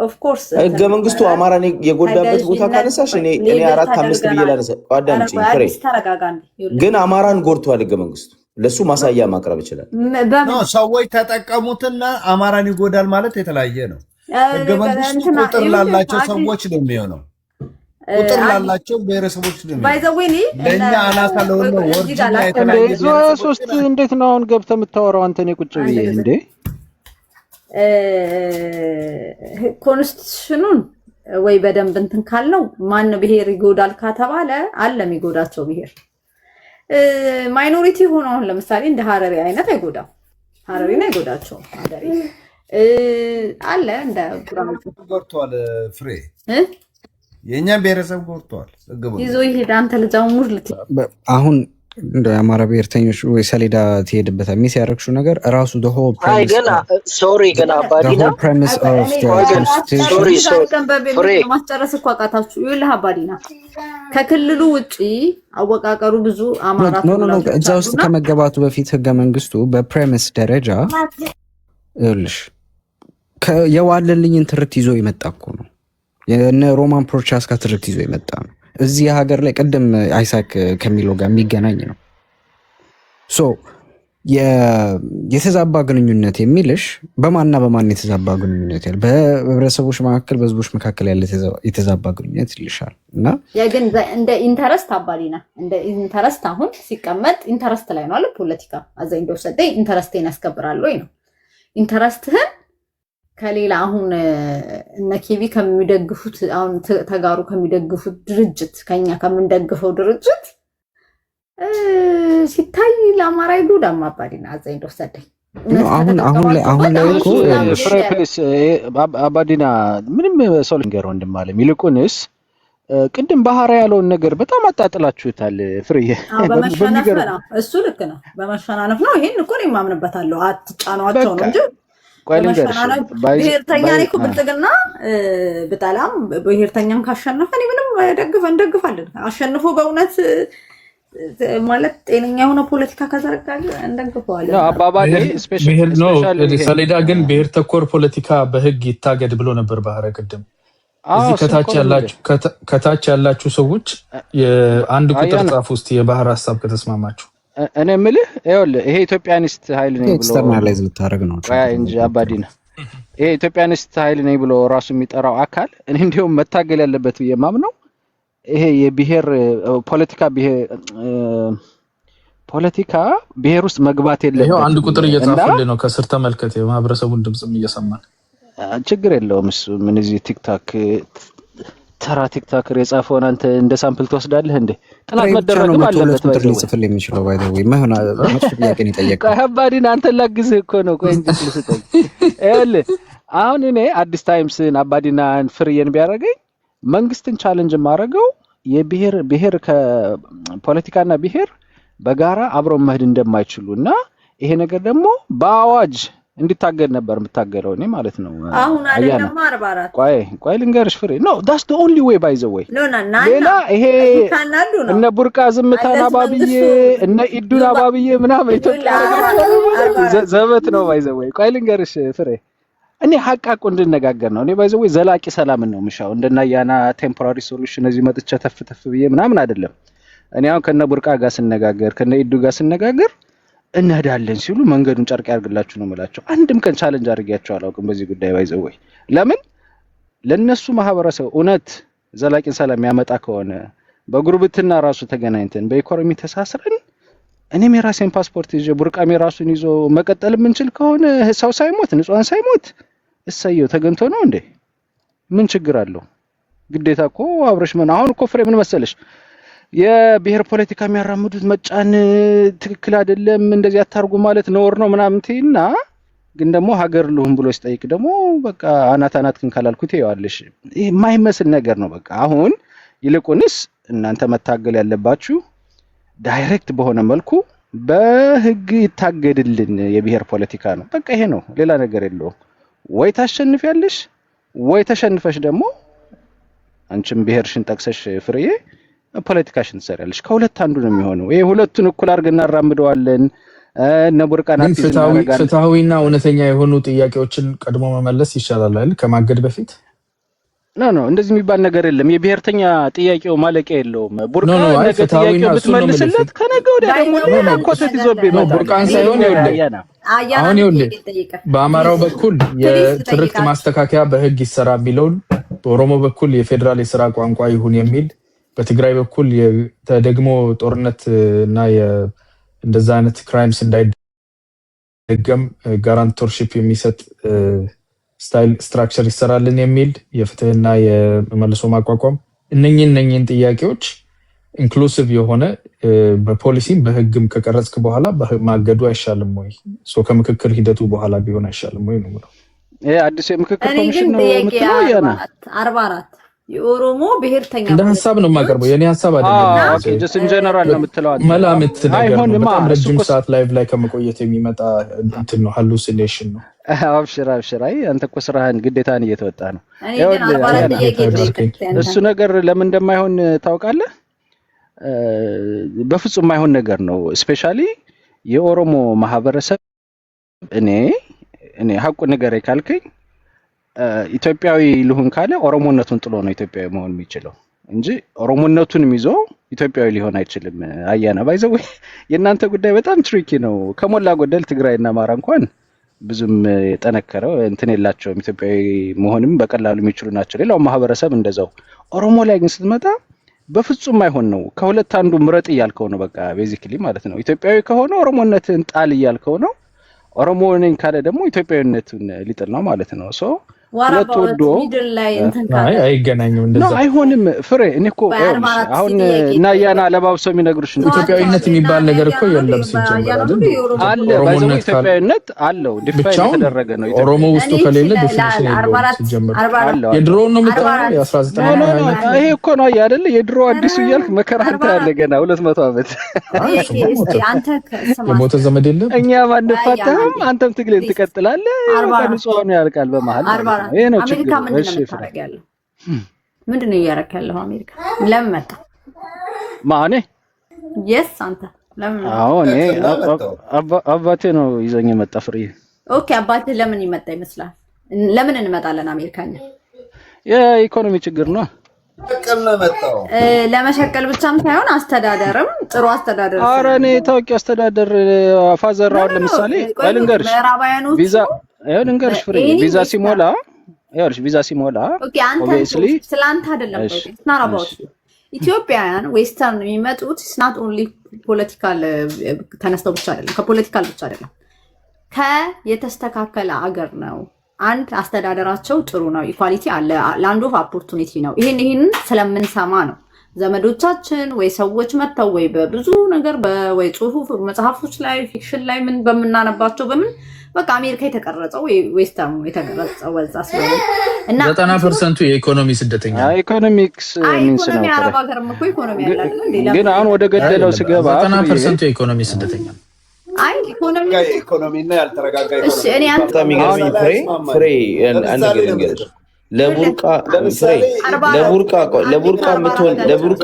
ኦፍ ኮርስ ህገ መንግስቱ አማራን የጎዳበት ቦታ ካነሳሽ እኔ 4-5 ብዬ ላነሳ አዳምጪ ፍሬ ግን አማራን ጎድቷል ህገ መንግስቱ ለሱ ማሳያ ማቅረብ ይችላል። ሰዎች ተጠቀሙትና አማራን ይጎዳል ማለት የተለያየ ነው። ህገ መንግስቱ ቁጥር ላላቸው ሰዎች ነው የሚሆነው። ቁጥር ላላቸው ብሔረሰቦች ነው ለእኛ አናሳ ለሆነ ወርጅና የተለያየ ሶስት እንዴት ነው አሁን ገብተህ የምታወራው አንተ? እኔ ቁጭ ብዬ እንዴ ኮንስቲቱሽኑን ወይ በደንብ እንትን ካልነው ማን ብሔር ይጎዳል ከተባለ አለ የሚጎዳቸው ብሔር ማይኖሪቲ ሆኖ አሁን ለምሳሌ እንደ ሀረሪ አይነት አይጎዳም። ሀረሪን አይጎዳቸውም። ሀረሪ አለ እንደ ጎርቷል ፍሬ የእኛን ብሔረሰብ ጎርቷል ይዞ ይሄድ አንተ ልጃው ሙር አሁን እንደ አማራ ብሔርተኞች ወይ ሰሌዳ ትሄድበታል ሚስ ያደረግሽው ነገር ራሱ the whole premise ገና ሶሪ ገና አባዲና premise of the constitution ማስጨረስ እኮ አቃታችሁ ይልህ አባዲና ከክልሉ ውጪ አወቃቀሩ ብዙ አማራ ነው እዛ ውስጥ ከመገባቱ በፊት ህገ መንግስቱ በፕሬሚስ ደረጃ ይልሽ የዋለልኝን ትርክት ይዞ የመጣ እኮ ነው። የነ ሮማን ፕሮቻስካ ትርክት ይዞ የመጣ ነው። እዚህ ሀገር ላይ ቀደም አይሳክ ከሚለው ጋር የሚገናኝ ነው። ሶ የተዛባ ግንኙነት የሚልሽ በማንና በማን የተዛባ ግንኙነት ያለ በህብረተሰቦች መካከል በህዝቦች መካከል ያለ የተዛባ ግንኙነት ይልሻል። እና ግን እንደ ኢንተረስት አባሊና እንደ ኢንተረስት አሁን ሲቀመጥ ኢንተረስት ላይ ነው አለ ፖለቲካ አዛኝ እንደወሰደ ኢንተረስቴን ያስከብራል ወይ ነው ኢንተረስትህን ከሌላ አሁን እነ ኬቢ ከሚደግፉት አሁን ተጋሩ ከሚደግፉት ድርጅት ከኛ ከምንደግፈው ድርጅት ሲታይ ለአማራ ይጎዳል አባዲና አዛኝ እንደወሰደኝ አሁን ላይ እኮ ፍሬፕስ አባዲና ምንም ሰው ልንገር ወንድም አለ ይልቁንስ ቅድም ባህራ ያለውን ነገር በጣም አጣጥላችሁታል። ፍሬዬ በመሸናነፍ ነው እሱ ልክ ነው። በመሸናነፍ ነው ይሄን እኮ ነው የማምንበታለሁ። አትጫኗቸው ነው እንጂ ብሔርተኛ እኮ ብልጽግና ብጠላም ብሔርተኛን ካሸነፈ ምንም እንደግፋለን። አሸንፎ በእውነት ማለት ጤነኛ የሆነ ፖለቲካ ከዘረጋል እንደግፈዋለን። አባባሌ ስፔሻሊ ሰሌዳ ግን ብሔር ተኮር ፖለቲካ በህግ ይታገድ ብሎ ነበር ባህረ ቅድም። እዚህ ከታች ያላችሁ ሰዎች የአንድ ቁጥር ጻፍ ውስጥ የባህር ሐሳብ ከተስማማችሁ እኔ የምልህ ይኸውልህ ይሄ ኢትዮጵያኒስት ኃይል ነኝ ብሎ ኤክስተርናላይዝ ልታረግ ነው እንጂ አባዲና ይሄ ኢትዮጵያኒስት ኃይል ነኝ ብሎ ራሱ የሚጠራው አካል እኔ እንደውም መታገል ያለበት የማምነው ይሄ የብሔር ፖለቲካ ብሔር ውስጥ መግባት የለበትም። ይሄው አንድ ቁጥር እየጻፈልኝ ነው ከስር ተመልከተ የማህበረሰቡን ድምጽም እየሰማን ችግር የለውም እሱ ምን እዚህ ቲክቶክ ተራ ቲክቶከር የጻፈውን አንተ እንደ ሳምፕል ትወስዳለህ እንዴ? ጥናት መደረግም አለበት ቁጥር ሊጽፍልኝ የሚችለው ባይ ዘ ወይ ማህና ጥያቄ ነው የጠየቀው። ከባዲና አንተ ላግዝህ እኮ ነው ቆይ እንጂ ልስጠኝ እልህ አሁን እኔ አዲስ ታይምስን አባዲናን ፍሬየን ቢያረጋኝ መንግስትን ቻሌንጅ ማረገው የብሔር ከፖለቲካና ብሔር በጋራ አብረው መሄድ እንደማይችሉና ይሄ ነገር ደግሞ በአዋጅ እንዲታገድ ነበር የምታገለው እኔ ማለት ነው። አሁን አይደለም 44 ቆይ ልንገርሽ ፍሬ no that's the only way by the way ሌላ ይሄ እነ ቡርቃ ዝምታና ባብዬ እነ ኢዱና ባብዬ ምናምን ኢትዮጵያ ዘበት ነው by the way ቆይ ልንገርሽ ፍሬ እኔ ሐቃቁ እንድነጋገር ነው። እኔ by the way ዘላቂ ሰላም ነው ምሻው እንደና ያና ቴምፖራሪ ሶሉሽን እዚህ መጥቻ ተፍተፍ ብዬ ምናምን አይደለም። እኔ አሁን ከነ ቡርቃ ጋር ስነጋገር ከነ ኢዱ ጋር ስነጋገር እንሄዳለን ሲሉ መንገዱን ጨርቅ ያርግላችሁ ነው የምላቸው። አንድም ቀን ቻሌንጅ አድርጌያቸው አላውቅም በዚህ ጉዳይ ባይዘው ወይ ለምን ለነሱ ማህበረሰብ እውነት ዘላቂ ሰላም ያመጣ ከሆነ በጉርብትና ራሱ ተገናኝተን በኢኮኖሚ ተሳስረን እኔም የራሴን ፓስፖርት ይዤ ቡርቃም የራሱን ይዞ መቀጠል የምንችል ከሆነ ሰው ሳይሞት ንጹሃን ሳይሞት እሰየው ተገንቶ ነው እንዴ? ምን ችግር አለው? ግዴታ እኮ አብረሽ ምን አሁን እኮ ፍሬ ምን መሰለሽ የብሔር ፖለቲካ የሚያራምዱት መጫን ትክክል አይደለም፣ እንደዚህ አታርጉ ማለት ነውር ነው ምናምን ትይና ግን ደግሞ ሀገር ልሁን ብሎ ሲጠይቅ ደግሞ በቃ አናት ግን ካላልኩት ይዋልሽ ይሄ የማይመስል ነገር ነው። በቃ አሁን ይልቁንስ እናንተ መታገል ያለባችሁ ዳይሬክት በሆነ መልኩ በህግ ይታገድልን የብሔር ፖለቲካ ነው። በቃ ይሄ ነው፣ ሌላ ነገር የለውም። ወይ ታሸንፊያለሽ ወይ ተሸንፈሽ ደግሞ አንቺም ብሔርሽን ጠቅሰሽ ፍሬ ፖለቲካሽን ትሰሪያለሽ። ከሁለት አንዱ ነው የሚሆነው። ይሄ ሁለቱን እኩል አድርገን እናራምደዋለን። ነቡርቃናት ፍትሃዊና እውነተኛ የሆኑ ጥያቄዎችን ቀድሞ መመለስ ይሻላል አይደል? ከማገድ በፊት ኖ እንደዚህ የሚባል ነገር የለም። የብሔርተኛ ጥያቄው ማለቂያ የለውም። ቡርቃ ነገ ጥያቄው ብትመልስለት ከነገ ወዲያ ደግሞ ሌላ ኮተት ይዞብህ ይመጣል። ቡርቃን ሳይሆን አሁን ይኸውልህ በአማራው በኩል የትርክት ማስተካከያ በህግ ይሰራ የሚለውን፣ በኦሮሞ በኩል የፌዴራል የስራ ቋንቋ ይሁን የሚል፣ በትግራይ በኩል ደግሞ ጦርነት እና እንደዛ አይነት ክራይምስ እንዳይደገም ጋራንቶርሺፕ የሚሰጥ ስታይል ስትራክቸር ይሰራልን የሚል የፍትህና የመልሶ ማቋቋም እነኝን ጥያቄዎች ኢንክሉሲቭ የሆነ በፖሊሲም በህግም ከቀረጽክ በኋላ ማገዱ አይሻልም ወይ? ከምክክር ሂደቱ በኋላ ቢሆን አይሻልም ወይ ነው ማለት? አዲስ የምክክር ኮሚሽን ነው የምትለው ያና 44 የኦሮሞ ብሔርተኛ እንደ ሀሳብ ነው የማቀርበው። የኔ ሀሳብ አይደለም። ኦኬ ጀስት ኢን ጀነራል ነው የምትለው አይደል? መላምት ነገር ነው። በጣም ረጅም ሰዓት ላይቭ ላይ ከመቆየት የሚመጣ እንትን ነው፣ ሃሉሲኔሽን ነው። አብሽር አይ አንተ እኮ ስራህን ግዴታን እየተወጣ ነው። እሱ ነገር ለምን እንደማይሆን ታውቃለህ? በፍጹም የማይሆን ነገር ነው። ስፔሻሊ የኦሮሞ ማህበረሰብ እኔ ሀቁ ነገር ካልከኝ ኢትዮጵያዊ ልሁን ካለ ኦሮሞነቱን ጥሎ ነው ኢትዮጵያዊ መሆን የሚችለው እንጂ ኦሮሞነቱንም ይዞ ኢትዮጵያዊ ሊሆን አይችልም። አያና ባይዘው የእናንተ ጉዳይ በጣም ትሪኪ ነው። ከሞላ ጎደል ትግራይና አማራ እንኳን ብዙም የጠነከረው እንትን የላቸውም። ኢትዮጵያዊ መሆንም በቀላሉ የሚችሉ ናቸው። ሌላው ማህበረሰብ እንደዛው። ኦሮሞ ላይ ግን ስትመጣ በፍጹም አይሆን ነው። ከሁለት አንዱ ምረጥ እያልከው ነው። በቃ ቤዚክሊ ማለት ነው። ኢትዮጵያዊ ከሆነ ኦሮሞነትን ጣል እያልከው ነው። ኦሮሞ ነኝ ካለ ደግሞ ኢትዮጵያዊነቱን ሊጥል ነው ማለት ነው። ሶ ሁለት ወዶ አይገናኙም። እንደዛ አይሆንም። ፍሬ እኔ እኮ አሁን እና ያና ለባብሰው የሚነግሩሽ ኢትዮጵያዊነት የሚባል ነገር እኮ የለም ሲጀምር አለ። ባይዘው ኢትዮጵያዊነት አለው ዲፋይን የተደረገ ነው። ኦሮሞ ውስጥ ከሌለ ዲፊኒሽን የለውም ሲጀምር። የድሮው ነው የምታየው የ19 ይሄ እኮ ነው አይደል? የድሮ አዲሱ እያልክ መከራ አንተ ያለ ገና 200 ዓመት የሞተ ዘመድ የለም። እኛ ማንፋታም አንተም ትግልን ትቀጥላለህ። ንጹሃኑ ያልቃል በመሃል ይሄ ነው ችግሩ። እሺ ምንድን ነው እያደረክ ያለው? አሜሪካ ለምን መጣ? ማኔ የስ አንተ ለምን? አዎ እኔ አባቴ ነው ይዘኝ መጣ። ፍሬ ኦኬ አባቴ ለምን ይመጣ ይመስላል? ለምን እንመጣለን አሜሪካኛ? የኢኮኖሚ ችግር ነው። ለመሸቀል ብቻም ሳይሆን አስተዳደርም ጥሩ አስተዳደር። ኧረ እኔ ታውቂ አስተዳደር ፋዘራውን ለምሳሌ ልንገርሽ ልንገርሽ ፍሬ ቪዛ ሲሞላ ኦኬ አንተ ስላንተ አይደለም ስናራባውት ኢትዮጵያውያን ዌስተርን የሚመጡት ስናት ኦንሊ ፖለቲካል ተነስተው ብቻ አይደለም፣ ከፖለቲካል ብቻ አይደለም፣ የተስተካከለ አገር ነው። አንድ አስተዳደራቸው ጥሩ ነው፣ ኢኳሊቲ አለ፣ ላንድ ኦፍ ኦፖርቹኒቲ ነው። ይሄን ስለምንሰማ ነው ዘመዶቻችን ወይ ሰዎች መተው ወይ በብዙ ነገር ወይ ጽሁፍ መጽሐፎች ላይ ፊክሽን ላይ ምን በመናነባቸው በምን በቃ አሜሪካ የተቀረጸው ወይ ዌስተርን የተቀረጸው ወዛ ስለሆነ እና 90% የኢኮኖሚ ስደተኛ ኢኮኖሚክስ ሚንስ ነው። አረብ ሀገርም እኮ ኢኮኖሚ ያላል እንዴ? ግን አሁን ወደ ገደለው ስገባ 90% የኢኮኖሚ ስደተኛ ኢኮኖሚ እና ያልተረጋጋ እሺ እኔ አንተ ፍሬ አንድ ነገር እንግዲህ ለቡርቃ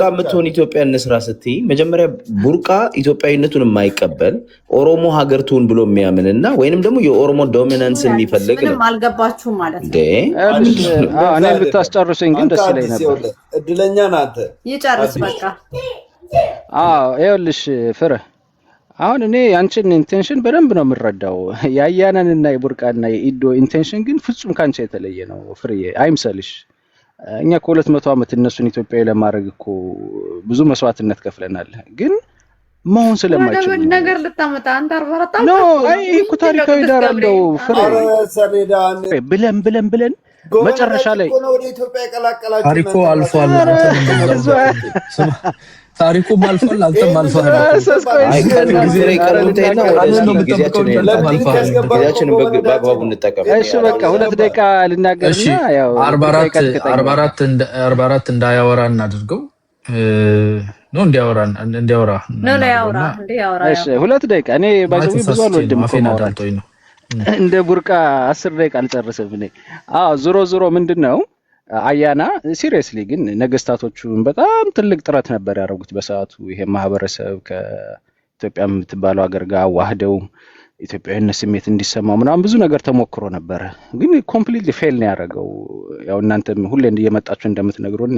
የምትሆን ኢትዮጵያ እንስራ ስትይ መጀመሪያ ቡርቃ ኢትዮጵያዊነቱን የማይቀበል ኦሮሞ ሀገር ትሁን ብሎ የሚያምንና ወይንም ደግሞ የኦሮሞ ዶሚናንስ የሚፈልግ ነው። ምንም አልገባችሁም ማለት ነው። እኔ ብታስጨርሰኝ ግን ደስ ይለኝ ነበር። እድለኛ ናት። ይጨርስ በቃ። ይኸውልሽ ፍሬ አሁን እኔ ያንቺን ኢንቴንሽን በደንብ ነው የምረዳው። ያያናንና የቡርቃና የኢዶ ኢንቴንሽን ግን ፍጹም ካንቺ የተለየ ነው ፍሬ አይምሰልሽ። እኛ ከ200 ዓመት እነሱን ኢትዮጵያዊ ለማድረግ እኮ ብዙ መስዋዕትነት ከፍለናል። ግን መሆን ስለማይችል ነገር ልታመጣ አንተ 44 ነው። አይ እኮ ታሪካዊ ዳራ አለው ፍሬ ብለን መጨረሻ ላይ ወደ ኢትዮጵያ የቀላቀላችሁ ታሪኩ አልፏል። ታሪኩም አልፏል። አንተም አልፏል። ጊዜያችንን በአግባቡ እንጠቀም። እሺ በቃ 2 ደቂቃ ልናገርና ያው 44 እንዳያወራ እናድርገው ነው እንዲያወራ እሺ 2 ደቂቃ እኔ ባይዘው ብዙ አልወድም እኮ ማውራት እንደ ቡርቃ 10 ደቂቃ አልጨርስም እኔ። ዞሮ ምንድነው አያና ሲሪየስሊ ግን ነገስታቶቹን በጣም ትልቅ ጥረት ነበር ያደረጉት በሰዓቱ። ይሄ ማህበረሰብ ከኢትዮጵያ የምትባለው ሀገር ጋር ዋህደው ኢትዮጵያዊነት ስሜት እንዲሰማው ምናምን ብዙ ነገር ተሞክሮ ነበር። ግን ኮምፕሊትሊ ፌል ነው ያደረገው። ያው እናንተም ሁሌ እየመጣችሁ እንደምትነግሩን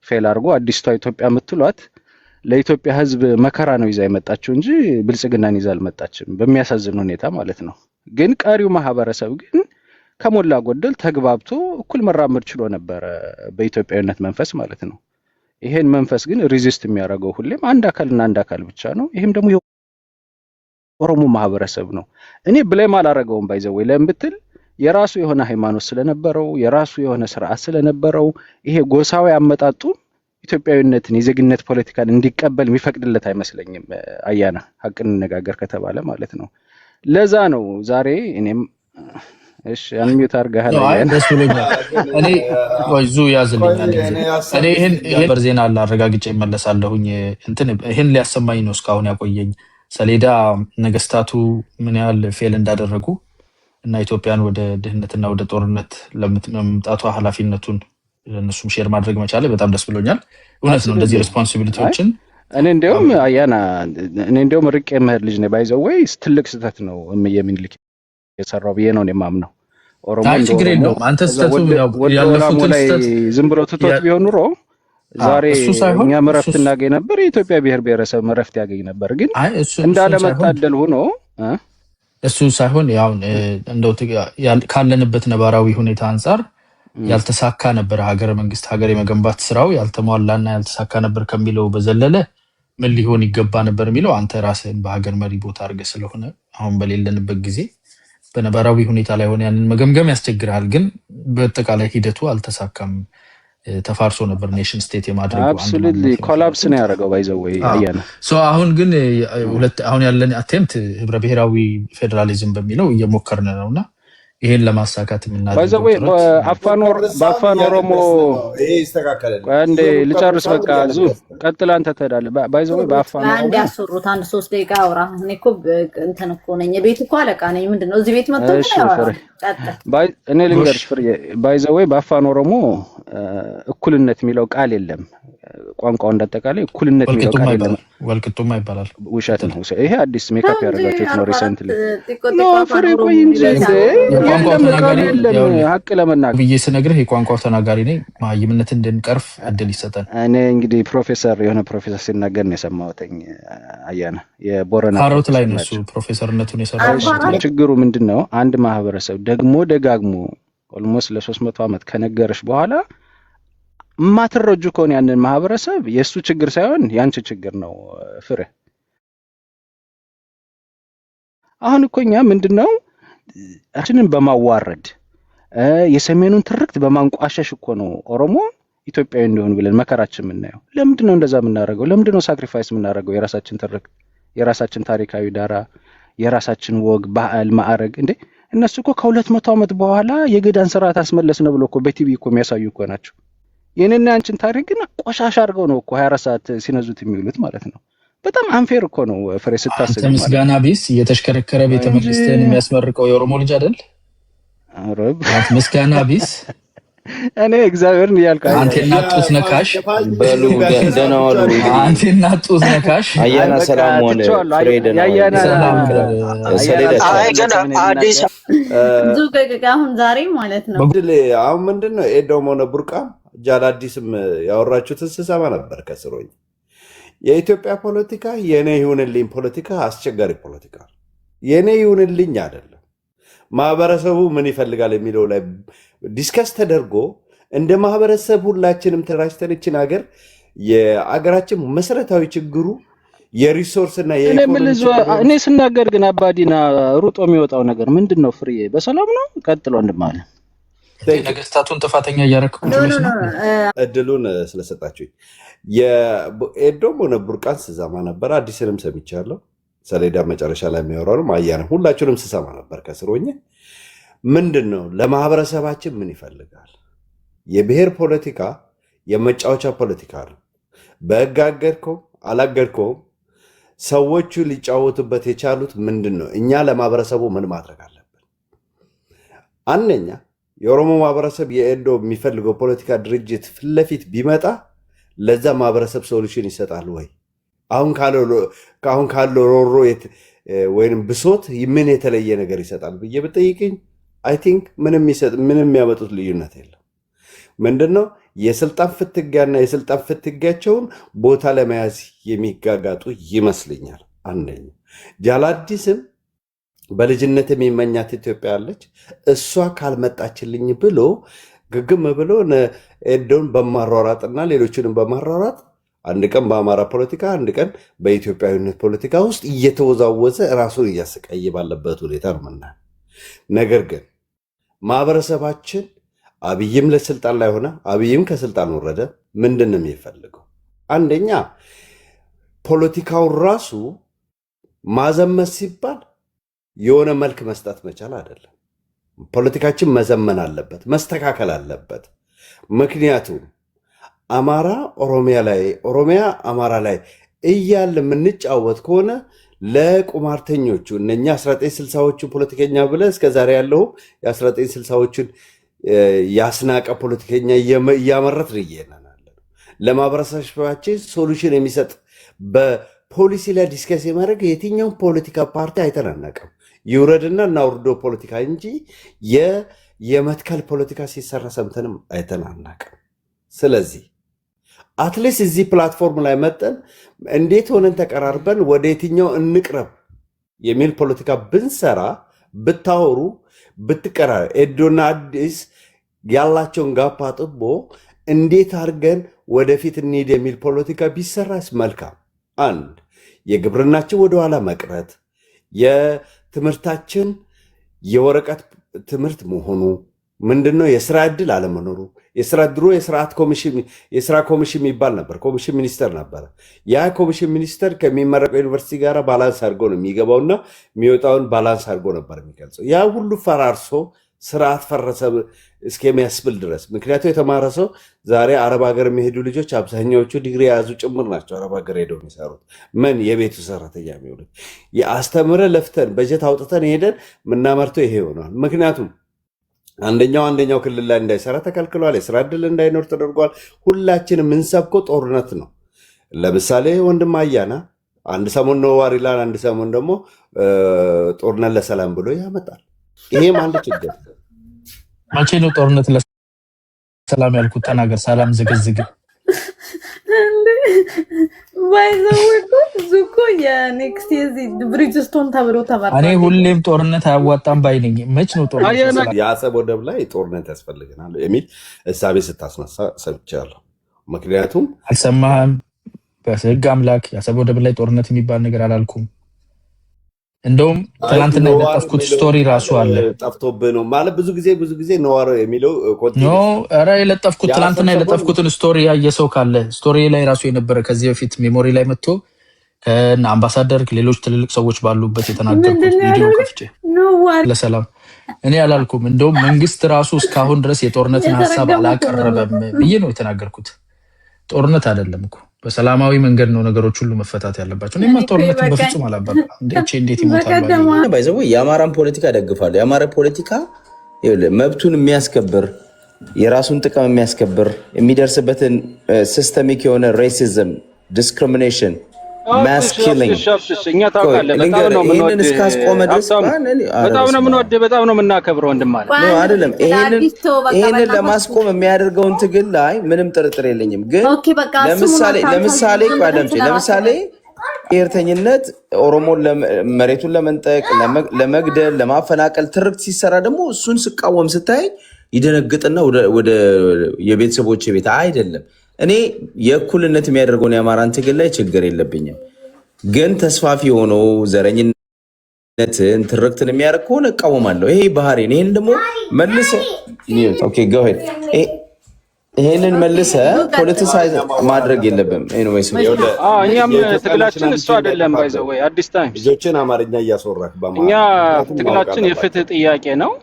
ፌል አድርጎ አዲስቷ ኢትዮጵያ የምትሏት ለኢትዮጵያ ሕዝብ መከራ ነው ይዛ የመጣችው እንጂ ብልጽግናን ይዛ አልመጣችም፣ በሚያሳዝን ሁኔታ ማለት ነው። ግን ቀሪው ማህበረሰብ ግን ከሞላ ጎደል ተግባብቶ እኩል መራመድ ችሎ ነበር በኢትዮጵያዊነት መንፈስ ማለት ነው። ይሄን መንፈስ ግን ሪዚስት የሚያደርገው ሁሌም አንድ አካል ብቻ ነው። ይሄም ደግሞ የኦሮሞ ማህበረሰብ ነው። እኔ ብሌም አላረገውም ባይዘው ለምን ብትል የራሱ የሆነ ሃይማኖት ስለነበረው የራሱ የሆነ ስርዓት ስለነበረው ይሄ ጎሳዊ አመጣጡ ኢትዮጵያዊነትን የዜግነት ፖለቲካን እንዲቀበል የሚፈቅድለት አይመስለኝም። አያና ሀቅን እንነጋገር ከተባለ ማለት ነው። ለዛ ነው ዛሬ እኔም እሺ አንሚዩት አርጋሃል ደስ ብሎኛል። እኔ ወይዙ ያዝልኝ እኔ ይሄን በርዜና አላረጋግጬ እመለሳለሁኝ። እንትን ይሄን ሊያሰማኝ ነው እስካሁን ያቆየኝ ሰሌዳ ነገስታቱ ምን ያህል ፌል እንዳደረጉ እና ኢትዮጵያን ወደ ድህነትና ወደ ጦርነት ለመምጣቷ ኃላፊነቱን እነሱም ሼር ማድረግ መቻለ በጣም ደስ ብሎኛል። እውነት ነው እንደዚህ ሪስፖንሲቢሊቲዎችን እኔ እንደውም አያና እኔ እንደውም ርቄ መሄድ ልጅ ነኝ ባይዘው ወይስ ትልቅ ስህተት ነው የሚልክ የሰራው ብዬ ነው የማምነው። ኦሮሞ ችግር የለውም አንተ ስተቱ ያለፉት ላይ ዝም ብሎ ትቶት ቢሆን ኑሮ ዛሬ እኛ መረፍት እናገኝ ነበር፣ የኢትዮጵያ ብሔር ብሔረሰብ መረፍት ያገኝ ነበር። ግን እንዳለመታደል ሆኖ እሱ ሳይሆን ያው እንደው ካለንበት ነባራዊ ሁኔታ አንፃር ያልተሳካ ነበር ሀገረ መንግስት ሀገር የመገንባት ስራው ያልተሟላና ያልተሳካ ነበር ከሚለው በዘለለ ምን ሊሆን ይገባ ነበር የሚለው አንተ ራስህን በሀገር መሪ ቦታ አድርገህ ስለሆነ አሁን በሌለንበት ጊዜ በነባራዊ ሁኔታ ላይ ሆነ ያንን መገምገም ያስቸግራል። ግን በአጠቃላይ ሂደቱ አልተሳካም፣ ተፋርሶ ነበር ኔሽን ስቴት የማድረግ አብሶሉትሊ ኮላፕስ ነው ያደረገው ባይዘው ወይ አያና አሁን ግን አሁን ያለን አቴምፕት ህብረ ብሔራዊ ፌደራሊዝም በሚለው እየሞከርን ነውና ይሄን ለማሳካት ባይዘው በአፋን ኦሮሞ ይሄ ይስተካከላል። አንዴ ልጨርስ በቃ ዙ ቀጥል አንተ ትሄዳለህ። ባይዘው በአፋን ኦሮሞ አንዴ ያሰሩት አንድ 3 ደቂቃ አውራ። እኔ እኮ እንትን እኮ ነኝ የቤት እኮ አለቃ ነኝ። ምንድነው እዚህ ቤት መጥቶ እኔ ልንገርሽ ፍሬ ባይዘው በአፋን ኦሮሞ እኩልነት የሚለው ቃል የለም። ቋንቋው እንዳጠቃላይ እኩልነት የሚለው ቃል የለም። ወልቅጡማ ይባላል። ውሸት ነው ይሄ። አዲስ ሜካፕ ያደረጋችሁት ነው ሪሰንትሊ ነው ፍሬ ቆይ እንጂ ሀቅ ለመናገር ብዬ ስነግርህ የቋንቋው ተናጋሪ ነኝ። ማይምነት እንድንቀርፍ እድል ይሰጠን። እኔ እንግዲህ የሆነ ፕሮፌሰር ሲናገር ነው የሰማሁትኝ። አያና የቦረና ካሮት ላይ ነው እሱ ፕሮፌሰርነቱን የሰራው። ችግሩ ምንድነው? አንድ ማህበረሰብ ደግሞ ደጋግሞ ኦልሞስት ለ300 ዓመት ከነገረሽ በኋላ ማትረጁ ከሆነ ያንን ማህበረሰብ የሱ ችግር ሳይሆን ያንቺ ችግር ነው ፍሬ። አሁን እኮኛ ምንድነው አችንን በማዋረድ የሰሜኑን ትርክት በማንቋሸሽ እኮ ነው ኦሮሞ ኢትዮጵያዊ እንደሆነ ብለን መከራችን የምናየው። ለምንድነው እንደዛ የምናደርገው? ለምንድነው ሳክሪፋይስ የምናደርገው? የራሳችን ትርክት፣ የራሳችን ታሪካዊ ዳራ፣ የራሳችን ወግ፣ ባህል፣ ማዕረግ እንዴ እነሱ እኮ ከ200 ዓመት በኋላ የገዳን ስርዓት አስመለስነ ብሎ እኮ በቲቪ እኮ የሚያሳዩ እኮ ናቸው። የኔና አንቺን ታሪክ ግን ቆሻሻ አድርገው ነው እኮ 24 ሰዓት ሲነዙት የሚውሉት ማለት ነው። በጣም አንፌር እኮ ነው ፍሬ ስታስብ። አንተ ምስጋና ቢስ እየተሽከረከረ ቤተ መንግስትን የሚያስመርቀው የኦሮሞ ልጅ አይደል? አረብ አንተ ምስጋና ቢስ እኔ እግዚአብሔርን እያልኩ አንተና ጡት ነካሽ በሉ ደህና ዋሉ። አንተና ጡት ነካሽ አያና ሰላም ሆነ ፍሬ ደህና ያያና አዲስ አሁን ዛሬ ማለት ነው አሁን ምንድነው ኤዶም ሆነ ቡርቃ ጃላዲስም ያወራችሁትን ስሰማ ነበር ከስሮኝ። የኢትዮጵያ ፖለቲካ የኔ ይሁንልኝ ፖለቲካ አስቸጋሪ ፖለቲካ፣ የኔ ይሁንልኝ አይደለም። ማህበረሰቡ ምን ይፈልጋል የሚለው ላይ ዲስከስ ተደርጎ እንደ ማህበረሰብ ሁላችንም ተራጅተን እችን ሀገር የአገራችን መሰረታዊ ችግሩ የሪሶርስ እና የኢኮኖሚ እኔ ስናገር ግን አባዲና ሩጦ የሚወጣው ነገር ምንድነው? ፍሬ በሰላም ነው ቀጥሎ እንደማለ ነገስታቱን ጥፋተኛ እያረከው እድሉን ስለሰጣችሁኝ የኤዶም ሆነ ቡርቃን ስሰማ ነበር። አዲስንም ሰምቻለሁ። ሰሌዳ መጨረሻ ላይ የሚያወራው ማያንም ሁላችሁንም ስሰማ ነበር ከስሮኝ። ምንድነው ለማህበረሰባችን ምን ይፈልጋል? የብሔር ፖለቲካ የመጫወቻ ፖለቲካ ነው። በህግ አገድከው አላገድከውም ሰዎቹ ሊጫወቱበት የቻሉት ምንድነው? እኛ ለማህበረሰቡ ምን ማድረግ አለብን? አንደኛ የኦሮሞ ማህበረሰብ የኤዶ የሚፈልገው ፖለቲካ ድርጅት ፊትለፊት ቢመጣ ለዛ ማህበረሰብ ሶሉሽን ይሰጣል ወይ? አሁን ካለው ሮሮ ወይም ብሶት ምን የተለየ ነገር ይሰጣል ብዬ ብጠይቅኝ አይ ቲንክ ምንም የሚያመጡት ልዩነት የለም። ምንድነው የስልጣን ፍትጊያና የስልጣን ፍትጊያቸውን ቦታ ለመያዝ የሚጋጋጡ ይመስልኛል። አንደኛ ጃላዲስም በልጅነት የሚመኛት ኢትዮጵያ አለች። እሷ ካልመጣችልኝ ብሎ ግግም ብሎ ኤዶን በማሯራጥና ሌሎችንም በማሯራጥ አንድ ቀን በአማራ ፖለቲካ አንድ ቀን በኢትዮጵያዊነት ፖለቲካ ውስጥ እየተወዛወዘ ራሱን እያሰቃየ ባለበት ሁኔታ ነው የምናየው። ነገር ግን ማህበረሰባችን አብይም ለስልጣን ላይ ሆነ አብይም ከስልጣን ወረደ ምንድን ነው የሚፈልገው? አንደኛ ፖለቲካውን ራሱ ማዘመን ሲባል የሆነ መልክ መስጠት መቻል አይደለም። ፖለቲካችን መዘመን አለበት፣ መስተካከል አለበት። ምክንያቱም አማራ ኦሮሚያ ላይ ኦሮሚያ አማራ ላይ እያለ የምንጫወት ከሆነ ለቁማርተኞቹ እነኛ 1960ዎቹ ፖለቲከኛ ብለ እስከዛሬ ያለው የ1960ዎቹን ያስናቀ ፖለቲከኛ እያመረት ነው። ለማህበረሰባችን ሶሉሽን የሚሰጥ በፖሊሲ ላይ ዲስከስ የማድረግ የትኛውን ፖለቲካ ፓርቲ አይተናነቅም። ይውረድና እናውርዶ ፖለቲካ እንጂ የመትከል ፖለቲካ ሲሰራ ሰምተንም አይተናነቅም። ስለዚህ አትሊስት እዚህ ፕላትፎርም ላይ መጠን እንዴት ሆነን ተቀራርበን ወደ የትኛው እንቅረብ የሚል ፖለቲካ ብንሰራ ብታወሩ ብትቀራር ኤዶና አዲስ ያላቸውን ጋፕ አጥቦ እንዴት አድርገን ወደፊት እንሂድ የሚል ፖለቲካ ቢሰራስ መልካም። አንድ የግብርናችን ወደኋላ መቅረት፣ የትምህርታችን የወረቀት ትምህርት መሆኑ ምንድነው፣ የስራ ዕድል አለመኖሩ። ድሮ የስራ ኮሚሽን የሚባል ነበር፣ ኮሚሽን ሚኒስተር ነበረ። ያ ኮሚሽን ሚኒስተር ከሚመረቀው ዩኒቨርሲቲ ጋር ባላንስ አድርጎ ነው የሚገባውና የሚወጣውን ባላንስ አድርጎ ነበር የሚገልጸው። ያ ሁሉ ፈራርሶ ስርዓት ፈረሰ እስከሚያስብል ድረስ። ምክንያቱም የተማረ ሰው ዛሬ አረብ ሀገር የሚሄዱ ልጆች አብዛኛዎቹ ዲግሪ የያዙ ጭምር ናቸው አረብ ሀገር ሄደው የሚሰሩት። ምን የቤቱ ሰራተኛ የሚሆኑት የአስተምረ ለፍተን በጀት አውጥተን ሄደን የምናመርተው ይሄ ይሆናል። ምክንያቱም አንደኛው ክልል ላይ እንዳይሰራ ተከልክሏል። የስራ ዕድል እንዳይኖር ተደርጓል። ሁላችንም የምንሰብከው ጦርነት ነው። ለምሳሌ ወንድም አያና አንድ ሰሞን ነው ዋር ይላል፣ አንድ ሰሞን ደግሞ ጦርነት ለሰላም ብሎ ያመጣል። ይሄም አንድ ችግር። መቼ ነው ጦርነት ለሰላም ያልኩት? ተናገር። ሰላም ዝግዝግ ዙኮ የኔክስት የዚህ ብሪጅስቶን ተብሎ ተመረጠ። እኔ ሁሌም ጦርነት አያዋጣም ባይ ነኝ። መች ነው ጦርነት? የአሰብ ወደብ ላይ ጦርነት ያስፈልገናል የሚል እሳቤ ስታስነሳ ሰምቻለሁ። ምክንያቱም አልሰማህም? በህግ አምላክ የአሰብ ወደብ ላይ ጦርነት የሚባል ነገር አላልኩም። እንደውም ትናንትና የለጠፍኩት ስቶሪ ራሱ አለ። ጠፍቶብህ ነው ማለት ብዙ ጊዜ ነዋር የሚለው ኧረ የለጠፍኩት ትናንትና የለጠፍኩትን ስቶሪ ያየ ሰው ካለ ስቶሪ ላይ ራሱ የነበረ ከዚህ በፊት ሜሞሪ ላይ መጥቶ ከእነ አምባሳደር ሌሎች ትልልቅ ሰዎች ባሉበት የተናገርኩት ቪዲዮ ከፍቼ ለሰላም እኔ አላልኩም። እንደውም መንግስት ራሱ እስካሁን ድረስ የጦርነትን ሀሳብ አላቀረበም ብዬ ነው የተናገርኩት። ጦርነት አይደለም እኮ በሰላማዊ መንገድ ነው ነገሮች ሁሉ መፈታት ያለባቸው። እኔማ ጦርነትን በፍጹም አላባል። እንዴት ይሞታል? ባይዘው የአማራን ፖለቲካ ደግፋለሁ። የአማራ ፖለቲካ መብቱን የሚያስከብር የራሱን ጥቅም የሚያስከብር የሚደርስበትን ሲስተሚክ የሆነ ሬሲዝም፣ ዲስክሪሚኔሽን፣ ማስ ኪሊንግ ይህንን እስካስቆመ ድረስ በጣም ነው የምንወድ፣ በጣም ነው የምናከብረው። ወንድማለ አይደለም ይህንን ለማስቆም የሚያደርገውን ትግል ላይ ምንም ጥርጥር የለኝም። ግን ለምሳሌ ብሔርተኝነት ኦሮሞን መሬቱን ለመንጠቅ፣ ለመግደል፣ ለማፈናቀል ትርክት ሲሰራ ደግሞ እሱን ስቃወም ስታይ ይደነግጥና ወደ የቤተሰቦች ቤት አይደለም። እኔ የእኩልነት የሚያደርገውን የአማራን ትግል ላይ ችግር የለብኝም። ግን ተስፋፊ የሆነው ዘረኝነትን ትርክትን የሚያደርግ ከሆነ እቃወማለሁ። ይሄ ባህሪን ይሄን ደግሞ መልሰ ይሄንን መልሰ ፖለቲሳይዝ ማድረግ የለብም። እኛም ትግላችን እሱ አይደለም ባይዘው ወይ አዲስ ታይም ልጆችን አማርኛ እያስወራክ እኛ ትግላችን የፍትህ ጥያቄ ነው፣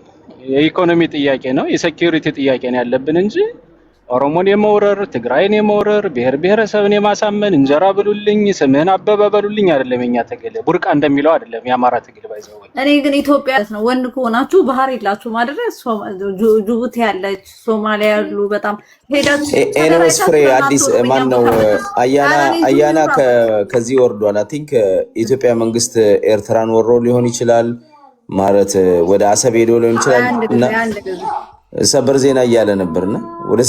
የኢኮኖሚ ጥያቄ ነው፣ የሴኩሪቲ ጥያቄ ነው ያለብን እንጂ ኦሮሞን የመውረር ትግራይን የመውረር ብሔር ብሔረሰብን የማሳመን እንጀራ ብሉልኝ ስምህን አበበ በሉልኝ አይደለም። የኛ ትግል ቡርቃ እንደሚለው አይደለም የአማራ ትግል ባይዘው። እኔ ግን ኢትዮጵያ ነው ወንድ ከሆናችሁ ባህር የላችሁ ማድረስ ጅቡቲ ያለች ሶማሊያ ያሉ በጣም ሄዳችሁ ኤኒዌይስ ፍሬ አዲስ ማን ነው አያና ከዚህ ወርዷል። አይ ቲንክ ኢትዮጵያ መንግስት ኤርትራን ወሮ ሊሆን ይችላል ማለት ወደ አሰብ ሄዶ ሊሆን ይችላል እና ሰበር ዜና እያለ ነበርና ወደ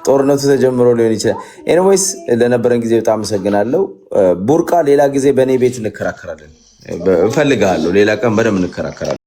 ጦርነቱ ተጀምሮ ሊሆን ይችላል። ኤኒዌይስ ለነበረን ጊዜ በጣም አመሰግናለሁ። ቡርቃ ሌላ ጊዜ በእኔ ቤት እንከራከራለን። እፈልጋለሁ። ሌላ ቀን በደንብ እንከራከራለን።